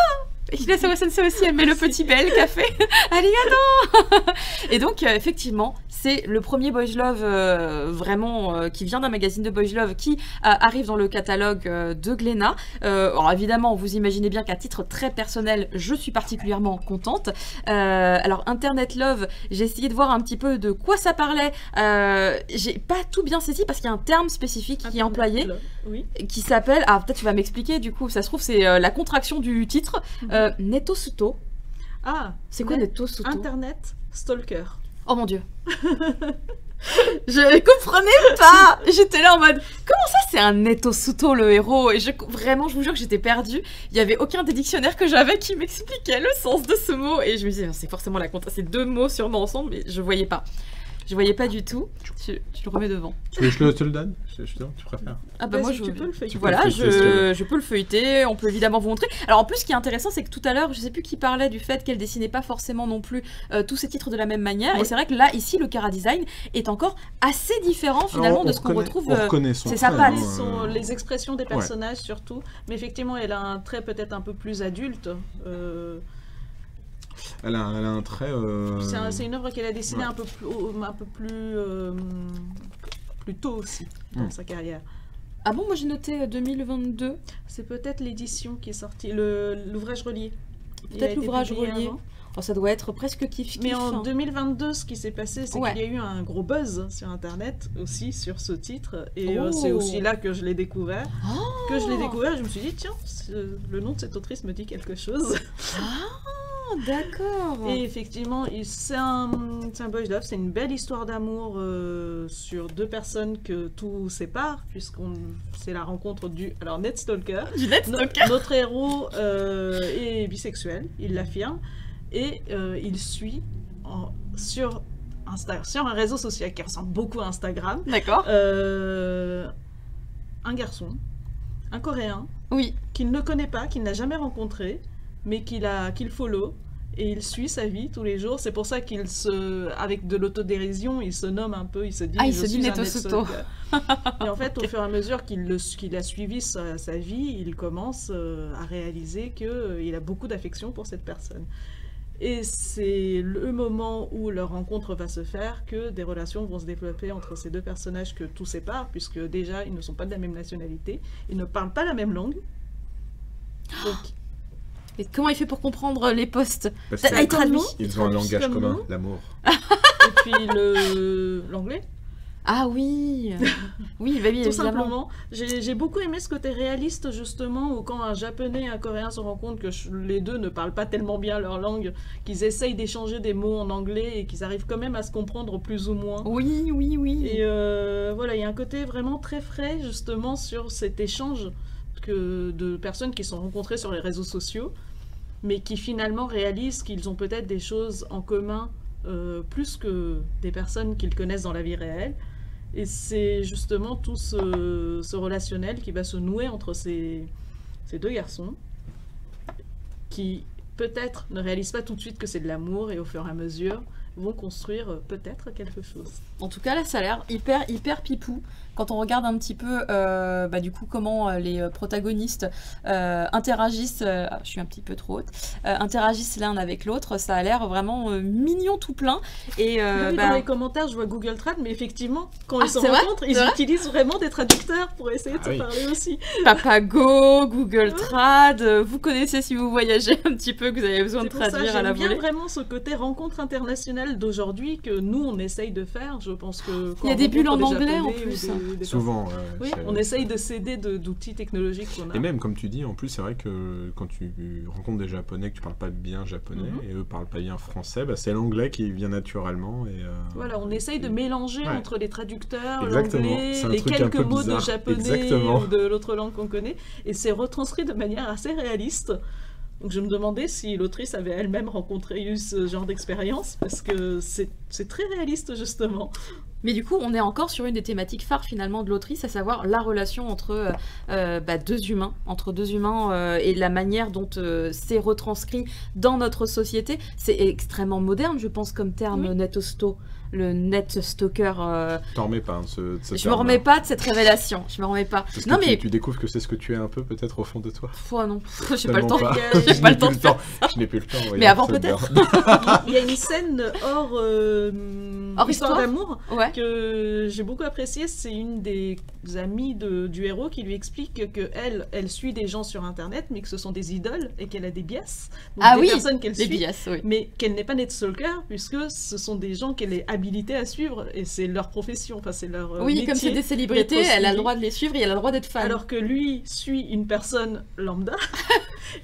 Hirasawa Sensei aussi, elle met le petit bel café. Arigato. Et donc, effectivement, c'est le premier Boys Love vraiment qui vient d'un magazine de Boys Love qui arrive dans le catalogue de Glénat. Alors évidemment, vous imaginez bien qu'à titre très personnel, je suis particulièrement contente. Alors Internet Love, j'ai essayé de voir un petit peu de quoi ça parlait. J'ai pas tout bien saisi parce qu'il y a un terme spécifique qui est employé, qui s'appelle... Ah, peut-être tu vas m'expliquer du coup, ça se trouve c'est la contraction du titre. Netosuto. Ah, c'est quoi Netosuto? Internet Stalker. Oh mon dieu. Je comprenais pas. J'étais là en mode comment ça c'est un Netosuto le héros, et vraiment je vous jure que j'étais perdue. Il y avait aucun des dictionnaires que j'avais qui m'expliquait le sens de ce mot, et je me disais c'est forcément la compta, c'est 2 mots sûrement ensemble, mais je voyais pas. Je voyais pas du tout. Tu le remets devant. Tu veux que je te le donne? Tu préfères? Ah bah moi tu peux le feuilleter. Voilà, je peux le feuilleter, on peut évidemment vous montrer. Alors en plus ce qui est intéressant c'est que tout à l'heure, je sais plus qui parlait du fait qu'elle dessinait pas forcément non plus tous ces titres de la même manière, et c'est vrai que là ici le chara design est encore assez différent finalement de ce qu'on retrouve. C'est sa patte. Les expressions des personnages surtout, mais effectivement elle a un trait peut-être un peu plus adulte. Elle a un trait... C'est une œuvre qu'elle a dessinée un peu plus tôt aussi dans sa carrière. Ah bon, moi j'ai noté 2022. C'est peut-être l'édition qui est sortie, l'ouvrage relié. Peut-être l'ouvrage relié. Oh, ça doit être presque kiff. Mais en 2022, ce qui s'est passé, c'est qu'il y a eu un gros buzz sur Internet aussi sur ce titre. Et c'est aussi là que je l'ai découvert. Je me suis dit, tiens, le nom de cette autrice me dit quelque chose. D'accord. Et effectivement, c'est un boys love, c'est une belle histoire d'amour sur 2 personnes que tout sépare, c'est la rencontre du Net Stalker. Notre héros est bisexuel, il l'affirme, et il suit sur un réseau social qui ressemble beaucoup à Instagram. D'accord. Un garçon, un Coréen, oui, qu'il ne connaît pas, qu'il n'a jamais rencontré, mais qu'il follow, et il suit sa vie tous les jours. C'est pour ça avec de l'autodérision, il se nomme un peu, il se dit Netosuto. Et en fait, au fur et à mesure qu'il a suivi sa vie, il commence à réaliser qu'il a beaucoup d'affection pour cette personne. Et c'est le moment où leur rencontre va se faire que des relations vont se développer entre ces 2 personnages que tout sépare, puisque déjà, ils ne sont pas de la même nationalité, ils ne parlent pas la même langue. Donc, et comment il fait pour comprendre les posts? Ils ont un langage commun, l'amour. Et puis l'anglais. Ah oui. Oui, bah oui, tout évidemment. Simplement. J'ai beaucoup aimé ce côté réaliste, justement, où quand un japonais et un coréen se rendent compte que les 2 ne parlent pas tellement bien leur langue, qu'ils essayent d'échanger des mots en anglais et qu'ils arrivent quand même à se comprendre plus ou moins. Oui. Et voilà, il y a un côté vraiment très frais, justement, sur cet échange de personnes qui sont rencontrées sur les réseaux sociaux, mais qui finalement réalisent qu'ils ont peut-être des choses en commun plus que des personnes qu'ils connaissent dans la vie réelle. Et c'est justement tout ce relationnel qui va se nouer entre ces 2 garçons qui peut-être ne réalisent pas tout de suite que c'est de l'amour, et au fur et à mesure vont construire peut-être quelque chose. En tout cas là ça a l'air hyper pipou quand on regarde un petit peu du coup comment les protagonistes interagissent, je suis un petit peu trop haute, interagissent l'un avec l'autre. Ça a l'air vraiment mignon tout plein. Et dans les commentaires je vois Google Trad, mais effectivement quand ils se rencontrent, ils utilisent vraiment des traducteurs pour essayer de se parler aussi. Papago, Google Trad, vous connaissez si vous voyagez un petit peu, que vous avez besoin de traduire à la volée. J'aime bien vraiment ce côté rencontre internationale d'aujourd'hui que nous on essaye de faire. Je pense que il y a des bulles en anglais en plus. Souvent. Oui, on essaye de s'aider d'outils technologiques qu'on a. Et même comme tu dis, en plus c'est vrai que quand tu rencontres des Japonais que tu parles pas bien japonais et eux parlent pas bien français, c'est l'anglais qui vient naturellement. Et voilà, on essaye de mélanger entre les traducteurs, exactement. l'anglais, les quelques mots de japonais ou de l'autre langue qu'on connaît, et c'est retranscrit de manière assez réaliste. Donc je me demandais si l'autrice avait elle-même eu ce genre d'expérience, parce que c'est très réaliste justement. Mais du coup, on est encore sur une des thématiques phares finalement de l'autrice, à savoir la relation entre 2 humains, et la manière dont c'est retranscrit dans notre société. C'est extrêmement moderne, je pense, comme terme, Netosuto. le net stalker. T'en remets pas, Je me remets pas de cette révélation. Je me remets pas. Parce non que mais tu découvres que c'est ce que tu es un peu peut-être au fond de toi. Non, j'ai pas le temps. J'ai pas le temps. Je n'ai plus le temps. Mais avant peut-être. Il y a une scène hors histoire d'amour que j'ai beaucoup appréciée. C'est une des amies du héros qui lui explique que elle suit des gens sur internet, mais que ce sont des idoles et qu'elle a des bias. Donc des personnes qu'elle suit, bias, mais qu'elle n'est pas net stalker puisque ce sont des gens qu'elle est habilitée à suivre et c'est leur profession, enfin c'est leur métier, comme c'est des célébrités, elle a le droit de les suivre et elle a le droit d'être fan. Alors que lui suit une personne lambda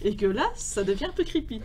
et que là, ça devient un peu creepy.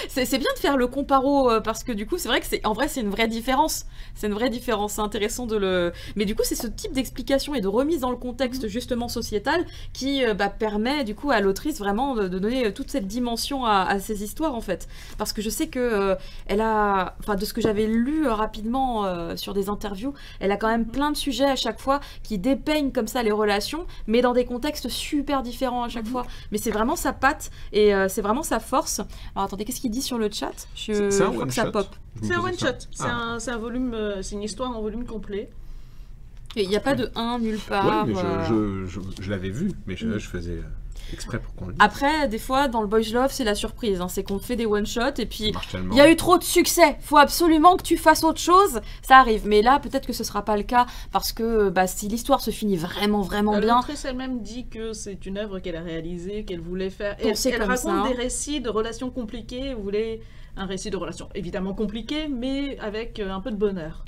C'est bien de faire le comparo parce que du coup c'est vrai que en vrai c'est une vraie différence. C'est une vraie différence, c'est intéressant de le... Mais du coup c'est ce type d'explication et de remise dans le contexte justement sociétal qui permet du coup à l'autrice vraiment de donner toute cette dimension à ces histoires en fait. Parce que je sais que elle a... Enfin de ce que j'avais lu rapidement sur des interviews, elle a quand même plein de sujets à chaque fois qui dépeignent comme ça les relations mais dans des contextes super différents à chaque fois. Mais c'est vraiment sa patte et c'est vraiment sa force. Alors attendez, qu'est-ce qu'il dit sur le chat? C'est un one shot. C'est un one shot. C'est un volume, c'est une histoire en volume complet. Il n'y a pas de 1 nulle part. Ouais, mais je l'avais vu, mais je faisais exprès pour qu'on le dise. Après, des fois, dans le Boys Love, c'est la surprise. C'est qu'on fait des one-shots et puis il y a eu trop de succès. Faut absolument que tu fasses autre chose. Ça arrive. Mais là, peut-être que ce sera pas le cas parce que si l'histoire se finit vraiment bien. L'autrice elle-même dit que c'est une œuvre qu'elle a réalisée, qu'elle voulait faire. Et elle raconte des récits de relations compliquées. Elle voulait un récit de relations évidemment compliqué, mais avec un peu de bonheur.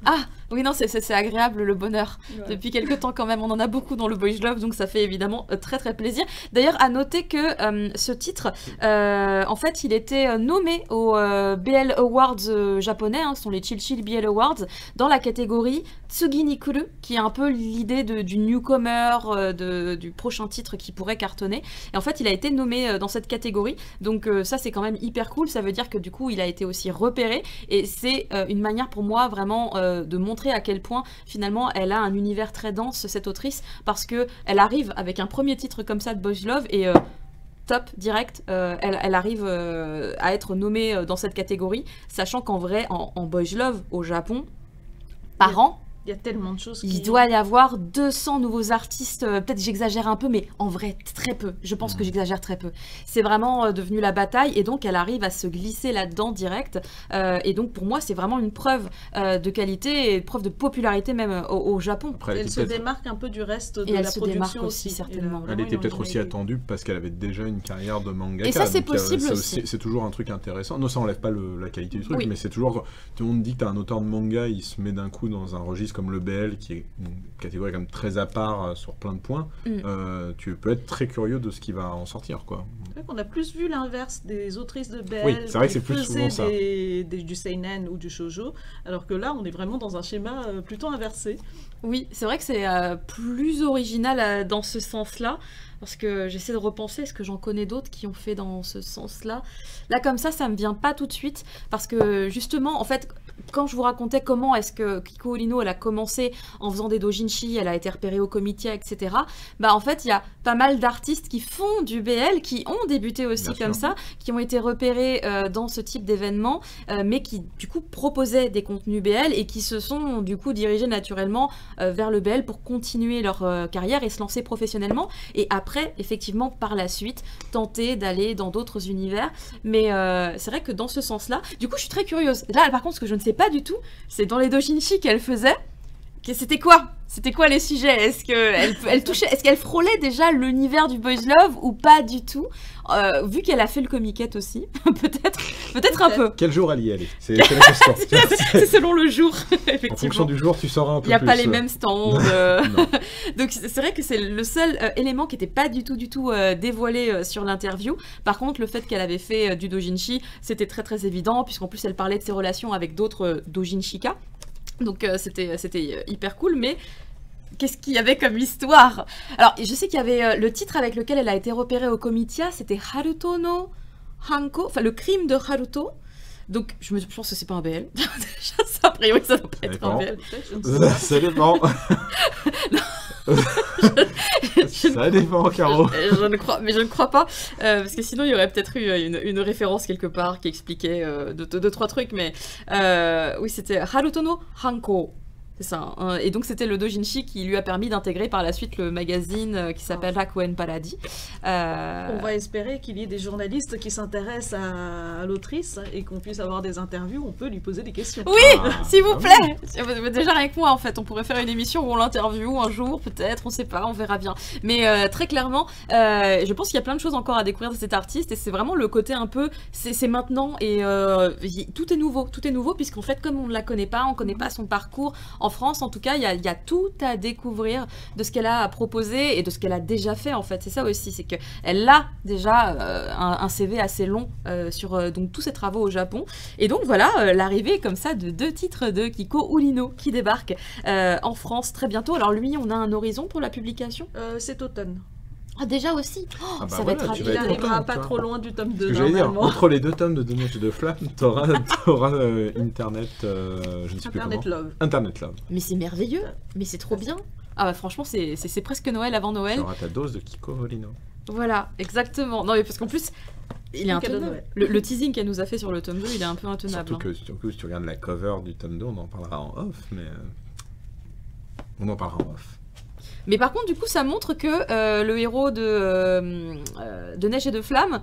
Ah oui, non, c'est agréable le bonheur. Ouais. Depuis quelques temps quand même, on en a beaucoup dans le Boys Love, donc ça fait évidemment très plaisir. D'ailleurs, à noter que ce titre, en fait, il était nommé aux BL Awards japonais, ce sont les Chill BL Awards, dans la catégorie Tsugi ni Kuru, qui est un peu l'idée du newcomer, du prochain titre qui pourrait cartonner. Et en fait, il a été nommé dans cette catégorie, donc ça c'est quand même hyper cool, ça veut dire que du coup, il a été aussi repéré, et c'est une manière pour moi vraiment de montrer à quel point finalement elle a un univers très dense cette autrice parce que elle arrive avec un premier titre comme ça de Boys Love et top direct elle arrive à être nommée dans cette catégorie sachant qu'en vrai en Boys Love au Japon par an il y a tellement de choses. Il doit y avoir 200 nouveaux artistes. Peut-être j'exagère un peu, mais en vrai, très peu. Je pense que j'exagère très peu. C'est vraiment devenu la bataille et donc elle arrive à se glisser là-dedans direct. Et donc pour moi, c'est vraiment une preuve de qualité et une preuve de popularité même au Japon. Après, elle se démarque un peu du reste de la production aussi, certainement. Elle était peut-être aussi attendue parce qu'elle avait déjà une carrière de mangaka. Et ça, c'est possible aussi. C'est toujours un truc intéressant. Non, ça enlève pas la qualité du truc, mais c'est toujours... Tout le monde dit que t'as un auteur de manga, il se met d'un coup dans un registre comme le BL, qui est une catégorie quand même très à part sur plein de points, tu peux être très curieux de ce qui va en sortir, quoi. C'est vrai qu'on a plus vu l'inverse des autrices de BL oui, c'est vrai que c'est plus souvent ça. Du seinen ou du shoujo, alors que là, on est vraiment dans un schéma plutôt inversé. Oui, c'est vrai que c'est plus original dans ce sens-là. Parce que j'essaie de repenser, est-ce que j'en connais d'autres qui ont fait dans ce sens-là? Là, comme ça me vient pas tout de suite. Parce que justement, en fait, quand je vous racontais comment est-ce que Kiko Urino, elle a commencé en faisant des doujinshi, elle a été repérée au Comitia, etc. En fait, il y a pas mal d'artistes qui font du BL, qui ont débuté aussi bien comme ça, qui ont été repérés dans ce type d'événement, mais qui, du coup, proposaient des contenus BL et qui se sont, du coup, dirigés naturellement vers le BL pour continuer leur carrière et se lancer professionnellement. Et après, effectivement, par la suite, tenter d'aller dans d'autres univers. Mais c'est vrai que dans ce sens-là, du coup, je suis très curieuse. Là, par contre, ce que je ne sais pas du tout, c'est dans les doujinshi qu'elle faisait. C'était quoi les sujets? Est-ce qu'elle touchait, est-ce qu'elle frôlait déjà l'univers du Boys Love ou pas du tout? Vu qu'elle a fait le comiquette aussi, peut-être un peu. Quel jour elle y allait? C'est la question. C'est selon le jour, effectivement. En fonction du jour, tu sauras un peu plus. Il n'y a pas les mêmes stands. Donc c'est vrai que c'est le seul élément qui n'était pas du tout dévoilé sur l'interview. Par contre, le fait qu'elle avait fait du doujinshi, c'était très évident, puisqu'en plus elle parlait de ses relations avec d'autres doujinshika. Donc c'était hyper cool, mais qu'est-ce qu'il y avait comme histoire? Alors, je sais qu'il y avait le titre avec lequel elle a été repérée au Comitia, c'était Haruto no Hanko, enfin le crime de Haruto. Donc, je pense que c'est pas un BL. A priori, ça doit pas être un BL. Ça dépend. Ça dépend, Caro. Je ne crois pas, parce que sinon il y aurait peut-être eu une référence quelque part qui expliquait deux, trois trucs, mais oui, c'était Haruto no Hanko. C'est ça. Hein. Et donc c'était le doujinshi qui lui a permis d'intégrer par la suite le magazine qui s'appelle Rakuen Paradis. On va espérer qu'il y ait des journalistes qui s'intéressent à l'autrice et qu'on puisse avoir des interviews, on peut lui poser des questions. Oui, s'il vous plaît. Déjà rien que moi en fait, on pourrait faire une émission où on l'interviewe un jour peut-être, on sait pas, on verra bien. Mais très clairement, je pense qu'il y a plein de choses encore à découvrir de cet artiste et c'est vraiment le côté un peu, c'est maintenant et tout est nouveau puisqu'en fait comme on ne la connaît pas, on connaît pas son parcours. En France, en tout cas, il y a tout à découvrir de ce qu'elle a à proposer et de ce qu'elle a déjà fait, en fait. C'est ça aussi, c'est qu'elle a déjà un CV assez long sur donc, tous ses travaux au Japon. Et donc, voilà, l'arrivée comme ça de 2 titres de Kiko Urino qui débarquent en France très bientôt. Alors lui, on a un horizon pour la publication cet automne. Ah, déjà aussi ça va être rapide. Il n'arrivera pas trop loin du tome 2. Ce que j'allais dire, entre les 2 tomes de Neige et de Flamme, t'auras Internet, je ne sais plus comment. Internet Love. Mais c'est merveilleux, mais c'est trop bien. Ah bah franchement, c'est presque Noël avant Noël. T'auras ta dose de Kiko Urino. Voilà, exactement. Non mais parce qu'en plus, il est intenable. Le teasing qu'elle nous a fait sur le tome 2, il est un peu intenable. Surtout que si tu regardes la cover du tome 2, on en parlera en off, mais... On en parlera en off. Mais par contre, du coup, ça montre que le héros de Neige et de Flamme,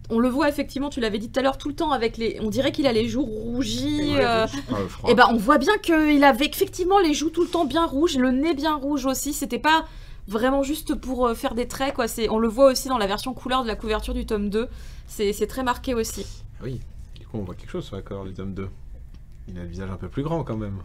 on le voit effectivement, tu l'avais dit tout à l'heure, tout le temps avec les... On dirait qu'il a les joues rougis. Et ben, on voit bien qu'il avait effectivement les joues tout le temps bien rouges, le nez bien rouge aussi. C'était pas vraiment juste pour faire des traits, quoi. On le voit aussi dans la version couleur de la couverture du tome 2. C'est très marqué aussi. Oui, du coup, on voit quelque chose sur la cover du tome 2. Il a le visage un peu plus grand quand même.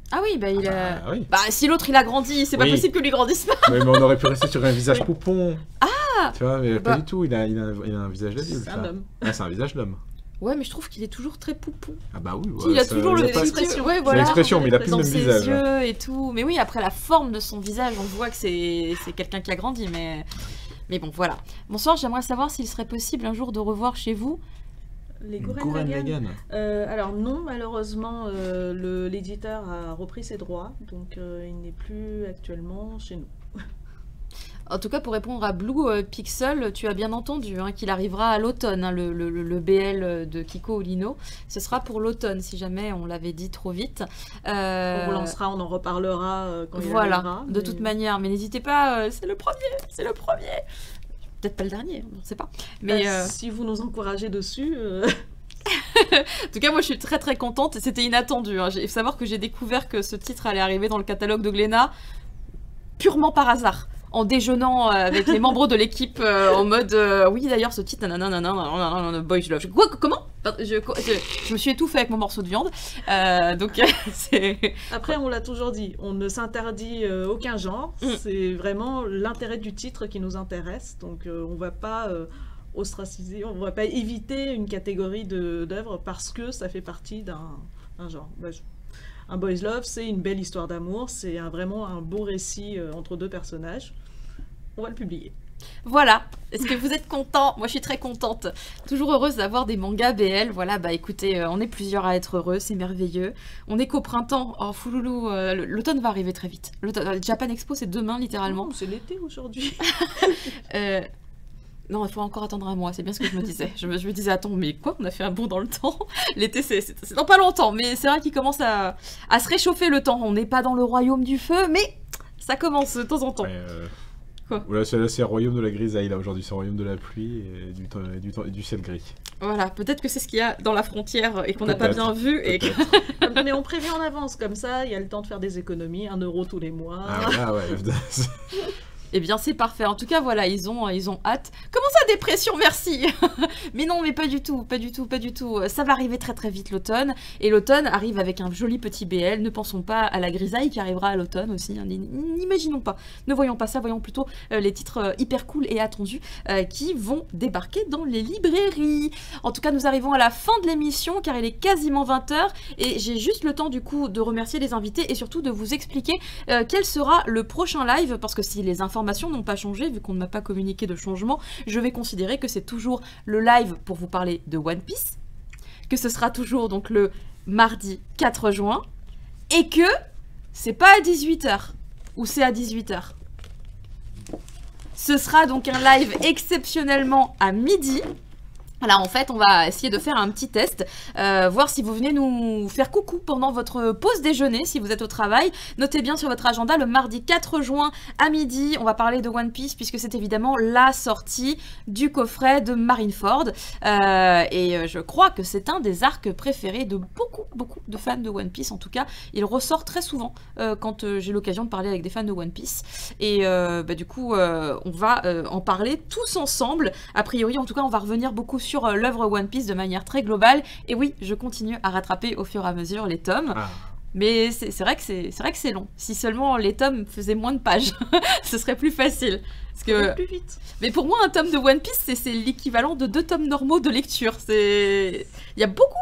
Ah oui, bah il a... oui. Bah si l'autre il a grandi, c'est pas possible que lui grandisse pas. Mais on aurait pu rester sur un visage poupon. Ah. Tu vois, mais pas du tout, il a un visage d'adulte. C'est un homme. Ah, c'est un visage d'homme. Ouais, mais je trouve qu'il est toujours très poupon. Ah bah oui, il a toujours l'expression. Ouais, voilà. L'expression, mais il a plus le même visage. Ses yeux et tout. Mais oui, après la forme de son visage, on voit que c'est quelqu'un qui a grandi, mais bon, voilà. Bonsoir, j'aimerais savoir s'il serait possible un jour de revoir chez vous les Gurren Lagann. Alors non, malheureusement, l'éditeur a repris ses droits, donc il n'est plus actuellement chez nous. En tout cas, pour répondre à Blue Pixel, tu as bien entendu qu'il arrivera à l'automne, hein, le BL de Kiko Urino. Ce sera pour l'automne, si jamais on l'avait dit trop vite. On relancera, on en reparlera quand il arrivera. Voilà, de toute manière. Mais n'hésitez pas, c'est le premier. Peut-être pas le dernier, on ne sait pas. Mais si vous nous encouragez dessus... En tout cas, moi je suis très très contente. C'était inattendu. Hein. Il faut savoir que j'ai découvert que ce titre allait arriver dans le catalogue de Glénat purement par hasard. En déjeunant avec les membres de l'équipe en mode oui d'ailleurs ce titre Boys Love. Quoi, comment je me suis étouffée avec mon morceau de viande. Donc c'est... Après on l'a toujours dit, on ne s'interdit aucun genre. C'est vraiment l'intérêt du titre qui nous intéresse. Donc on va pas ostraciser, on va pas éviter une catégorie d'œuvres parce que ça fait partie d'un genre. Un boys love, c'est une belle histoire d'amour, c'est vraiment un beau récit entre 2 personnages. On va le publier. Voilà, est-ce que vous êtes contents? Moi je suis très contente, toujours heureuse d'avoir des mangas BL. Voilà, bah écoutez, on est plusieurs à être heureux, c'est merveilleux. On est qu'au printemps, oh fouloulou, l'automne va arriver très vite. Japan Expo c'est demain littéralement. Oh, c'est l'été aujourd'hui. Non, il faut encore attendre un mois, c'est bien ce que je me disais. Je me disais, attends, mais quoi, on a fait un bond dans le temps. L'été, c'est dans pas longtemps, mais c'est vrai qu'il commence à se réchauffer le temps. On n'est pas dans le royaume du feu, mais ça commence de temps en temps. Quoi? Là, c'est le royaume de la grisaille, là, aujourd'hui. C'est le royaume de la pluie et du ciel gris. Voilà, peut-être que c'est ce qu'il y a dans la frontière et qu'on n'a pas bien vu. Mais on prévient en avance, comme ça, il y a le temps de faire des économies, 1 euro tous les mois. Ah ouais. Eh bien, c'est parfait. En tout cas, voilà, ils ont hâte. Comment ça, dépression? Merci. Mais non, mais pas du tout. Ça va arriver très très vite l'automne. Et l'automne arrive avec un joli petit BL. Ne pensons pas à la grisaille qui arrivera à l'automne aussi. Hein. N'imaginons pas. Ne voyons pas ça. Voyons plutôt les titres hyper cool et attendus qui vont débarquer dans les librairies. En tout cas, nous arrivons à la fin de l'émission car il est quasiment 20h. Et j'ai juste le temps du coup de remercier les invités et surtout de vous expliquer quel sera le prochain live. Parce que si les informations n'ont pas changé, vu qu'on ne m'a pas communiqué de changement, je vais considérer que c'est toujours le live pour vous parler de One Piece, que ce sera toujours donc le mardi 4 juin, et que c'est pas à 18h. ou c'est à 18h? Ce sera donc un live exceptionnellement à midi. Voilà, en fait, on va essayer de faire un petit test, voir si vous venez nous faire coucou pendant votre pause déjeuner, si vous êtes au travail. Notez bien sur votre agenda, le mardi 4 juin à midi, on va parler de One Piece, puisque c'est évidemment la sortie du coffret de Marineford. Et je crois que c'est un des arcs préférés de beaucoup de fans de One Piece. En tout cas, il ressort très souvent quand j'ai l'occasion de parler avec des fans de One Piece. Et du coup, on va en parler tous ensemble. A priori, en tout cas, on va revenir beaucoup sur l'œuvre One Piece de manière très globale. Et oui, je continue à rattraper au fur et à mesure les tomes. Mais c'est vrai que c'est long. Si seulement les tomes faisaient moins de pages, ce serait plus facile. Parce que plus vite. Mais pour moi, un tome de One Piece, c'est l'équivalent de 2 tomes normaux de lecture. Il y a beaucoup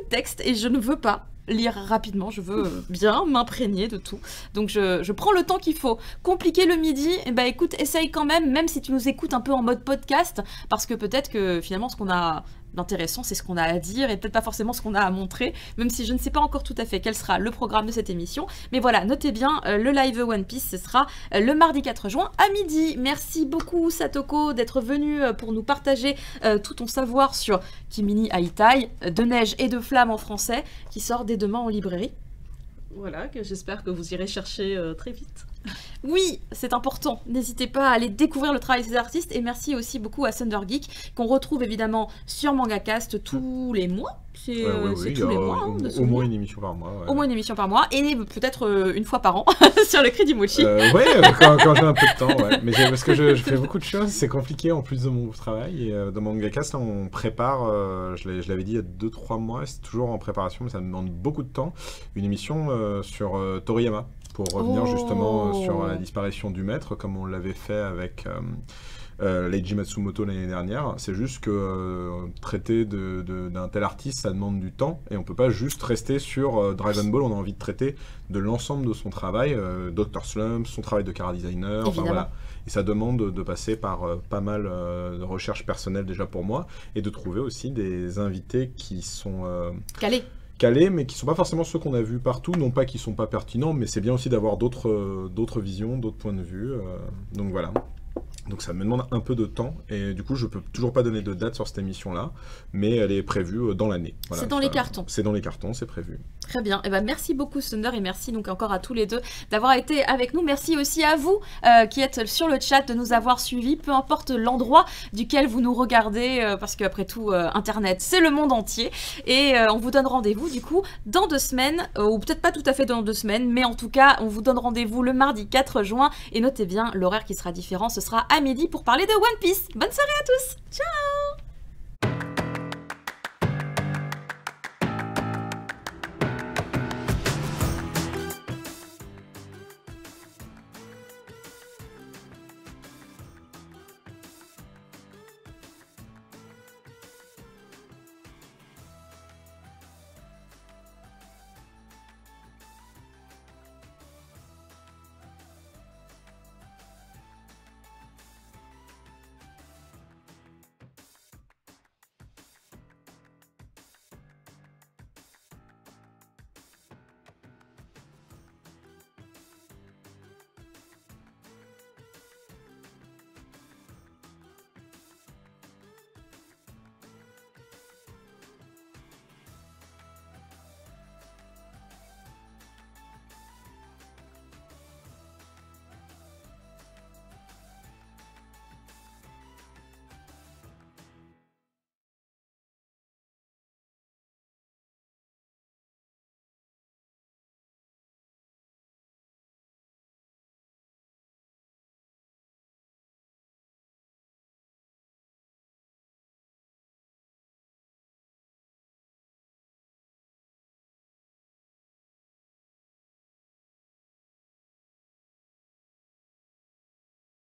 de textes et je ne veux pas lire rapidement, je veux bien m'imprégner de tout. Donc je prends le temps qu'il faut. Compliqué le midi, et bah écoute, essaye quand même si tu nous écoutes un peu en mode podcast, parce que peut-être que finalement ce qu'on a d'intéressant, c'est ce qu'on a à dire et peut-être pas forcément ce qu'on a à montrer, même si je ne sais pas encore tout à fait quel sera le programme de cette émission. Mais voilà, notez bien, le live One Piece, ce sera le mardi 4 juin à midi. Merci beaucoup Satoko d'être venu pour nous partager tout ton savoir sur Kimi ni Aitai, de neige et de flammes en français, qui sort dès demain en librairie. Voilà, que j'espère que vous irez chercher très vite. Oui, c'est important. N'hésitez pas à aller découvrir le travail de ces artistes. Et merci aussi beaucoup à Thunder Geek, qu'on retrouve évidemment sur MangaCast tous les mois. C'est tous les mois. Au moins une émission par mois. Ouais. Au moins une émission par mois. Et peut-être une fois par an sur le Cri du Mochi. Ouais, quand j'ai un peu de temps. Ouais. Mais parce que je fais beaucoup de choses, c'est compliqué en plus de mon travail. Et dans MangaCast, on prépare, je l'avais dit il y a 2-3 mois, c'est toujours en préparation, mais ça me demande beaucoup de temps. Une émission sur Toriyama. Pour revenir justement sur la disparition du maître, comme on l'avait fait avec Leiji Matsumoto l'année dernière. C'est juste que traiter d'un tel artiste, ça demande du temps, et on peut pas juste rester sur Dragon Ball. On a envie de traiter de l'ensemble de son travail, Dr. Slump, son travail de chara-designer, enfin voilà. Et ça demande de passer par pas mal de recherches personnelles déjà pour moi, et de trouver aussi des invités qui sont calés, mais qui ne sont pas forcément ceux qu'on a vus partout, non pas qu'ils ne sont pas pertinents, mais c'est bien aussi d'avoir d'autres visions, d'autres points de vue, donc voilà. Donc ça me demande un peu de temps, et du coup je peux toujours pas donner de date sur cette émission-là, mais elle est prévue dans l'année. Voilà, c'est dans les cartons. C'est dans les cartons, c'est prévu. Très bien, et ben merci beaucoup Thunder, et merci donc encore à tous les deux d'avoir été avec nous. Merci aussi à vous qui êtes sur le chat de nous avoir suivis, peu importe l'endroit duquel vous nous regardez, parce qu'après tout, Internet, c'est le monde entier. Et on vous donne rendez-vous du coup dans 2 semaines, ou peut-être pas tout à fait dans 2 semaines, mais en tout cas, on vous donne rendez-vous le mardi 4 juin, et notez bien, l'horaire qui sera différent, ce sera à midi pour parler de One Piece. Bonne soirée à tous. Ciao.